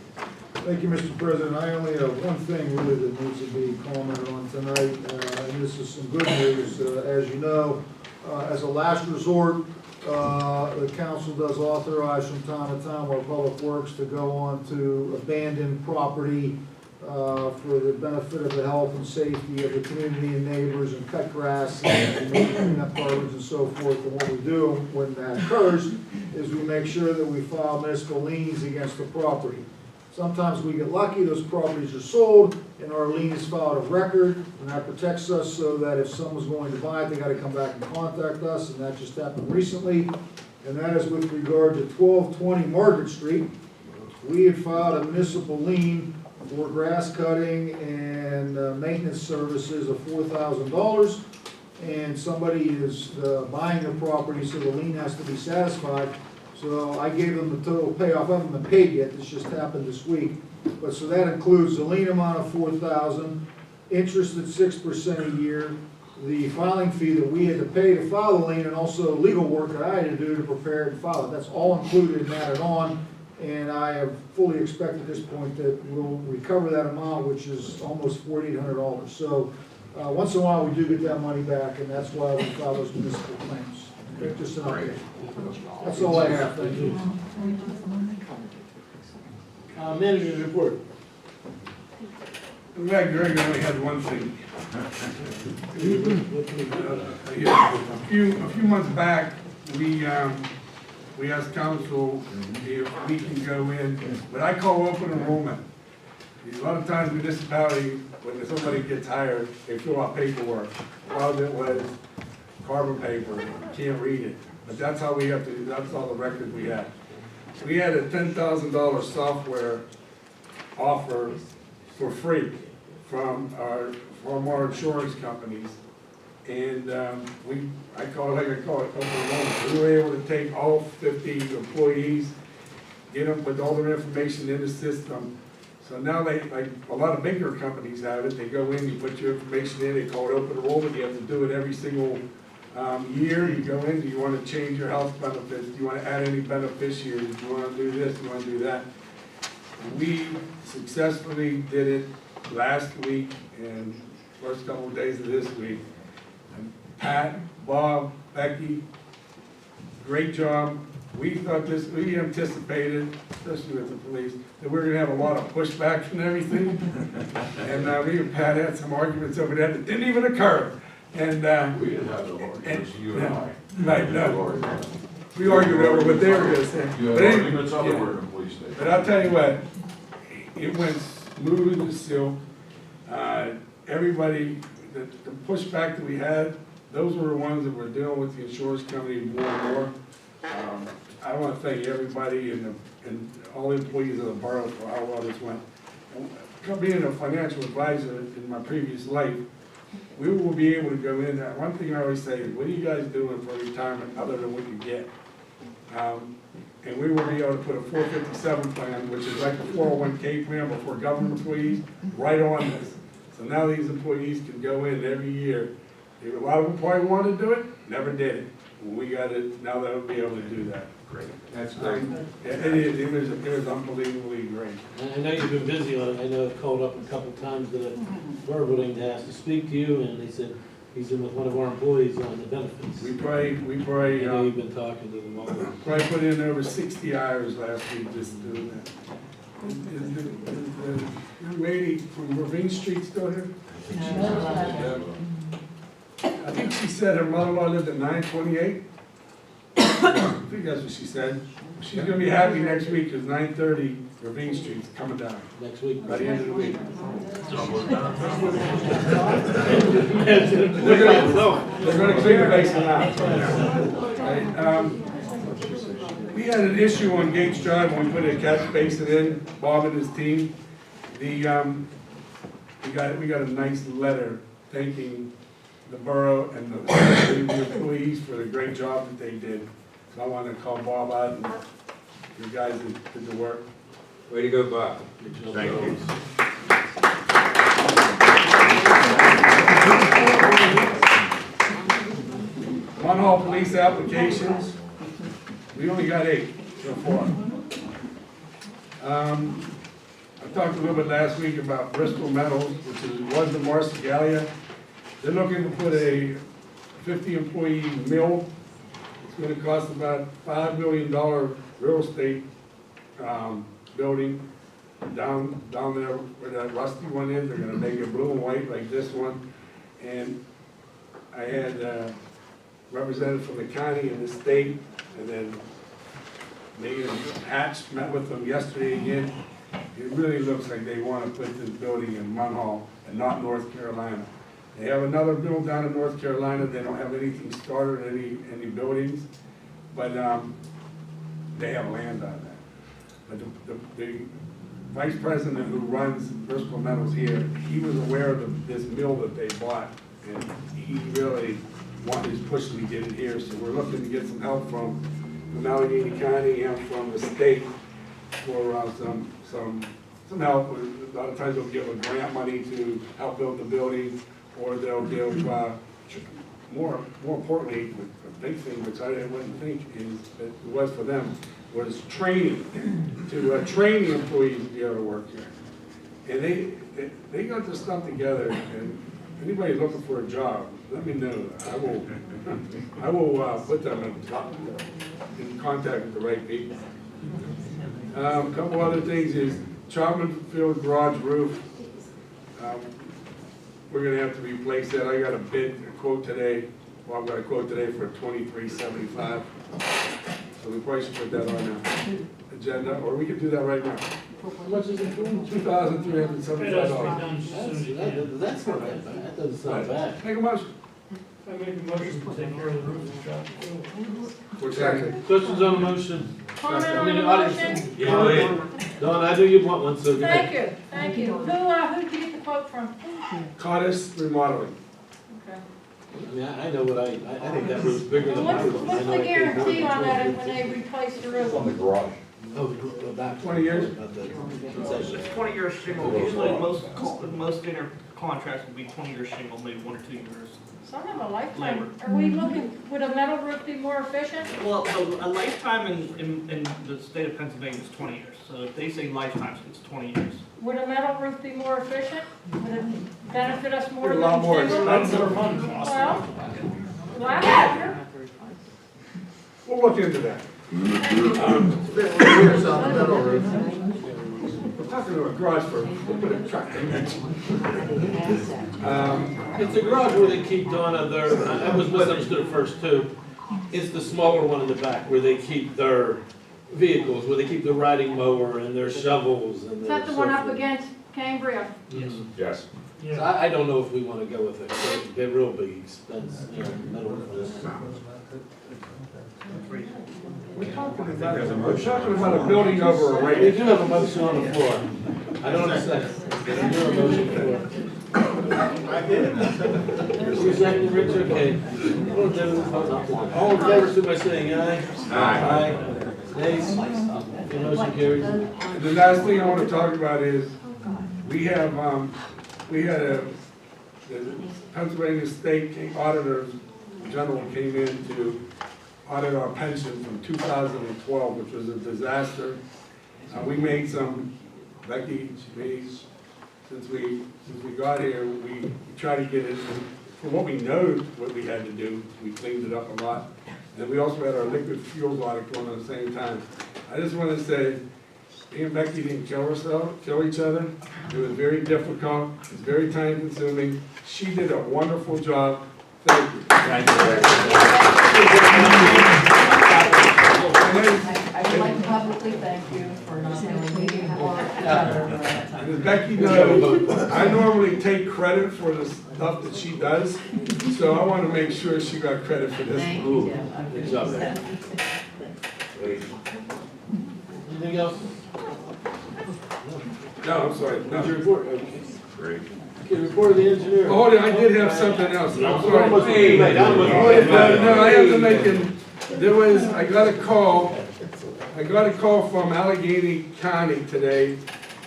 Thank you, Mr. President. I only have one thing really that needs to be commented on tonight, and this is some good news. As you know, as a last resort, the council does authorize from time to time our public works to go on to abandoned property for the benefit of the health and safety of the community and neighbors, and cut grass and clean up garbage and so forth. And what we do when that occurs is we make sure that we file municipal liens against the property. Sometimes we get lucky, those properties are sold, and our lien is filed of record, and that protects us so that if someone's going to buy it, they gotta come back and contact us, and that just happened recently. And that is with regard to 1220 Margaret Street. We had filed a municipal lien for grass cutting and maintenance services of $4,000, and somebody is buying the property, so the lien has to be satisfied. So I gave them the total payoff. I haven't been paid yet, this just happened this week. But so that includes the lien amount of $4,000, interest at 6% a year, the filing fee that we had to pay to file the lien, and also legal work that I had to do to prepare and file it. That's all included and added on. And I have fully expected at this point that we'll recover that amount, which is almost $4,800. So once in a while, we do get that money back, and that's why we file those municipal claims. Just an update. That's all I have, thank you. Manager's report. I'm glad Greg only had one thing. A few months back, we asked council if we can go in, what I call open enrollment. A lot of times municipalities, when somebody gets hired, they fill out paperwork. A lot of it was carbon paper, you can't read it. But that's how we have to, that's all the records we have. We had a $10,000 software offer for free from our insurance companies. And I call it open enrollment. We were able to take all 50 employees, get them with all their information in the system. So now they, like a lot of bigger companies have it, they go in, you put your information in, they call it open enrollment, you have to do it every single year. You go in, do you want to change your health benefits? Do you want to add any beneficiaries? Do you want to do this? Do you want to do that? We successfully did it last week and first couple of days of this week. And Pat, Bob, Becky, great job. We thought this, we anticipated, especially with the police, that we were going to have a lot of pushback and everything. And me and Pat had some arguments over that didn't even occur. And We didn't have no arguments, you and I. Right, no. We argued over what they were going to say. You had But anyway, arguments everywhere in the police station. but I'll tell you what, it went smooth as silk. Everybody, the pushback that we had, those were the ones that were dealing with the insurance company more and more. I want to thank everybody and all the employees of the borough for how well this went. Being a financial advisor in my previous life, we will be able to go in there. One thing I always say is, what are you guys doing for retirement other than what you get? And we will be able to put a 457 plan, which is like a 401k plan, but for government employees, right on this. So now these employees can go in every year. A lot of them probably wanted to do it, never did it. When we got it, now they'll be able to do that. Great. That's great. It was unbelievably great. I know you've been busy on it. I know I've called up a couple times that we're willing to ask to speak to you, and they said he's in with one of our employees on the benefits. We probably, I know you've been talking to them all. probably put in over 60 hours last week just doing that. Is the young lady from Ravine Street still here? I think she said her mother-in-law lived at 928. I think that's what she said. She's gonna be happy next week because 930 Ravine Street's coming down. Next week. By the end of the week. They're gonna clean the basement out. We had an issue on Gates Drive when we put a catch basin in, Bob and his team. We got a nice letter thanking the borough and the employees for the great job that they did. So I want to call Bob out and you guys that did the work. Way to go, Bob. Thank you. Munhall police applications, we only got 8 so far. I talked a little bit last week about Bristol Metals, which was the Marsigalia. They're looking to put a 50-employee mill. It's gonna cost about $5 million real estate building down there where that rusty one is. They're gonna make it blue and white like this one. And I had a representative from the county and the state, and then Megan Hatch met with them yesterday again. It really looks like they want to put this building in Munhall and not North Carolina. They have another mill down in North Carolina. They don't have anything started, any buildings, but they have land on that. But the vice president who runs Bristol Metals here, he was aware of this mill that they bought, and he really is pushing to get it here. So we're looking to get some help from Allegheny County and from the state for some help. A lot of times they'll give a grant money to help build the building, or they'll give, more importantly, a big thing, which I wouldn't think it was for them, was training, to train the employees to be able to work here. And they got this stuff together, and anybody looking for a job, let me know. I will put them in contact with the right people. A couple other things is Chapman Field garage roof. We're gonna have to replace that. I got a quote today. Well, I've got a quote today for $23.75. So we probably should put that on the agenda, or we could do that right now. How much is it? $2,375. That's not bad. That doesn't sound bad. Make a motion. I make a motion to take care of the roof and shop. For second. Questions on the motion? Comment on the motion? Yeah, Don, I know you want one, so go Thank ahead. you, thank you. Who did you get the quote from? Cottis Remodeling. Okay. I mean, I know what I think that roof's bigger than my roof. What's the guarantee on that when they replace the roof? On the garage. Oh, about 20 years? About the It's concession. 20-year shingle. Usually most inner contracts will be 20-year shingle, maybe 1 or 2 years. Some of them a lifetime. Are we looking, would a metal roof be more efficient? Well, a lifetime in the state of Pennsylvania is 20 years. So if they say lifetime, it's 20 years. Would a metal roof be more efficient? Would it benefit us more A than lot more shingle? expensive. Well, last year. We'll look into that. Here's on the metal roof. We're talking to a garage for a truck. It's a garage where they keep Donna their, I was misunderstood at first too. It's the smaller one in the back where they keep their vehicles, where they keep their riding mower and their shovels and Is their. that the one up against Cambria? Yes. Yes. So I don't know if we wanna go with it. They're real big expense, you know, metal ones. We're talking about a building over a We rate. do have a motion on the floor. I don't understand. Is there a motion for? I did. You're second, Rich, okay. All in favor, so by saying aye. Aye. Nays? The motion carries. And the last thing I want to talk about is, we had the Pennsylvania State Auditor General came in to audit our pension from 2012, which was a disaster. We made some, Becky, me, since we got here, we tried to get it, for what we know what we had to do, we cleaned it up a lot. And we also had our liquid fuels audit going on at the same time. I just want to say, me and Becky didn't kill each other. It was very difficult, it was very time consuming. She did a wonderful job. Thank you. Thank you. I would like to publicly thank you for not having me before. And as Becky knows, I normally take credit for the stuff that she does, so I want to make sure she got credit for this. Thank you. Good job, man. Anything else? No, I'm sorry. What's your report? Okay. Great. Okay, report of the engineer. Hold it, I did have something else, I'm Almost sorry. too late. Hold it, no, I have to make I got a call from Allegheny County today.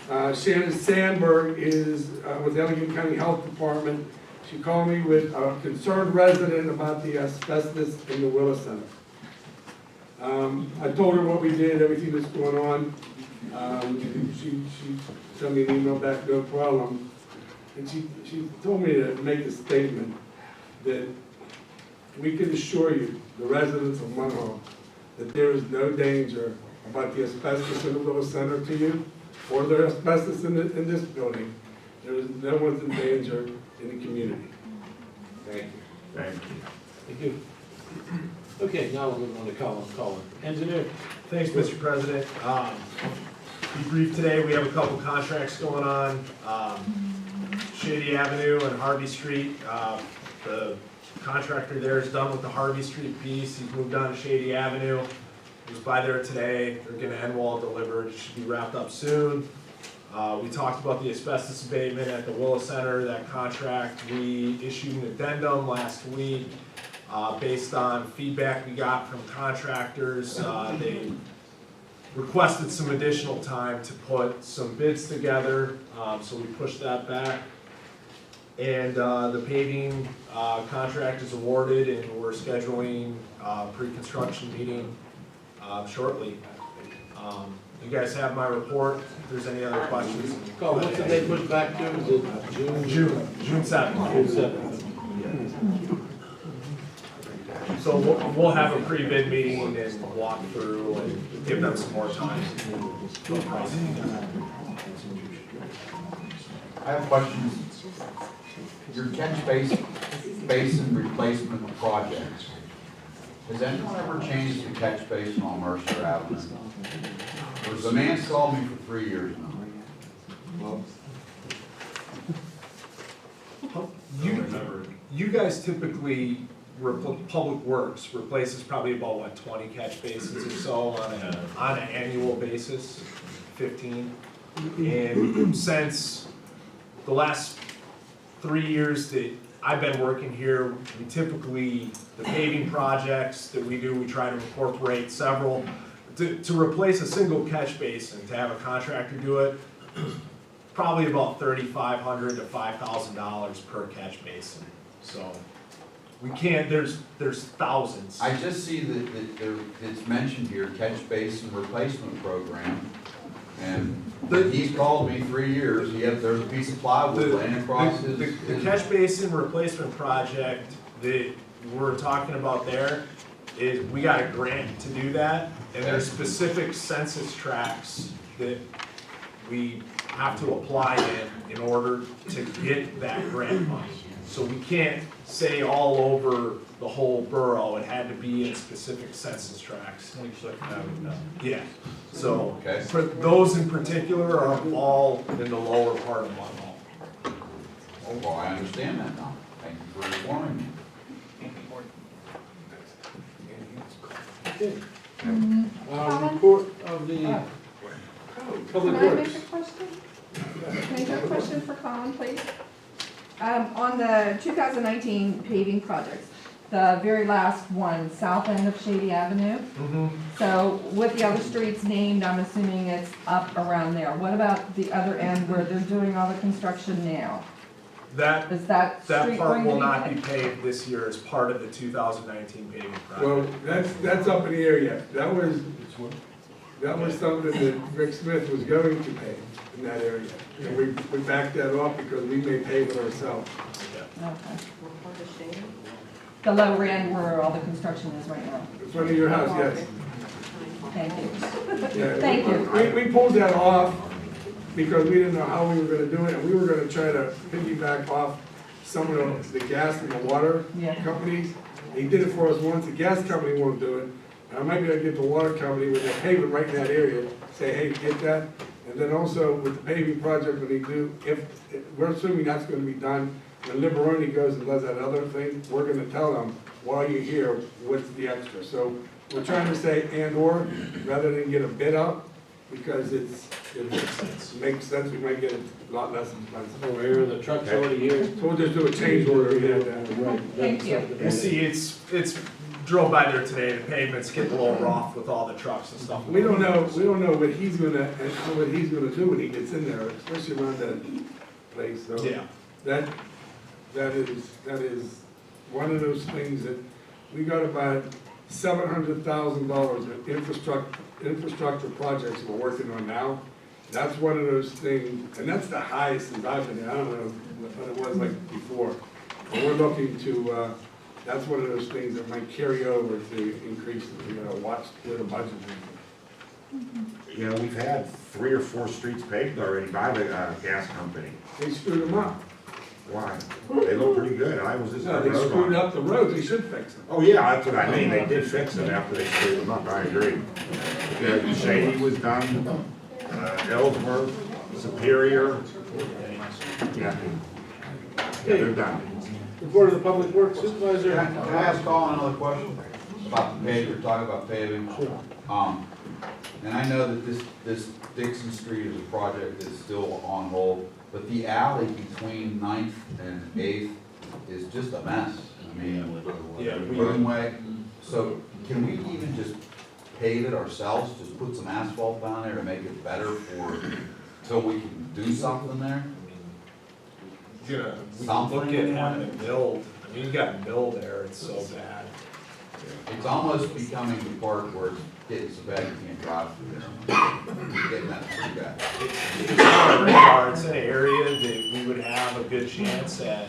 Shannon Sandberg is with Allegheny County Health Department. She called me with a concerned resident about the asbestos in the Wallace Center. I told her what we did, everything that's going on. She sent me an email back, no problem. And she told me to make a statement that we can assure you, the residents of Munhall, that there is no danger about the asbestos in the Wallace Center to you, or the asbestos in this building. There is no one's in danger in the community. Thank you. Thank you. Thank you. Okay, now we'll move on to Colin. Engineer. Thanks, Mr. President. Be brief today, we have a couple contracts going on. Shady Avenue and Harvey Street. The contractor there is done with the Harvey Street piece. He's moved on to Shady Avenue. He was by there today. They're getting end wall delivered. It should be wrapped up soon. We talked about the asbestos abatement at the Wallace Center, that contract. We issued an addendum last week based on feedback we got from contractors. They requested some additional time to put some bids together, so we pushed that back. And the paving contract is awarded, and we're scheduling a pre-construction meeting shortly. You guys have my report. If there's any other questions. Colin, what did they push back to? Is it June? June 7th. June 7th. So we'll have a pre-bid meeting and walk through and give them some more time. I have questions. Your catch basin replacement projects. Has anyone ever changed the catch basin on Mercer Avenue? Because the man's called me for 3 years now. You guys typically, Public Works replaces probably about, what, 20 catch basins or so on an annual basis, 15. And since the last 3 years that I've been working here, we typically, the paving projects that we do, we try to incorporate several. To replace a single catch basin, to have a contractor do it, probably about $3,500 to $5,000 per catch basin. So we can't, there's thousands. I just see that it's mentioned here, catch basin replacement program. And he's called me 3 years, there's a piece of plywood laying across his. The catch basin replacement project that we're talking about there is, we got a grant to do that, and there's specific census tracts that we have to apply in order to get that grant money. So we can't say all over the whole borough, it had to be in specific census tracts. Yeah, so for those in particular are all in the lower part of Munhall. Oh, well, I understand that now. Thank you for informing me. Okay. Report of the Public Can I Works. make a question? Can I do a question for Colin, please? On the 2019 paving projects, the very last one, south end of Shady Avenue. So with the other streets named, I'm assuming it's up around there. What about the other end where they're doing all the construction now? Is that street part going to will be not be paved? paved this year as part of the 2019 paving project. Well, that's up in the air yet. That was something that Rick Smith was going to pay in that area. And we backed that off because we may pave it ourselves. Okay. The low end where all the construction is right now? In front of your house, yes. Thank you. Yeah, Thank you. We pulled that off because we didn't know how we were gonna do it, and we were gonna try to piggyback off some of the gas and the water companies. He did it for us once, the gas company won't do it. And I might be able to get the water company with the paving right in that area, say, hey, get that. And then also with the paving project, when they do, if we're assuming that's gonna be done, when Liberoni goes and does that other thing, we're gonna tell them, while you're here, what's the extra? So we're trying to say and/or, rather than get a bid up, because it's It makes sense, we might get it a lot less expensive. Over here, the truck's already here. So we'll just do a change order, and add that. Right. Thank you. You see, it's drove by there today, the pavement's getting a little rough with all the trucks and stuff. We don't know what he's gonna do when he gets in there, especially around that place, so. Yeah. That is one of those things that, we got about $700,000 in infrastructure projects we're working on now. That's one of those things, and that's the highest since I've been here, I don't know what it was like before. But we're looking to, that's one of those things that might carry over to increase, watch where the budget is. You know, we've had 3 or 4 streets paved already by the gas company. They screwed them up. Why? They look pretty good. I was just. No, they screwed up the roads, they should fix them. Oh, yeah, that's what I mean. They did fix them after they screwed them up. I agree. The Shady was done, Ellsworth, Superior. Yeah. They're done. Report of the Public Works Supervisor. Can I ask Colin another question about the paving, talking about paving? And I know that this Dixon Street is a project that's still on hold, but the alley between 9th and 8th is just a mess. I mean, Broomway. So can we even just pave it ourselves, just put some asphalt down there to make it better till we can do something there? We can look at having it milled. I mean, you got mill there, it's so bad. It's almost becoming the part where it's getting so bad you can't drive through there. Getting that pretty bad. It's on our radar. It's an area that we would have a good chance at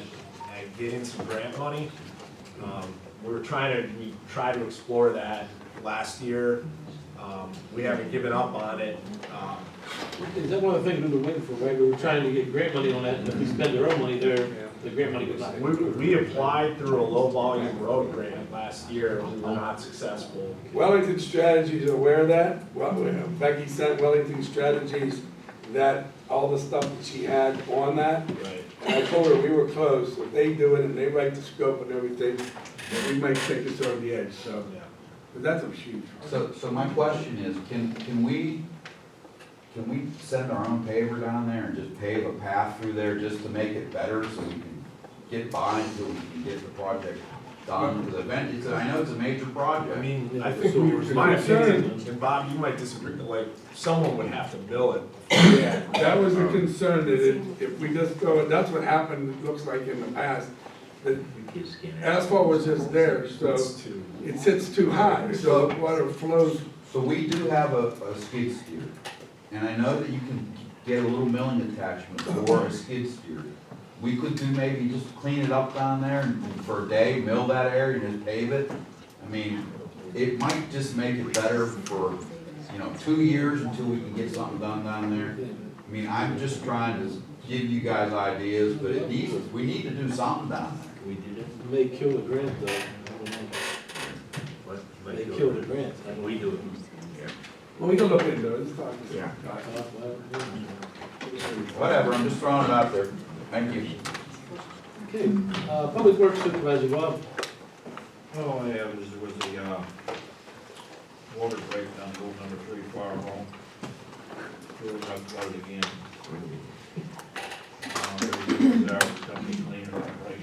getting some grant money. We tried to explore that last year. We haven't given up on it. Is that one of the things we were waiting for, right? We were trying to get grant money on that, and if we spend our own money there, the grant money goes out. We applied through a low volume road grant last year, and we were not successful. Wellington Strategies are aware of that. Well, Becky sent Wellington Strategies that, all the stuff that she had on that. Right. And I told her we were close. If they do it and they write the scope and everything, then we might take us over the edge, so. But that's a huge. So my question is, can we send our own paver down there and just pave a path through there just to make it better so we can get by until we can get the project done? Because I know it's a major project. I mean, I think my opinion, and Bob, you might disagree, but like, someone would have to bill it. Yeah, that was the concern, that if we just go, that's what happened, it looks like in the past. The asphalt was just there, so it sits too high, so water flows. So we do have a skid steer, and I know that you can get a little milling attachment for a skid steer. We could do maybe just clean it up down there and for a day, mill that area and just pave it. I mean, it might just make it better for, 2 years until we can get something done down there. I mean, I'm just trying to give you guys ideas, but we need to do something down there. We did it. May kill the grant though. What? They kill the grant. We do it. Well, we can look into it, let's talk. Yeah. Whatever, I'm just throwing it out there. Thank you. Okay, Public Works Supervisor Bob. Oh, yeah, was the, water break down Gold number 3 fire hall. We'll have it again. There's our company cleaning it up right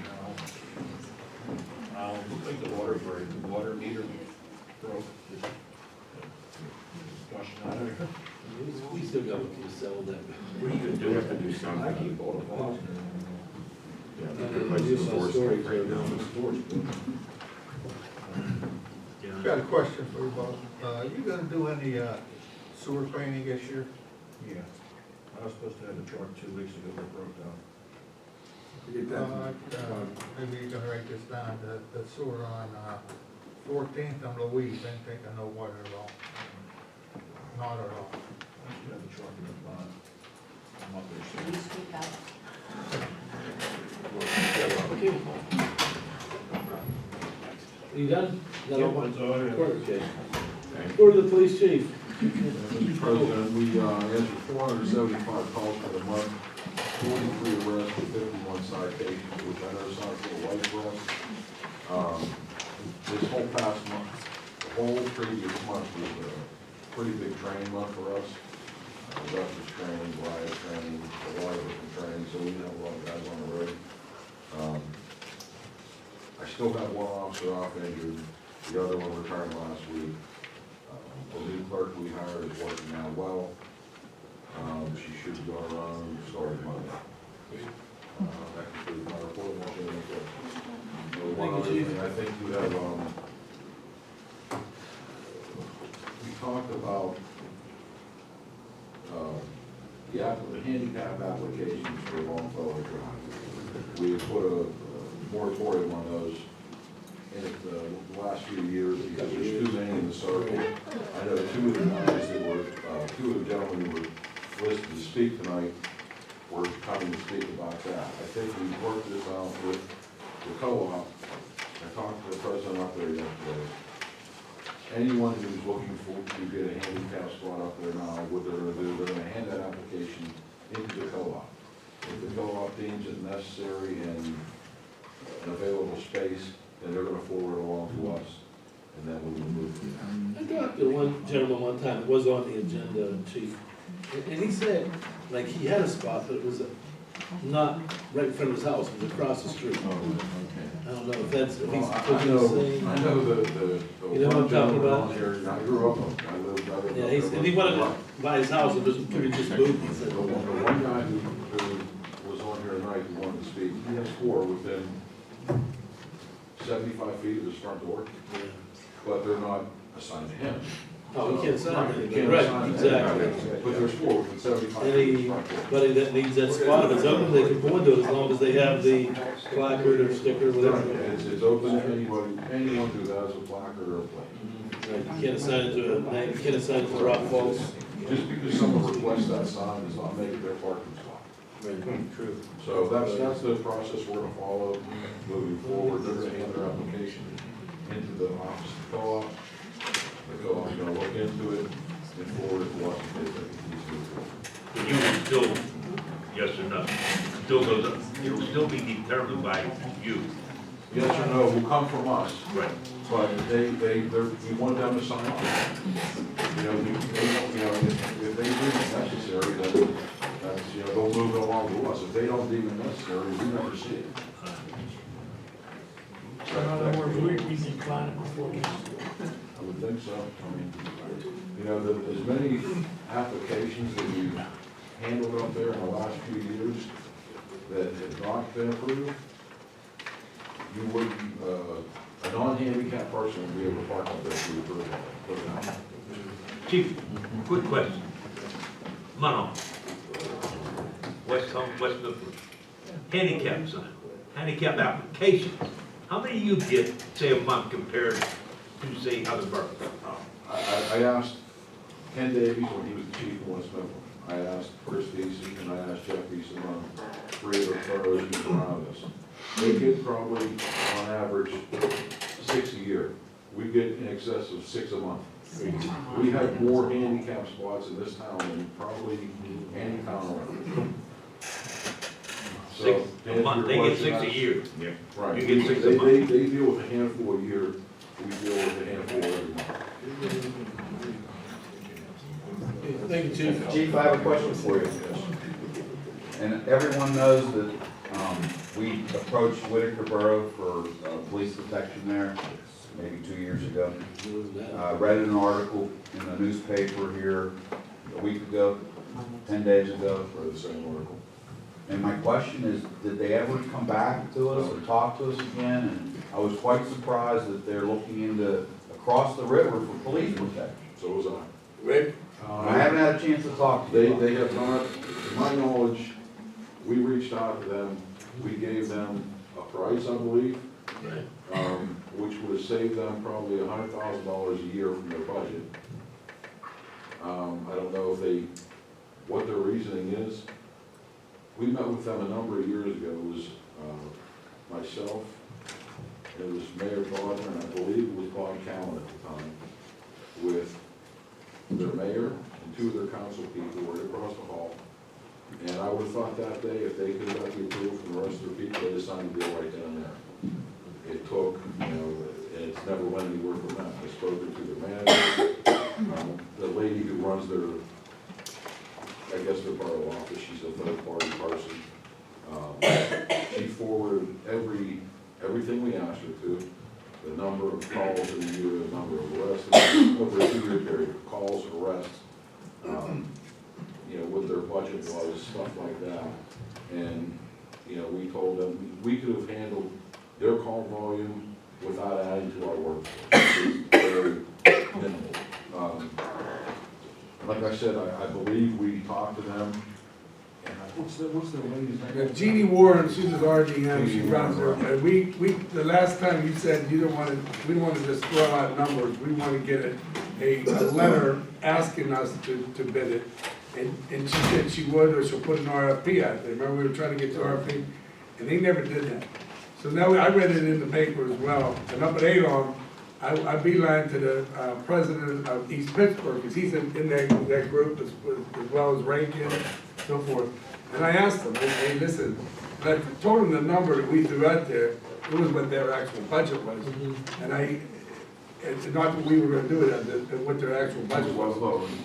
now. Looks like the water break, the water meter broke. Just flushing out of there. We still got to sell that. We have to do something. I keep all the balls. Got a question for you, Bob. Are you gonna do any sewer cleaning this year? Yeah. I was supposed to have a truck 2 weeks ago that broke down. Maybe you can write this down, the sewer on 14th on Louise, ain't taking no water at all. Not at all. I should have a truck in the plant. I'm up there. Can you speak up? You done? Yeah, it's all right. Okay. Report of the police chief. Mr. President, we answered 475 calls for the month, 43 arrests, and 51 citations, which I know sounds a little light for us. This whole past month, the whole previous month was a pretty big training month for us. Abatement training, riot training, a lot of different training, so we have a lot of guys on the road. I still have one officer off injured, the other one returned last week. The new clerk we hired is working out well. She should be on her own starting Monday. That concludes my report. Unless you have any questions. One other thing, I think you have, we talked about the handicap applications for Longfellow Drive. We have put a moratorium on those in the last few years because there's too many in the circle. I know two of the guys that were, two of the gentlemen who were listed to speak tonight were coming to speak about that. I think we worked this out with the co-op. I talked to the president up there yesterday. Anyone who's looking to get a handicap spot up there now, what they're gonna do, they're gonna hand that application into the co-op. If the co-op deems it necessary and an available space, then they're gonna forward it along to us, and then we will move from there. I talked to one gentleman one time, it was on the agenda, Chief, and he said, like, he had a spot, but it was not right in front of his house, it was across the street. Oh, okay. I don't know if that's, if he's I putting the same. know the You know what I'm talking about? I grew up on, I lived Yeah, and he wanted to buy his house, and just, could he just move, he said. The one guy who was on here tonight who wanted to speak, he has four within 75 feet of his front door, but they're not assigned to him. Oh, he can't sign Right, it, you can't right, assign it. exactly. But there's four within 75 feet of his front door. Anybody that needs that spot, if it's open, they can go into it as long as they have the placard or sticker, or whatever. Right, it's open to anybody, anyone who has a placard or a plate. Right, you can't assign it to a name, you can't assign it to Rock Falls. Just because someone requests that sign does not make it their parking spot. Right, true. So that's the process we're gonna follow moving forward. They're gonna hand their application into the office of the co-op. The co-op's gonna look into it and forward it to us. But you will still, yes or no, still goes up, it will still be determined by you. Yes or no will come from us. Right. But we want them to sign up. You know, if they deem it necessary, then that's, they'll move it along to us. If they don't deem it necessary, we never see it. So in other words, we decline it before we. I would think so. I mean, as many applications that we've handled up there in the last few years that have not been approved, you wouldn't, a non-handicapped person would be able to park up there if we approve it. Chief, quick question. Munhall. West Middleton. Handicap sign, handicap applications. How many do you get, say, a month compared to, say, other boroughs? I asked Ken Davies when he was the chief of West Middleton. I asked Chris Beason and I asked Jeff Beason on 3 of the boroughs who surround us. They get probably, on average, 6 a year. We get in excess of 6 a month. We have more handicap spots in this town than probably any town around. So, 6 a month, they get 6 a year. Yeah. Right. You get 6 a They month. deal with a handful a year, we deal with a handful every month. Thank you, Chief. Chief, I have a question for you. And everyone knows that we approached Whitaker Borough for police protection there maybe 2 years ago. Read an article in the newspaper here a week ago, 10 days ago. For the same article. And my question is, did they ever come back to us or talk to us again? And I was quite surprised that they're looking into across the river for police protection. So was I. Rick? I haven't had a chance to talk to you. They have not, to my knowledge, we reached out to them, we gave them a price, I believe, which would have saved them probably $100,000 a year from their budget. I don't know what their reasoning is. We met with them a number of years ago. It was myself, it was Mayor Gardner, and I believe it was Bob Callen at the time, with their mayor and 2 of their council people were across the hall. And I would have thought that day, if they could have got the approval from the rest of the people, they'd have signed the deal right down there. It took, and it's never went anywhere from that. I spoke to the manager, the lady who runs their I guess their borough office, she's a third-party person. She forwarded everything we asked her to, the number of calls in a year, the number of arrests, over a 2-year period, calls, arrests, you know, what their budget was, stuff like that. And, you know, we told them, we could have handled their call volume without adding to our workforce. It's very minimal. Like I said, I believe we talked to them. And what's the lady's name? Jeannie Warren, she's with RDM, she runs her, and the last time you said we don't want to just throw out numbers, we want to get a letter asking us to bid it. And she said she would, or she'll put an RFP out there. Remember, we were trying to get to RFP, and they never did that. So now, I read it in the paper as well, and up at Adon, I beeline to the president of East Pittsburgh, because he's in that group as well as Rankin, so forth. And I asked him, hey, listen, and I told him the number that we threw out there, it was what their actual budget was. And it's not that we were gonna do it, what their actual budget was.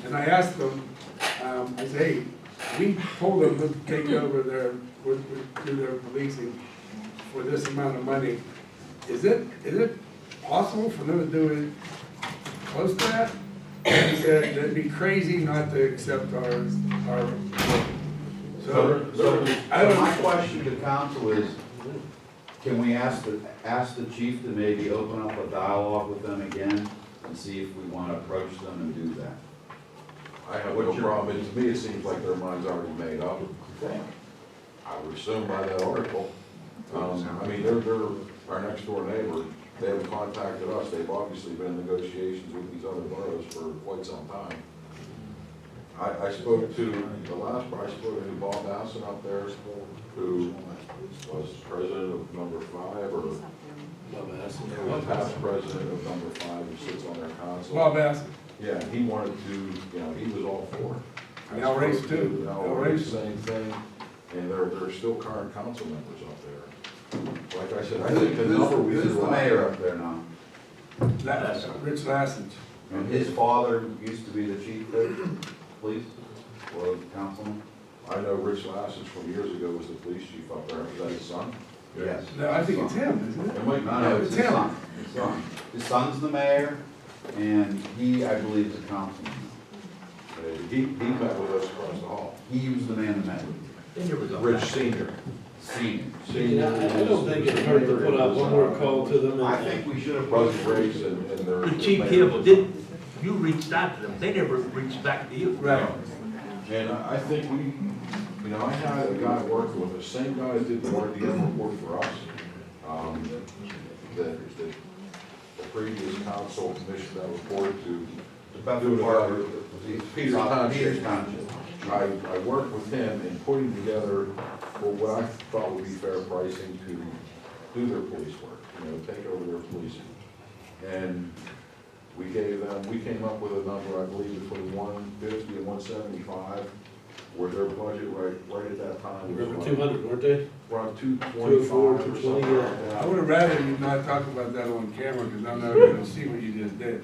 And I asked them, I said, hey, we told them to take over do their policing for this amount of money. Is it possible for them to do it close to that? And he said, that'd be crazy not to accept our So my question to council is, can we ask the chief to maybe open up a dialogue with them again and see if we want to approach them and do that? I have no problem, and to me, it seems like their mind's already made up. I would assume by that article. I mean, they're our next door neighbor, they haven't contacted us, they've obviously been in negotiations with these other boroughs for quite some time. I spoke to, I spoke to Bob Bassett up there, who was president of number 5, or past president of number 5, who sits on their council. Bob Bassett. Yeah, he wanted to, you know, he was all for it. And Al Race too. Al Race, same thing, and they're still current council members up there. Like I said, I think the number we. Who's the mayor up there now? Rich Lassage. And his father used to be the chief there, police, or councilman? I know Rich Lassage from years ago was the police chief up there. Is that his son? Yes. No, I think it's him, isn't it? No, it's his son. His son. His son's the mayor, and he, I believe, is a councilman. He met with us across the hall. He was the man that met with you. Rich Senior. Yeah, I don't think it hurt to put out one more call to them. I think we should have Buzz Race and their. But Chief Campbell, you reached out to them, they never reached back to you. Right. And I think we, you know, I had a guy working with us, same guy that did the RDM report for us. The previous council commissioned that report to Peter Township. I worked with him in putting together what I thought would be fair pricing to do their police work, you know, take over their policing. And we came up with a number, I believe, between 150 and 175, where their budget right at that time was. Around 200, weren't they? Around 225 204, or something 220, like yeah. that. I would have rather you not talk about that on camera, because I'm not gonna see what you just did.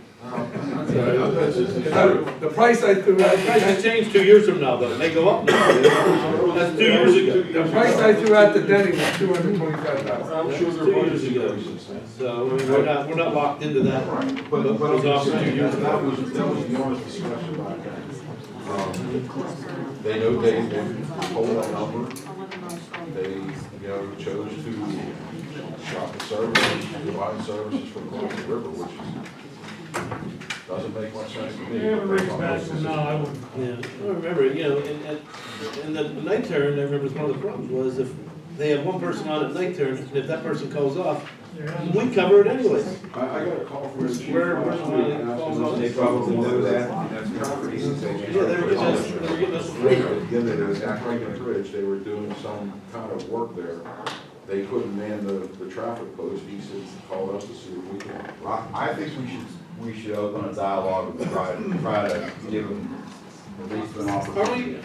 The price I threw out. The price has changed 2 years from now, though, it may go up now. That's 2 years ago. The price I threw out to Denny was $225,000. I'm sure 2 years ago. So, I mean, we're not locked into that. Right, but It was offered 2 years that ago. was the honest discussion back then. They know they hold that number. They, you know, chose to shop the services, provide services from across the river, which doesn't make much sense to me. Yeah, I remember, you know, and the night turn, I remember one of the problems was if they have one person on at night turn, and if that person calls off, we cover it anyways. I got a call from the chief. Where last week calls off. They probably know that. That's property. Yeah, they were getting us free. Again, it was at Franklin Bridge, they were doing some kind of work there. They couldn't man the traffic post. He said, called us to see if we can. I think we should open a dialogue and try to give them at least an opportunity.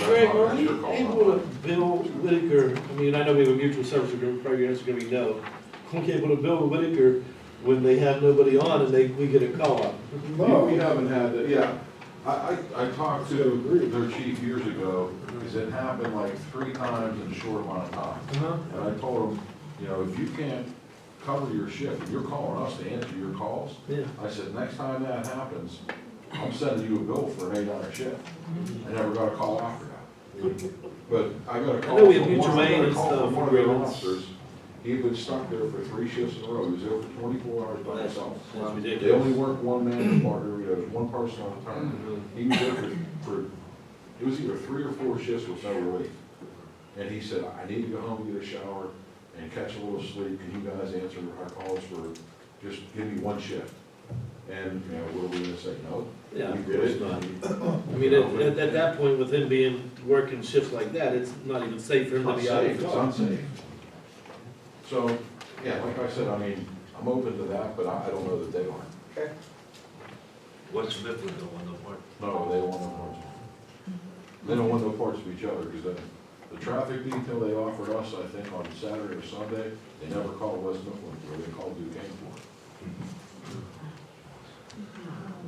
Greg, are we able to bill Whitaker, I mean, I know we have a mutual service agreement, probably your answer's gonna be no. Are we able to bill Whitaker when they have nobody on and we get a call up? We haven't had that, yeah. I talked to their chief years ago, because it happened like 3 times in a short amount of time. And I told him, you know, if you can't cover your shift, if you're calling us to answer your calls, I said, next time that happens, I'm sending you a bill for an 8-hour shift. I never got a call after that. But I got a call I know we have from mutual one, I got aid a and call stuff. from one of their officers. He had been stuck there for 3 shifts in a row. He was there for 24 hours by himself. That's They ridiculous. only work one man partner, you know, there's one person on the turn. He was there for, it was either 3 or 4 shifts with no relief. And he said, I need to go home and get a shower and catch a little sleep. Can you guys answer our calls for, just give me 1 shift? And, you know, what are we gonna say, no? Yeah, We of did course it. not. I mean, at that point, with him being, working shifts like that, it's not even safe for him to be out of It's the car. unsafe. So, yeah, like I said, I mean, I'm open to that, but I don't know that they are. Okay. What's Smithfield don't want no part? No, they don't want no parts. They don't want no parts of each other, because the traffic detail they offered us, I think, on Saturday or Sunday, they never called West Mifflin, or they called Duquesne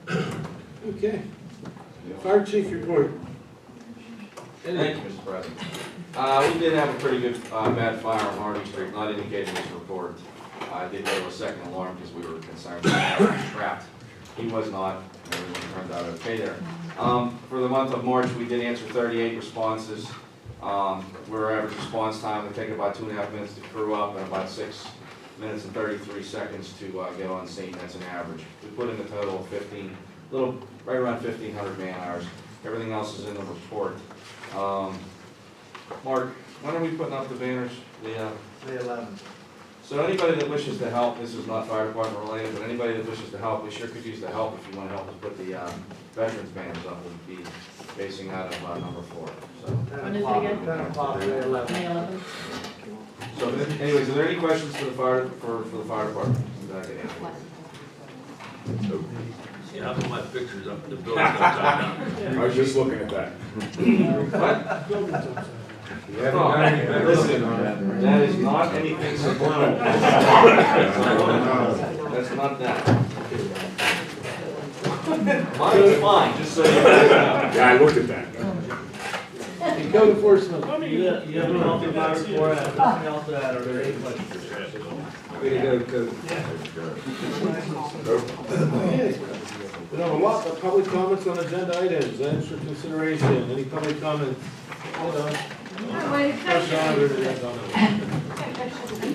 for it. Okay. Fire chief report. Thank you, Mr. President. We did have a pretty good, bad fire on Harvey Street, not indicated in this report. I did go to a second alarm because we were concerned that he was trapped. He was not, everything turned out okay there. For the month of March, we did answer 38 responses. Our average response time would take about 2.5 minutes to crew up and about 6 minutes and 33 seconds to get on scene. That's an average. We put in a total of right around 1,500 man hours. Everything else is in the report. Mark, when are we putting up the banners? The 11th. So anybody that wishes to help, this is not fire department related, but anybody that wishes to help, we sure could use the help if you want to help us put the veterans banners up. We'll be basing out of number 4. So. When is it again? 10 o'clock, May 11th. May 11th. So anyways, are there any questions for the fire, for the fire department? That I can answer? Yeah, I put my pictures up in the building upside down. I was just looking at that. What? Listen, that is not anything subliminal. That's not that. Mine's fine, just so you guys know. Yeah, I looked at that. And code enforcement. You have a healthy fire report, and nothing else to add, are there any questions? Way to go, Cody. Okay. We don't have a lot of public comments on agenda items, items for consideration. Any public comments? Hold on. Wait, First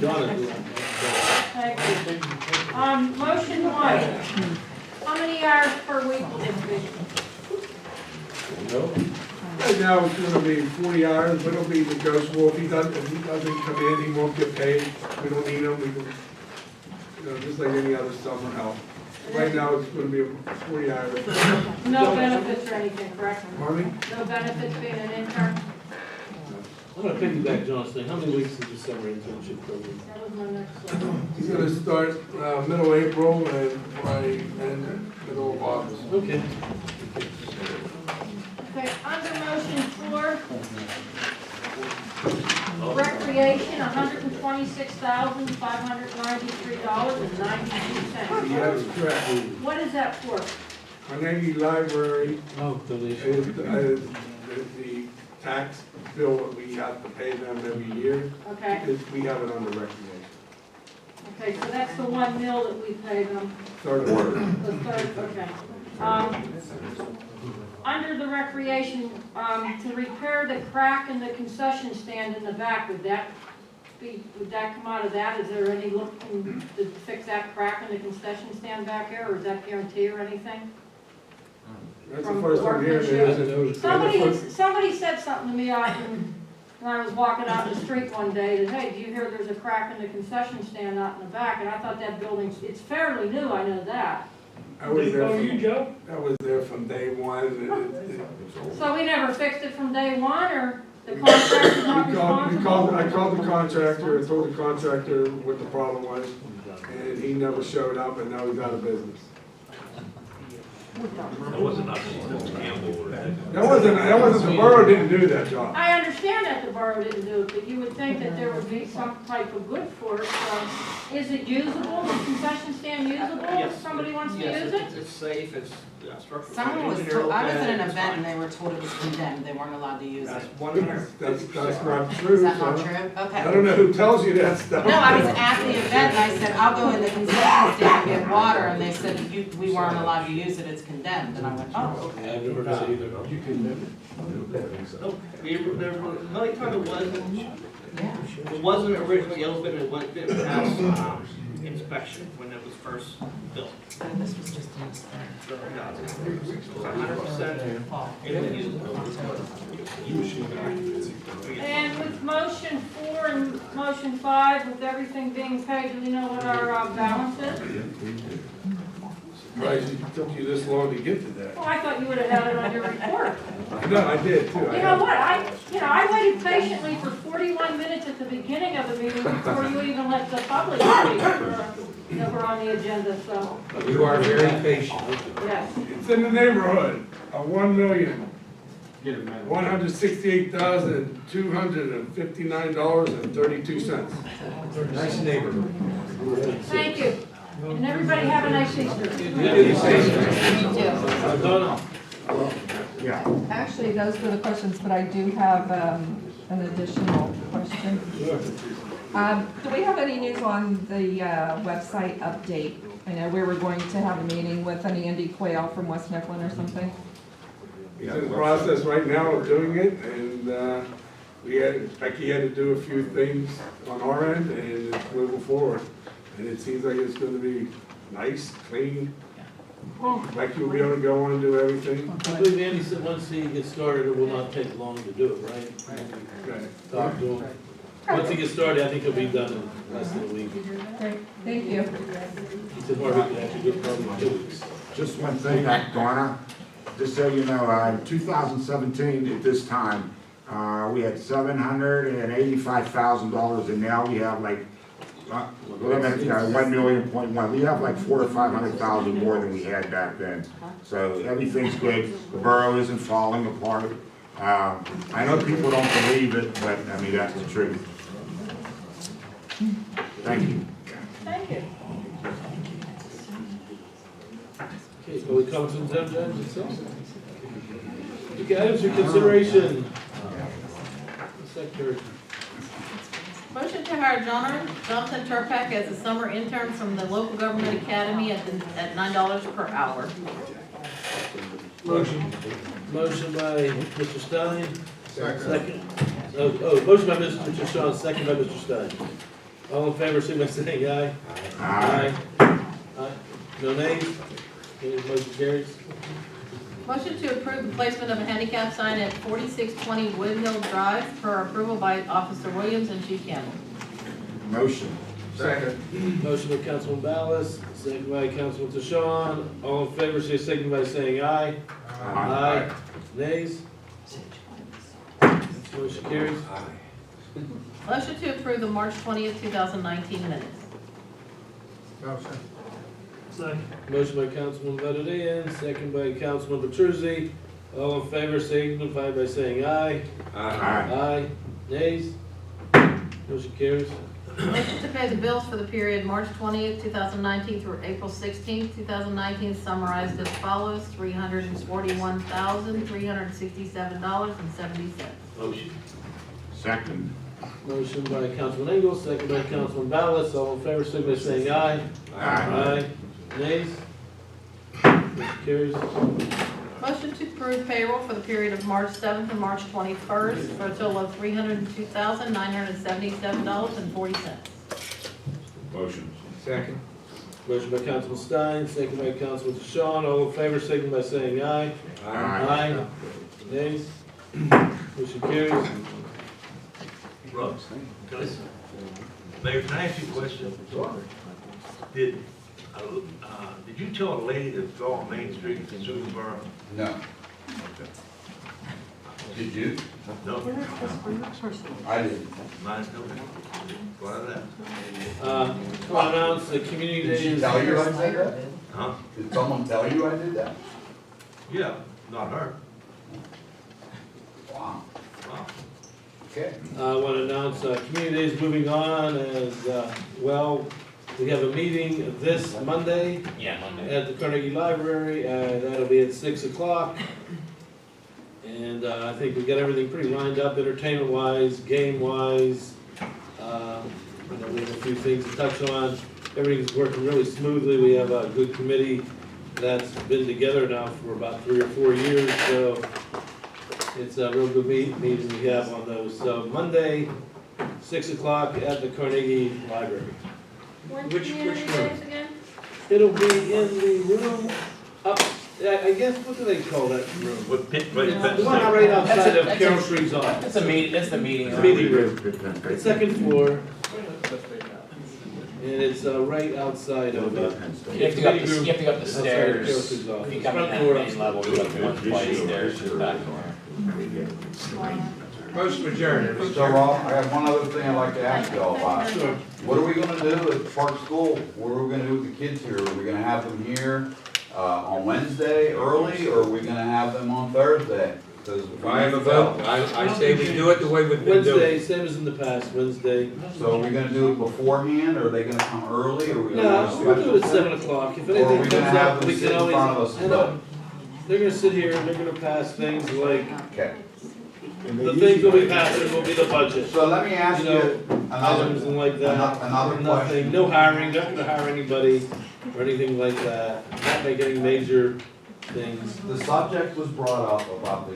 Donna, motion 1. How many hours per week will it be? Right now, it's gonna be 40 hours, but it'll be negotiable. If he doesn't come in, he won't get paid. We don't need him, we can, you know, just like any other summer help. Right now, it's gonna be 40 hours. No benefits or anything, correct? Pardon me? No benefits being an intern? I'm gonna piggyback John's thing. How many weeks is the summer internship program? That was my next one. He's gonna start middle April and probably end middle of August. Okay. Okay, under motion 4, recreation, $126,593.92. Yes, correct. What is that for? Carnegie Library Oh, is the tax bill that we have to pay them every year. Okay. We have it under recreation. Okay, so that's the 1 mil that we pay them. Third order. The third, okay. Under the recreation, to repair the crack in the concession stand in the back, would that come out of that? Is there any look to fix that crack in the concession stand back there, or is that guarantee or anything? That's the first time hearing it. Somebody said something to me when I was walking out the street one day, that, hey, do you hear there's a crack in the concession stand out in the back? And I thought that building, it's fairly new, I know that. I was there from day one. So we never fixed it from day one, or the contractor's not responsible? I called the contractor and told the contractor what the problem was, and he never showed up, and now he's out of business. That wasn't us, Campbell or anything. That wasn't, the borough didn't do that job. I understand understand that the borough didn't do it, but you would think that there would be some type of good for it. Is it usable, the concession stand usable, if somebody wants to use it? It's safe, it's structural. Someone was told, I was at an event and they were told it was condemned, they weren't allowed to use it. That's not true. Is that not so- true? Okay. I don't know who tells you that stuff. No, I was at the event and I said, I'll go in the concession stand and get water, and they said, we weren't allowed to use it, it's condemned, and I went, oh, okay. I've never heard that either. You can The only time it wasn't originally open, it didn't pass inspection when it was first built. And this was just an experiment. So, no, it's 100%. And with motion 4 and motion 5, with everything being paid, do we know what our balance is? Surprised it took you this long to get to that. Well, I thought you would have had it on your report. No, I did too. You know what, I waited patiently for 41 minutes at the beginning of the meeting before you even let the public speak that were on the agenda, so, You are very patient. yes. It's in the neighborhood of $1,168,259.32. Nice neighborhood. Thank you. And everybody have a nice Easter. Actually, those were the questions, but I do have an additional question. Do we have any news on the website update? I know we were going to have a meeting with an Andy Quayle from West Mifflin or something. He's in the process right now of doing it, and Becky had to do a few things on our end, and it's moving forward. And it seems like it's gonna be nice, clean. Becky will be able to go on and do everything. I believe Andy said once he gets started, it will not take long to do it, right? Right. Talk to him. Once he gets started, I think he'll be done in less than a week. Great, thank you. He said Harvey could actually do it probably 2 weeks. Just one thing, Donna, just so you know, in 2017, at this time, we had $785,000, and now we have like, $1 million. We have like 400,000 or 500,000 more than we had back then. So everything's good. The borough isn't falling apart. I know people don't believe it, but I mean, that's the truth. Thank you. Thank you. Okay, will we come to the judge itself? Okay, items for consideration. Secretary. Motion to hire Jonathan Turpak as a summer intern from the local government academy at $9 per hour. Motion by Mr. Stein. Second. Motion by Mr. Shaw, second by Mr. Stein. All in favor, signify by saying aye. Aye. Aye. No nays? Okay, motion carries. Motion to approve the placement of a handicap sign at 4620 Woodhill Drive per approval by Officer Williams and Chief Campbell. Motion. Second. Motion by Councilman Ballas, second by Councilman TaShawn. All in favor, say signify by saying aye. Aye. Nays? Motion carries. Motion to approve the March 20th, 2019 minutes. Motion. Motion by Councilman Badadian, second by Councilman Petruzzi. All in favor, signify by saying aye. Aye. Nays? Motion carries. Motion to pay the bills for the period March 20th, 2019 through April 16th, 2019 summarized as follows: $341,367.70. Motion. Second. Motion by Councilman Engel, second by Councilman Ballas. All in favor, signify by saying aye. Aye. Nays? Motion carries. Motion to approve payroll for the period of March 7th and March 21st for a total of $302,977.40. Motion. Second. Motion by Councilman Stein, second by Councilman TaShawn. All in favor, signify by saying aye. Aye. Nays? Motion carries. Rob, Mayor, can I ask you a question? Did you tell a lady to go on Main Street in Susanboro? No. Okay. Did you? No. I didn't. Mine's no. What is that? To announce the community Did she days. tell you I did that? Huh? Did someone tell you I did that? Yeah, not her. Wow. Wow. Okay. I want to announce Community Day is moving on as well. We have a meeting this Monday at the Carnegie Library. That'll be at 6 o'clock. And I think we got everything pretty lined up, entertainment-wise, game-wise. We have a few things to touch on. Everything's working really smoothly. We have a good committee that's been together now for about 3 or 4 years, so it's a real good meeting we have on those. So Monday, 6 o'clock at the Carnegie Library. Which room? It'll be in the room up, I guess, what do they call that room? What pit, The one right outside of Carroll Street's office. It's the meeting room. Meeting room. It's second floor. And it's right outside of. You have to go up the stairs. If you come in at the main level, you go up one flight of stairs to the back door. Motion adjourned. So Rob, I have one other thing I'd like to ask you all about. Sure. What are we gonna do at Park School? What are we gonna do with the kids here? Are we gonna have them here, on Wednesday early, or are we gonna have them on Thursday? Because If I have a vote, I say we do it the way we've been doing Wednesday, it. same as in the past, Wednesday. So are we gonna do it beforehand, or are they gonna come early, or are we gonna No, have a we'll do it at special? 7 o'clock. If Or are anything we gonna comes have up, them we sit can in front of always, us I and know, vote? they're gonna sit here and they're gonna pass things like, Okay. the things that we pass will be the budget. So let me ask You you know, another, items and like that. another Nothing, question. no hiring, not gonna hire anybody or anything like that. Not make any major things. The subject was brought up about the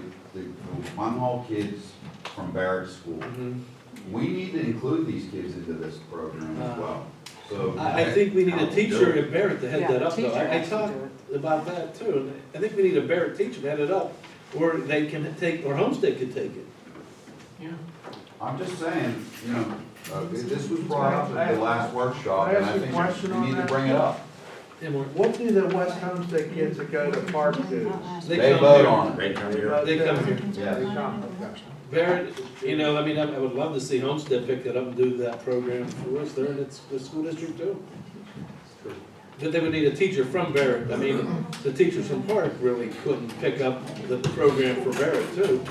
Munhall kids from Barrett School. Mhm. We need to include these kids into this program as well. So I think we need a teacher at Barrett to head that up though. I talked about that too. I think we need a Barrett teacher to head it up. Or they can take, or Homestead could take it. I'm just saying, you know, this was brought up at the last workshop, I and ask I a think question we on need to that? bring it up. What do the West Homestead kids that go to Park do? They come vote here. on it. They come here. They come here. Yes. They come, okay. Barrett, you know, I mean, I would love to see Homestead pick that up and do that program for us there, and it's the school district too. But they would need a teacher from Barrett. I mean, the teachers from Park really couldn't pick up the program for Barrett too.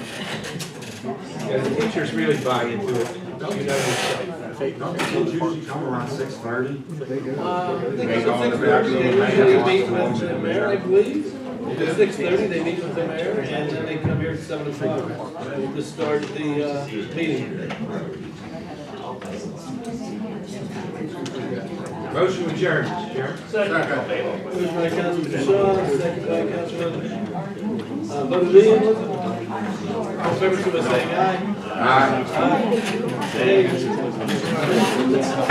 Yeah, the teachers really buy into it. You know yourself. Kids usually come around 6:30. I think it's at 6:30, they usually meet with the mayor, I believe. At 6:30, they meet with the mayor, and then they come here at 7 o'clock to start the meeting. Motion adjourned, Mr. Chairman. Moved by Councilman Shaw, second by Councilman Bodine. All members who are saying aye. Aye. Aye.